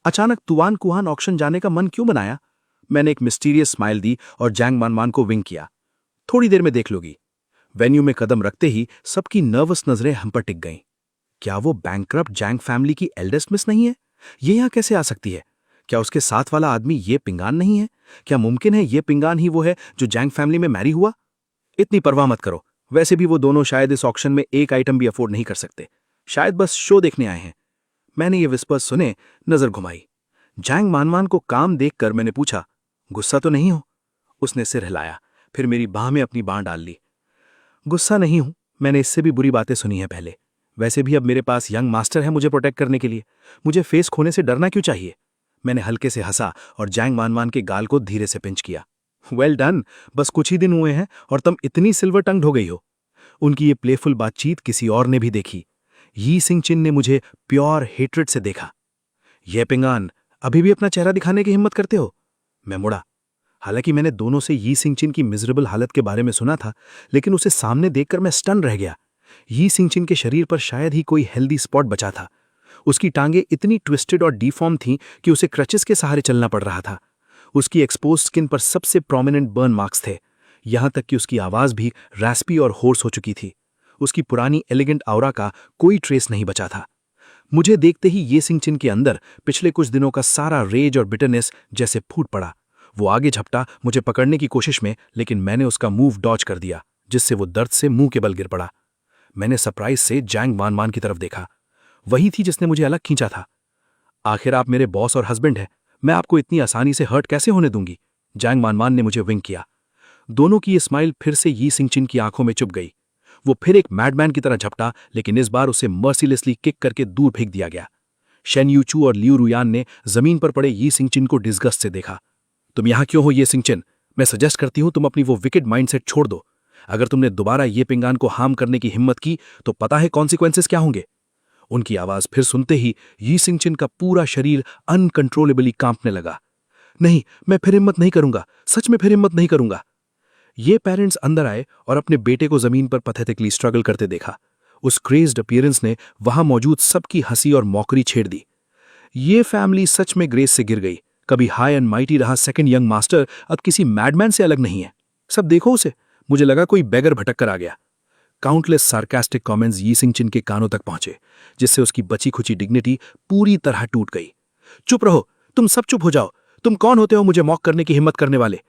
अचानक तुआन कुहान ऑक्शन जाने का मन क्यों बनाया? मैंने एक मिस्टीरियस स्माइल दी और जैंग मानमान को विंक किया। थोड़ी देर में देख लोगी। वेन्यू में कदम रखते ही सबकी नर्वस नजरें हम पर टिक गईं। क्या वो बैंकरप्ट जैंग फैमिली की एल्डेस्ट मिस नहीं है? ये यहां कैसे आ सकती है? क्या उसके साथ वाला आदमी ये पिंगान नहीं है? क्या मुमकिन है ये पिंगान ही वो है जो जैंग फैमिली में मैरी हुआ? इतनी परवाह मत करो, वैसे भी वो दोनों शायद इस ऑक्शन में एक आइटम भी अफोर्ड नहीं कर सकते। शायद बस शो देखने आए हैं। मैंने ये विस्पर्स सुने, नजर घुमाई। जैंग मानमान को काम देखकर मैंने पूछा, गुस्सा तो नहीं हो? उसने सिर हिलाया, फिर मेरी बाह में अपनी बांह डाल ली। गुस्सा नहीं हूं, मैंने इससे भी बुरी बातें सुनी हैं पहले। वैसे भी अब मेरे पास यंग मास्टर है मुझे प्रोटेक्ट करने के लिए। मुझे फेस खोने से डरना क्यों चाहिए? मैंने हल्के से हंसा और जैंग मानमान के गाल को धीरे से पिंच किया। वेल डन, बस कुछ ही दिन हुए हैं और तुम इतनी सिल्वर टंग्ड हो गई हो। उनकी ये प्लेफुल बातचीत किसी और ने भी देखी। यी सिंह चिन ने मुझे प्योर हेट्रेड से देखा। ये पिंगान, अभी भी अपना चेहरा दिखाने की हिम्मत करते हो? मैं मुड़ा। हालांकि मैंने दोनों से यी सिंह चिन की मिजरेबल हालत के बारे में सुना था, लेकिन उसे सामने देखकर मैं स्टन रह गया। यी सिंह चिन के शरीर पर शायद ही कोई हेल्दी स्पॉट बचा था। उसकी टांगें इतनी ट्विस्टेड और डिफॉर्म थीं कि उसे क्रचेस के सहारे चलना पड़ रहा था। उसकी एक्सपोज स्किन पर सबसे प्रोमिनेंट बर्न मार्क्स थे। यहां तक कि उसकी आवाज भी रैस्पी और होर्स हो चुकी थी। उसकी पुरानी एलिगेंट ऑरा का कोई ट्रेस नहीं बचा था। मुझे देखते ही ये सिंह चिन के अंदर पिछले कुछ दिनों का सारा रेज और बिटरनेस जैसे फूट पड़ा। वो आगे झपटा मुझे पकड़ने की कोशिश में, लेकिन मैंने उसका मूव डॉज कर दिया, जिससे वो दर्द से मुंह के बल गिर पड़ा। मैंने सरप्राइज से जैंग मानमान की तरफ देखा। वही थी जिसने मुझे अलग खींचा था। आखिर आप मेरे बॉस और हस्बैंड हैं, मैं आपको इतनी आसानी से हर्ट कैसे होने दूंगी? जैंग मानमान ने मुझे विंक किया। दोनों की ये स्माइल फिर से यी सिंह चिन की आंखों में चुभ गई। वो फिर एक मैडमैन की तरह झपटा, लेकिन इस बार उसे मर्सीलेसली किक करके दूर फेंक दिया गया। शेन यूचू और लियू रुयान ने जमीन पर पड़े यी सिंह चिन को डिस्गस्ट से देखा। तुम यहां क्यों हो ये सिंह चिन? मैं सजेस्ट करती हूं तुम अपनी वो विकेट माइंडसेट छोड़ दो। अगर तुमने दोबारा ये पिंगान को हार्म करने की हिम्मत की तो पता है कॉन्सिक्वेंसेस क्या होंगे। उनकी आवाज फिर सुनते ही यी सिंह चिन का पूरा शरीर अनकंट्रोलेबली कांपने लगा। नहीं, मैं फिर हिम्मत नहीं करूंगा, सच में फिर हिम्मत नहीं करूंगा। ये पेरेंट्स अंदर आए और अपने बेटे को जमीन पर पैथेटिकली स्ट्रगल करते देखा। उस क्रेज्ड अपीयरेंस ने वहां मौजूद सबकी हंसी और मौकरी छेड़ दी। ये फैमिली सच में ग्रेस से गिर गई। कभी हाई एंड माइटी रहा सेकंड यंग मास्टर अब किसी मैडमैन से अलग नहीं है। सब देखो उसे, मुझे लगा कोई बेगर भटक कर आ गया। काउंटलेस सार्कास्टिक कमेंट्स यी सिंह चिन के कानों तक पहुंचे, जिससे उसकी बची खुची डिग्निटी पूरी तरह टूट गई। चुप रहो, तुम सब चुप हो जाओ। तुम कौन होते हो मुझे मॉक करने की हिम्मत करने वाले?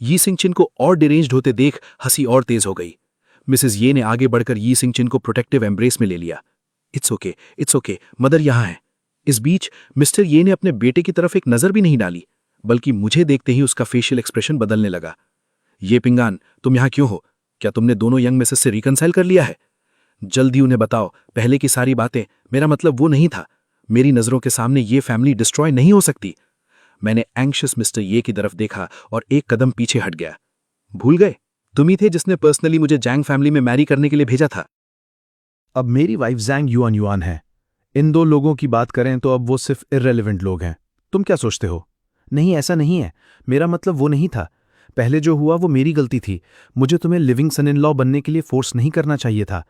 यी सिंह चिन को और डिरेंज्ड होते देख हंसी और तेज हो गई। मिसेस ये ने आगे बढ़कर यी सिंह चिन को प्रोटेक्टिव एम्ब्रेस में ले लिया। इट्स ओके, मदर यहां है। इस बीच मिस्टर ये ने अपने बेटे की तरफ एक नजर भी नहीं डाली, बल्कि मुझे देखते ही उसका फेशियल एक्सप्रेशन बदलने लगा। ये पिंगान, तुम यहां क्यों हो? क्या तुमने दोनों यंग मिसेस से रिकंसाइल कर लिया है? जल्दी उन्हें बताओ, पहले की सारी बातें। मेरा मतलब वो नहीं था। मेरी नजरों के सामने ये फैमिली डिस्ट्रॉय नहीं हो सकती। मैंने एंग्शियस मिस्टर ये की तरफ देखा और एक कदम पीछे हट गया। भूल गए? तुम ही थे जिसने पर्सनली मुझे जैंग फैमिली में मैरी करने के लिए भेजा था। अब मेरी वाइफ जैंग युआन युआन है। इन दो लोगों की बात करें तो अब वो सिर्फ इररेलेवेंट लोग हैं। तुम क्या सोचते हो? नहीं, ऐसा नहीं है। मेरा मतलब वो नहीं था। पहले जो हुआ वो मेरी गलती थी। मुझे तुम्हें लिविंग सन इन लॉ बनने के लिए फोर्स नहीं करना चाहिए था।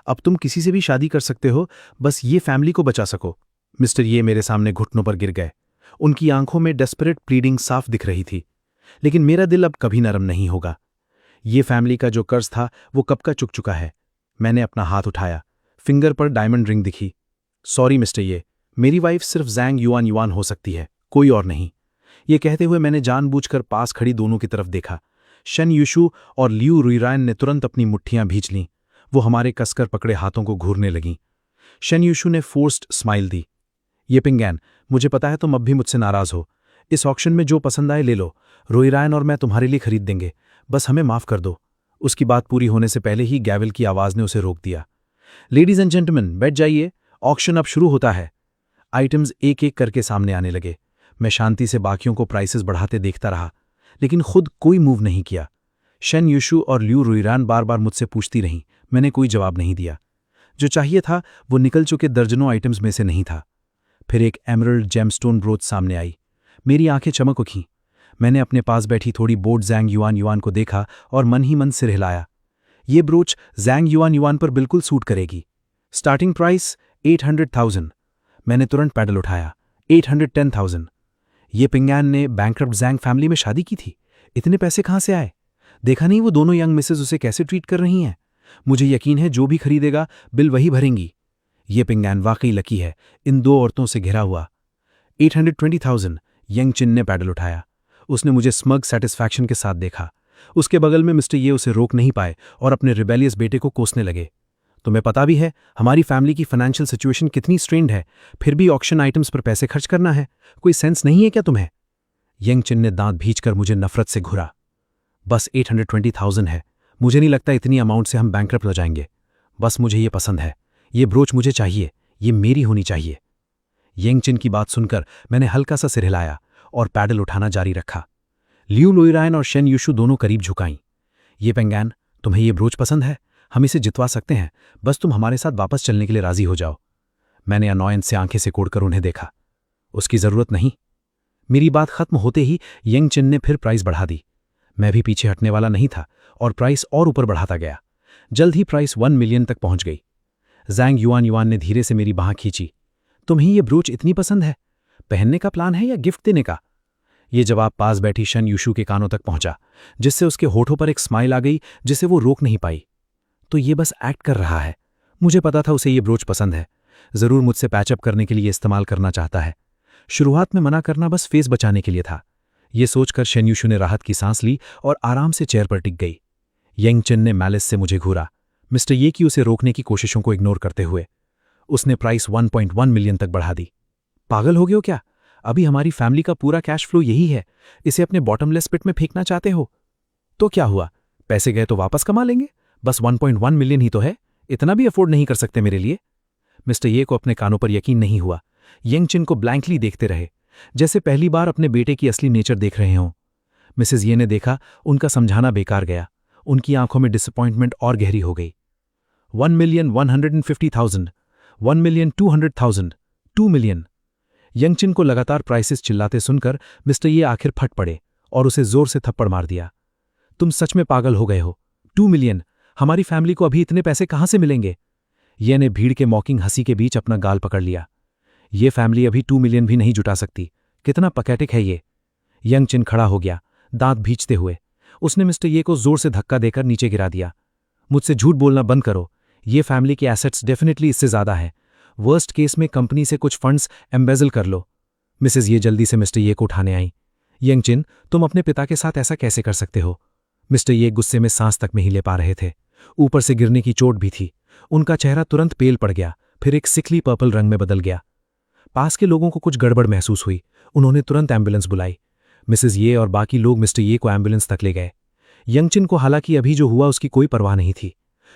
अब तुम किसी से भी शादी कर सकते हो, बस ये फैमिली को बचा सको। मिस्टर ये मेरे सामने घुटनों पर गिर गए। उनकी आंखों में डेस्परेट प्लीडिंग साफ दिख रही थी। लेकिन मेरा दिल अब कभी नरम नहीं होगा। ये फैमिली का जो कर्ज था वो कब का चुक चुका है। मैंने अपना हाथ उठाया, फिंगर पर डायमंड रिंग दिखी। सॉरी मिस्टर ये, मेरी वाइफ सिर्फ जैंग युआन युआन हो सकती है, कोई और नहीं। ये कहते हुए मैंने जानबूझकर पास खड़ी दोनों की तरफ देखा। शेन यूशु और लियू रुइरान ने तुरंत अपनी मुट्ठियां भींच लीं। वो हमारे कसकर पकड़े हाथों को घूरने लगीं। शन यूशु ने फोर्स्ड स्माइल दी। ये पिंगैन, मुझे पता है तुम अब भी मुझसे नाराज हो। इस ऑक्शन में जो पसंद आए ले लो। रोईरायन और मैं तुम्हारे लिए खरीद देंगे, बस हमें माफ कर दो। उसकी बात पूरी होने से पहले ही गैवल की आवाज ने उसे रोक दिया। लेडीज एंड जेंटलमैन, बैठ जाइए, ऑक्शन अब शुरू होता है। आइटम्स एक एक करके सामने आने लगे। मैं शांति से बाकियों को प्राइसेस बढ़ाते देखता रहा, लेकिन खुद कोई मूव नहीं किया। शन यूशु और ल्यू रुईरान बार बार मुझसे पूछती रहीं, मैंने कोई जवाब नहीं दिया। जो चाहिए था वो निकल चुके दर्जनों आइटम्स में से नहीं था। फिर एक एमरल्ड जेमस्टोन ब्रोच सामने आई। मेरी आंखें चमक उठीं। मैंने अपने पास बैठी थोड़ी बोट जैंग युआन युआन को देखा और मन ही मन सिर हिलाया। ये ब्रोच जैंग युआन युआन पर बिल्कुल सूट करेगी। Starting price 800,000। मैंने तुरंत पैडल उठाया। 810,000। ये पिंगैन ने बैंकरप्ट जैंग फैमिली में शादी की थी, इतने पैसे कहाँ से आए? देखा नहीं वो दोनों यंग मिसेस उसे कैसे ट्रीट कर रही हैं? मुझे यकीन है जो भी खरीदेगा बिल वही भरेंगी। ये पिंगैन वाकई लकी है, इन दो औरतों से घिरा हुआ। 820,000। यंग चिन ने पैडल उठाया। उसने मुझे स्मग सेटिस्फैक्शन के साथ देखा। उसके बगल में मिस्टर ये उसे रोक नहीं पाए और अपने रिबेलियस बेटे को कोसने लगे। तुम्हें पता भी है हमारी फैमिली की फाइनेंशियल सिचुएशन कितनी स्ट्रेन्ड है, फिर भी ऑक्शन आइटम्स पर पैसे खर्च करना है? कोई सेंस नहीं है क्या तुम्हें? यंग चिन ने दांत भींचकर मुझे नफरत से घुरा। बस 820,000 है, मुझे नहीं लगता इतनी अमाउंट से हम बैंकरप्ट हो जाएंगे। बस मुझे ये पसंद है, ये ब्रोच मुझे चाहिए, ये मेरी होनी चाहिए। यंग चिन की बात सुनकर मैंने हल्का सा सिर हिलाया और पैडल उठाना जारी रखा। ल्यू लोइरायन और शन यूशु दोनों करीब झुकाईं। ये पेंगैन, तुम्हें ये ब्रोच पसंद है? हम इसे जितवा सकते हैं, बस तुम हमारे साथ वापस चलने के लिए राजी हो जाओ। मैंने अनॉयंस से आंखें सिकोड़कर उन्हें देखा। उसकी जरूरत नहीं। मेरी बात खत्म होते ही यंग चिन ने फिर प्राइस बढ़ा दी। मैं भी पीछे हटने वाला नहीं था और प्राइस और ऊपर बढ़ाता गया। जल्द ही प्राइस 1 मिलियन तक पहुंच गई। जैंग युआन युआन ने धीरे से मेरी बांह खींची। तुम्हें ये ब्रोच इतनी पसंद है? पहनने का प्लान है या गिफ्ट देने का? ये जवाब पास बैठी शन यूशु के कानों तक पहुंचा, जिससे उसके होठों पर एक स्माइल आ गई जिसे वो रोक नहीं पाई। तो ये बस एक्ट कर रहा है। मुझे पता था उसे ये ब्रोच पसंद है, जरूर मुझसे पैचअप करने के लिए इस्तेमाल करना चाहता है। शुरुआत में मना करना बस फेस बचाने के लिए था। ये सोचकर शन यूशु ने राहत की सांस ली और आराम से चेयर पर टिक गई। यंग चिन ने मैलिस से मुझे घूरा, मिस्टर ये की उसे रोकने की कोशिशों को इग्नोर करते हुए। उसने प्राइस 1.1 मिलियन तक बढ़ा दी। पागल हो गए हो क्या? अभी हमारी फैमिली का पूरा कैश फ्लो यही है, इसे अपने बॉटमलेस पिट में फेंकना चाहते हो? तो क्या हुआ, पैसे गए तो वापस कमा लेंगे। बस 1.1 मिलियन ही तो है, इतना भी अफोर्ड नहीं कर सकते मेरे लिए? मिस्टर ये को अपने कानों पर यकीन नहीं हुआ। यंग चिन को ब्लैंकली देखते रहे, जैसे पहली बार अपने बेटे की असली नेचर देख रहे हों। मिसेस ये ने देखा उनका समझाना बेकार गया। उनकी आंखों में डिसअपॉइंटमेंट और गहरी हो गई। 1,150,000, 1,200,000, 2 मिलियन। यंगचिन को लगातार प्राइसेस चिल्लाते सुनकर मिस्टर ये आखिर फट पड़े और उसे जोर से थप्पड़ मार दिया। तुम सच में पागल हो गए हो? 2 मिलियन? हमारी फैमिली को अभी इतने पैसे कहां से मिलेंगे? ये ने भीड़ के मॉकिंग हंसी के बीच अपना गाल पकड़ लिया। ये फैमिली अभी 2 मिलियन भी नहीं जुटा सकती। कितना पकैटिक है ये। यंगचिन खड़ा हो गया, दांत भींचते हुए। उसने मिस्टर ये को जोर से धक्का देकर नीचे गिरा दिया। मुझसे झूठ बोलना बंद करो, ये फैमिली के एसेट्स डेफिनेटली इससे ज्यादा है। वर्स्ट केस में कंपनी से कुछ फंड्स एम्बेजल कर लो। मिसेस ये जल्दी से मिस्टर ये को उठाने आई। यंगचिन, तुम अपने पिता के साथ ऐसा कैसे कर सकते हो? मिस्टर ये गुस्से में सांस तक नहीं ले पा रहे थे। ऊपर से गिरने की चोट भी थी। उनका चेहरा तुरंत पेल पड़ गया, फिर एक सिकली पर्पल रंग में बदल गया। पास के लोगों को कुछ गड़बड़ महसूस हुई। उन्होंने तुरंत एम्बुलेंस बुलाई। मिसेस ये और बाकी लोग मिस्टर ये को एम्बुलेंस तक ले गए। यंगचिन को हालांकि अभी जो हुआ उसकी कोई परवाह नहीं थी।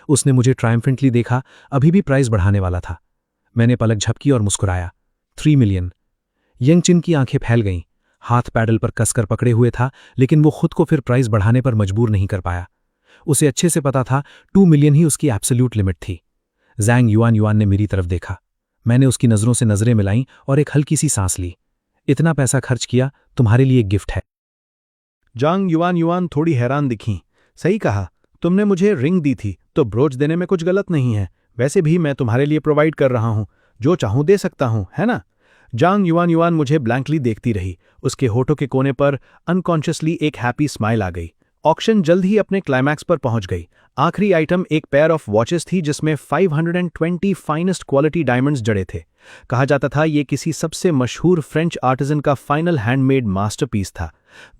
उसने मुझे ट्रायम्फेंटली देखा, अभी भी प्राइस बढ़ाने वाला था। मैंने पलक झपकी और मुस्कुराया। 3 मिलियन। यंगचिन की आंखें फैल गईं। हाथ पैडल पर कसकर पकड़े हुए था, लेकिन वो खुद को फिर प्राइस बढ़ाने पर मजबूर नहीं कर पाया। उसे अच्छे से पता था 2 मिलियन ही उसकी एब्सोल्यूट लिमिट थी। जैंग युआन युआन ने मेरी तरफ देखा। मैंने उसकी नजरों से नजरें मिलाईं और एक हल्की सी सांस ली। इतना पैसा खर्च किया, तुम्हारे लिए एक गिफ्ट है। जांग युआन युआन थोड़ी हैरान दिखीं। सही कहा, तुमने मुझे रिंग दी थी तो ब्रोच देने में कुछ गलत नहीं है। वैसे भी मैं तुम्हारे लिए प्रोवाइड कर रहा हूं, जो चाहूं दे सकता हूं, है ना? जांग युआन युआन मुझे ब्लैंकली देखती रही। उसके होठों के कोने पर अनकॉन्शियसली एक हैप्पी स्माइल आ गई। ऑक्शन जल्द ही अपने क्लाइमैक्स पर पहुंच गई। आखिरी आइटम एक पेयर ऑफ वॉचेस थी जिसमें 520 फाइनेस्ट क्वालिटी डायमंड्स जड़े थे। कहा जाता था ये किसी सबसे मशहूर फ्रेंच आर्टिजन का फाइनल हैंडमेड मास्टरपीस था,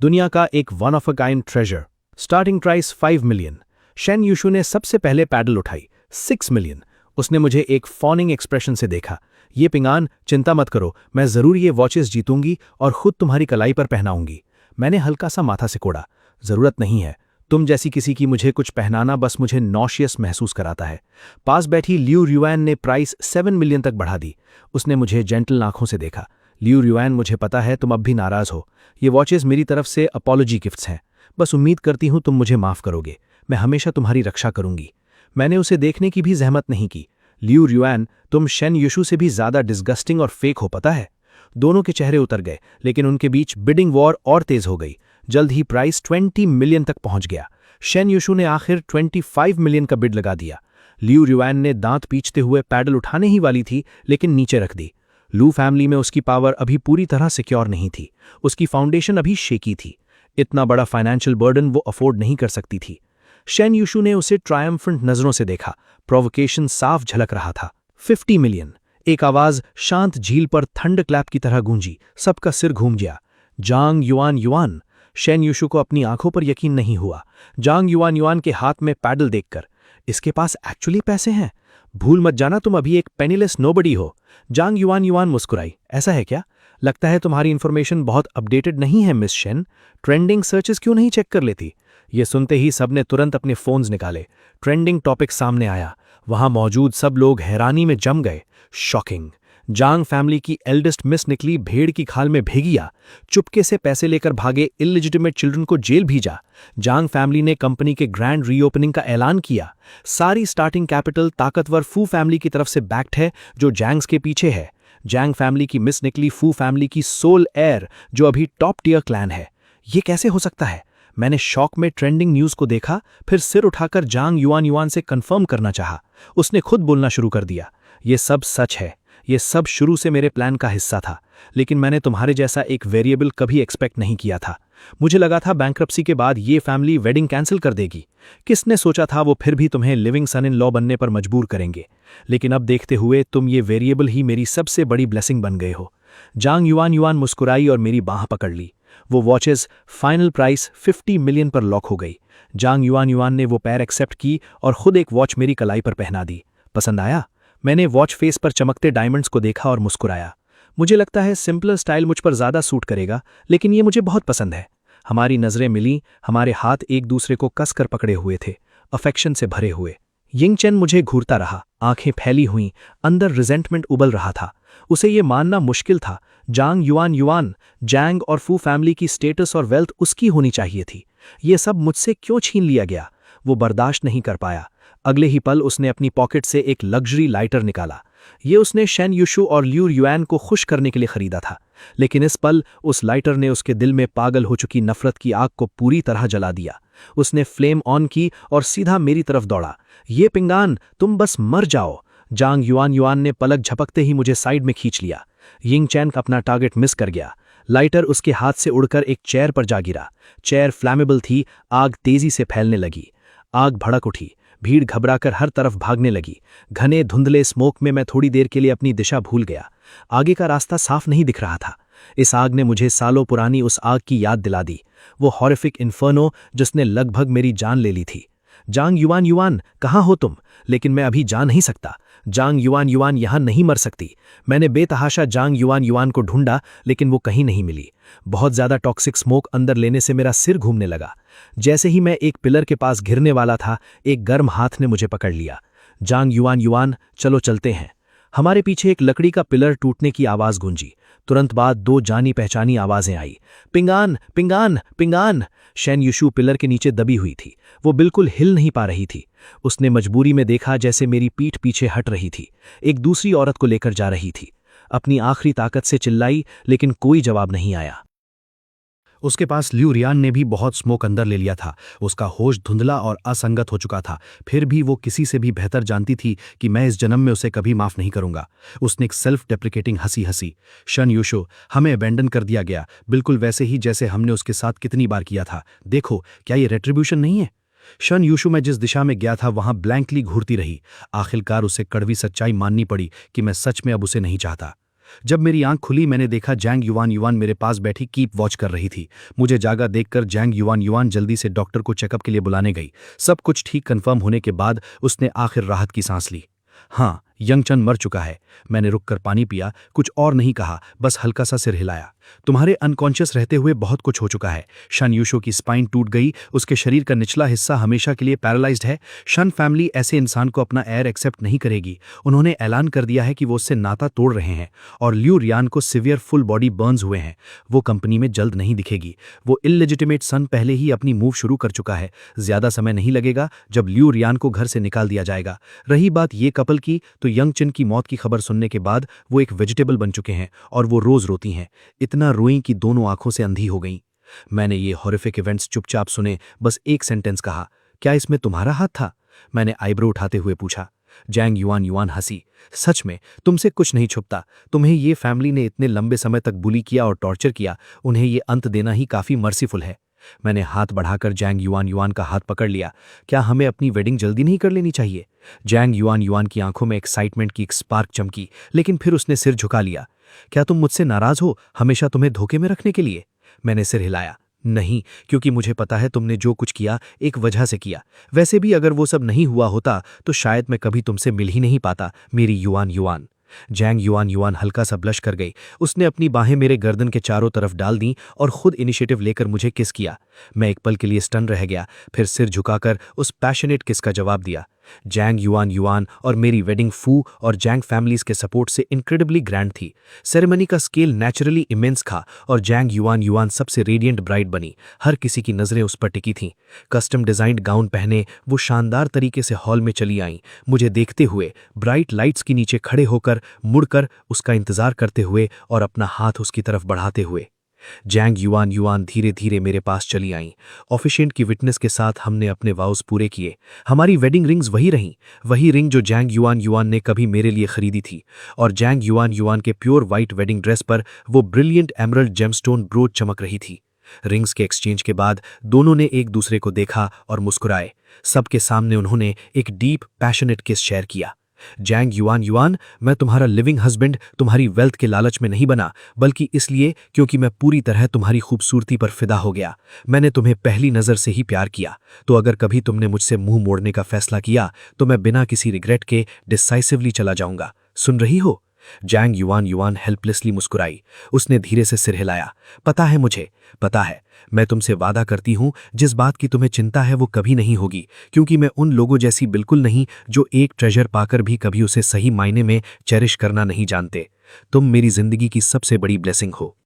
दुनिया का एक one of a kind treasure. Starting price 5 million. शन यूशु ने सबसे पहले पैडल उठाई। 6 मिलियन। उसने मुझे एक फॉनिंग एक्सप्रेशन से देखा। ये पिंगान, चिंता मत करो, मैं जरूर ये वॉचेस जीतूंगी और खुद तुम्हारी कलाई पर पहनाऊंगी। मैंने हल्का सा माथा सिकोड़ा। जरूरत नहीं है, तुम जैसी किसी की मुझे कुछ पहनाना बस मुझे नॉशियस महसूस कराता है। पास बैठी लियू रुआन ने प्राइस 7 मिलियन तक बढ़ा दी। उसने मुझे जेंटल आंखों से देखा। लियू रुआन, मुझे पता है तुम अब भी नाराज हो। ये वॉचेस मेरी तरफ से अपॉलॉजी गिफ्ट्स हैं। बस उम्मीद करती हूं तुम मुझे माफ करोगे। मैं हमेशा तुम्हारी रक्षा करूंगी। मैंने उसे देखने की भी जहमत नहीं की। लियू रुआन, तुम शेन युशु से भी ज्यादा डिस्गस्टिंग और फेक हो, पता है। दोनों के चेहरे उतर गए, लेकिन उनके बीच बिडिंग वॉर और तेज हो गई। जल्द ही प्राइस 20 मिलियन तक पहुंच गया। शेन युशु ने आखिर 25 मिलियन का बिड लगा दिया। लियू रुआन ने दांत पींचते हुए पैडल उठाने ही वाली थी, लेकिन नीचे रख दी। लू फैमिली में उसकी पावर अभी पूरी तरह सिक्योर नहीं थी। उसकी फाउंडेशन अभी शेकी थी। इतना बड़ा फाइनेंशियल बर्डन वो अफोर्ड नहीं कर सकती थी। शेन युशु ने उसे ट्रायम्फेंट नजरों से देखा। प्रोवोकेशन साफ झलक रहा था। 50 मिलियन। एक आवाज शांत झील पर थंड क्लैप की तरह गूंजी। सबका सिर घूम गया। जांग युआन युआन। शेन युशु को अपनी आंखों पर यकीन नहीं हुआ। जांग युआन युआन के हाथ में पैडल देखकर, इसके पास एक्चुअली पैसे हैं। भूल मत जाना तुम अभी एक पेनीलेस नोबडी हो। जांग युआन युआन मुस्कुराई। ऐसा है क्या? लगता है तुम्हारी इंफॉर्मेशन बहुत अपडेटेड नहीं है मिस शेन। ट्रेंडिंग सर्चेस क्यों नहीं चेक कर लेती? ये सुनते ही सबने तुरंत अपने फोन्स निकाले। ट्रेंडिंग टॉपिक सामने आया। वहां मौजूद सब लोग हैरानी में जम गए। शॉकिंग। जांग फैमिली की एल्डेस्ट मिस निकली भेड़ की खाल में भेगिया। चुपके से पैसे लेकर भागे इलिजिटिमेट चिल्ड्रन को जेल भेजा। जांग फैमिली ने कंपनी के ग्रैंड रीओपनिंग का ऐलान किया। सारी स्टार्टिंग कैपिटल ताकतवर फू फैमिली की तरफ से बैक्ड है, जो जैंग्स के पीछे है। जैंग फैमिली की मिस निकली फू फैमिली की सोल एयर, जो अभी टॉप टियर क्लैन है। ये कैसे हो सकता है? मैंने शॉक में ट्रेंडिंग न्यूज को देखा, फिर सिर उठाकर जांग युआन युआन से कंफर्म करना चाहा। उसने खुद बोलना शुरू कर दिया। ये सब सच है। ये सब शुरू से मेरे प्लान का हिस्सा था, लेकिन मैंने तुम्हारे जैसा एक वेरिएबल कभी एक्सपेक्ट नहीं किया था। मुझे लगा था बैंक्रप्सी के बाद ये फैमिली वेडिंग कैंसिल कर देगी। किसने सोचा था वो फिर भी तुम्हें लिविंग सन इन लॉ बनने पर मजबूर करेंगे। लेकिन अब देखते हुए तुम ये वेरिएबल ही मेरी सबसे बड़ी ब्लेसिंग बन गए हो। जांग युआन युआन मुस्कुराई और मेरी बांह पकड़ ली। वो वॉचेस फाइनल प्राइस 50 मिलियन पर लॉक हो गई। जांग युआन युआन ने वो पैर एक्सेप्ट की और खुद एक वॉच मेरी कलाई पर पहना दी। पसंद आया? मैंने वॉच फेस पर चमकते डायमंड्स को देखा और मुस्कुराया। मुझे लगता है सिंपलर स्टाइल मुझ पर ज्यादा सूट करेगा, लेकिन ये मुझे बहुत पसंद है। हमारी नजरें मिली। हमारे हाथ एक दूसरे को कसकर पकड़े हुए थे, अफेक्शन से भरे हुए। यिंग चेन मुझे घूरता रहा, आंखें फैली हुईं, अंदर रिजेंटमेंट उबल रहा था। उसे ये मानना मुश्किल था, जांग युआन युआन, जैंग और फू फैमिली की स्टेटस और वेल्थ उसकी होनी चाहिए थी। ये सब मुझसे क्यों छीन लिया गया? वो बर्दाश्त नहीं कर पाया। अगले ही पल उसने अपनी पॉकेट से एक लग्जरी लाइटर निकाला। ये उसने शेन युशु और लियू रुआन को खुश करने के लिए खरीदा था, लेकिन इस पल उस लाइटर ने उसके दिल में पागल हो चुकी नफरत की आग को पूरी तरह जला दिया। उसने फ्लेम ऑन की और सीधा मेरी तरफ दौड़ा। ये पिंगान, तुम बस मर जाओ। जांग युआन युआन ने पलक झपकते ही मुझे साइड में खींच लिया। यिंग चैन अपना टारगेट मिस कर गया। लाइटर उसके हाथ से उड़कर एक चेयर पर जा गिरा। चेयर फ्लैमेबल थी। आग तेजी से फैलने लगी। आग भड़क उठी। भीड़ घबराकर हर तरफ भागने लगी। घने धुंधले स्मोक में मैं थोड़ी देर के लिए अपनी दिशा भूल गया। आगे का रास्ता साफ नहीं दिख रहा था। इस आग ने मुझे सालों पुरानी उस आग की याद दिला दी, वो हॉरिफिक इन्फर्नो जिसने लगभग मेरी जान ले ली थी। जांग युआन युआन, कहाँ हो तुम? लेकिन मैं अभी जा नहीं सकता। जांग युआन युआन यहां नहीं मर सकती। मैंने बेतहाशा जांग युआन युआन को ढूंढा, लेकिन वो कहीं नहीं मिली। बहुत ज्यादा टॉक्सिक स्मोक अंदर लेने से मेरा सिर घूमने लगा। जैसे ही मैं एक पिलर के पास घिरने वाला था, एक गर्म हाथ ने मुझे पकड़ लिया। जांग युआन युआन, चलो चलते हैं। हमारे पीछे एक लकड़ी का पिलर टूटने की आवाज गूंजी। तुरंत बाद दो जानी पहचानी आवाजें आई। पिंगान, पिंगान, पिंगान। शेन युशु पिलर के नीचे दबी हुई थी। वो बिल्कुल हिल नहीं पा रही थी। उसने मजबूरी में देखा जैसे मेरी पीठ पीछे हट रही थी, एक दूसरी औरत को लेकर जा रही थी। अपनी आखिरी ताकत से चिल्लाई, लेकिन कोई जवाब नहीं आया। उसके पास लियू रुआन ने भी बहुत स्मोक अंदर ले लिया था। उसका होश धुंधला और असंगत हो चुका था। फिर भी वो किसी से भी बेहतर जानती थी कि मैं इस जन्म में उसे कभी माफ नहीं करूंगा। उसने एक सेल्फ डेप्रिकेटिंग हंसी हंसी। शन युशु, हमें अबेंडन कर दिया गया, बिल्कुल वैसे ही जैसे हमने उसके साथ कितनी बार किया था। देखो, क्या ये रेट्रिब्यूशन नहीं है? शन युशु मैं जिस दिशा में गया था वहां ब्लैंकली घूरती रही। आखिरकार उसे कड़वी सच्चाई माननी पड़ी कि मैं सच में अब उसे नहीं चाहता। जब मेरी आंख खुली, मैंने देखा जैंग युआन युआन मेरे पास बैठी कीप वॉच कर रही थी। मुझे जागा देखकर जैंग युआन युआन जल्दी से डॉक्टर को चेकअप के लिए बुलाने गई। सब कुछ ठीक कंफर्म होने के बाद उसने आखिर राहत की सांस ली। हाँ, यंगचन मर चुका है। मैंने रुककर पानी पिया, कुछ और नहीं कहा, बस हल्का सा सिर हिलाया। तुम्हारे अनकॉन्शियस रहते हुए बहुत कुछ हो चुका है। शन यूशो की स्पाइन टूट गई, उसके शरीर का निचला हिस्सा हमेशा के लिए पैरालाइज्ड है। शन फैमिली ऐसे इंसान को अपना एयर एक्सेप्ट नहीं करेगी। उन्होंने ऐलान कर दिया है कि वो उससे नाता तोड़ रहे हैं। और ल्यू रियान को सिवियर फुल बॉडी बर्न्स हुए हैं। वो कंपनी में जल्द नहीं दिखेगी। वो इललेजिटिमेट सन पहले ही अपनी मूव शुरू कर चुका है। ज्यादा समय नहीं लगेगा जब ल्यू रियान को घर से निकाल दिया जाएगा। रही बात ये कपल की, तो यंगचन की मौत की खबर सुनने के बाद वो एक वेजिटेबल बन चुके हैं और वो रोज रोती हैं। इतना रोईं कि दोनों आंखों से अंधी हो गईं। मैंने ये हॉरिफिक इवेंट्स चुपचाप सुने, बस एक सेंटेंस कहा, क्या इसमें तुम्हारा हाथ था? मैंने आईब्रो उठाते हुए पूछा। जैंग युआन युआन हंसी। सच में तुमसे कुछ नहीं छुपता। तुम्हें ये फैमिली ने इतने लंबे समय तक बुली किया और टॉर्चर किया, उन्हें ये अंत देना ही काफी मर्सीफुल है। मैंने हाथ बढ़ाकर जैंग युआन युआन का हाथ पकड़ लिया। क्या हमें अपनी वेडिंग जल्दी नहीं कर लेनी चाहिए? जैंग युआन युआन की आंखों में एक्साइटमेंट की एक स्पार्क चमकी, लेकिन फिर उसने सिर झुका लिया। क्या तुम मुझसे नाराज हो, हमेशा तुम्हें धोखे में रखने के लिए? मैंने सिर हिलाया। नहीं, क्योंकि मुझे पता है तुमने जो कुछ किया एक वजह से किया। वैसे भी अगर वो सब नहीं हुआ होता तो शायद मैं कभी तुमसे मिल ही नहीं पाता, मेरी युआन युआन। जैंग युआन युआन हल्का सा ब्लश कर गई। उसने अपनी बाहें मेरे गर्दन के चारों तरफ डाल दी और खुद इनिशिएटिव लेकर मुझे किस किया। मैं एक पल के लिए स्टन रह गया, फिर सिर झुकाकर उस पैशनेट किस का जवाब दिया। जैंग युआन युआन और मेरी वेडिंग फू और जैंग फैमिलीज के सपोर्ट से इनक्रेडिबली ग्रैंड थी। सेरेमनी का स्केल नेचुरली इमेंस था और जैंग युआन युआन सबसे रेडिएंट ब्राइड बनी। हर किसी की नजरें उस पर टिकी थीं। कस्टम डिजाइन्ड गाउन पहने वो शानदार तरीके से हॉल में चली आईं, मुझे देखते हुए, ब्राइट लाइट्स के नीचे खड़े होकर, मुड़कर उसका इंतजार करते हुए और अपना हाथ उसकी तरफ बढ़ाते हुए। जैंग युआन युआन धीरे धीरे मेरे पास चली आईं। ऑफिशिएंट की विटनेस के साथ हमने अपने वाउस पूरे किए। हमारी वेडिंग रिंग्स वही रहीं, वही रिंग जो जैंग युआन युआन ने कभी मेरे लिए खरीदी थी। और जैंग युआन युआन के प्योर वाइट वेडिंग ड्रेस पर वो ब्रिलियंट एमरल्ड जेमस्टोन ब्रोच चमक रही थी। रिंग्स के एक्सचेंज के बाद दोनों ने एक दूसरे को देखा और मुस्कुराए। सबके सामने उन्होंने एक डीप पैशनेट किस शेयर किया। जैंग युआन युआन, मैं तुम्हारा लिविंग हस्बैंड तुम्हारी वेल्थ के लालच में नहीं बना, बल्कि इसलिए क्योंकि मैं पूरी तरह तुम्हारी खूबसूरती पर फिदा हो गया। मैंने तुम्हें पहली नजर से ही प्यार किया। तो अगर कभी तुमने मुझसे मुंह मोड़ने का फैसला किया तो मैं बिना किसी रिग्रेट के डिसाइसिवली चला जाऊंगा। सुन रही हो? जैंग युआन युआन हेल्पलेसली मुस्कुराई। उसने धीरे से सिर हिलाया। पता है मुझे, पता है। मैं तुमसे वादा करती हूं, जिस बात की तुम्हें चिंता है वो कभी नहीं होगी, क्योंकि मैं उन लोगों जैसी बिल्कुल नहीं जो एक ट्रेजर पाकर भी कभी उसे सही मायने में चेरिश करना नहीं जानते। तुम मेरी जिंदगी की सबसे बड़ी ब्लेसिंग हो।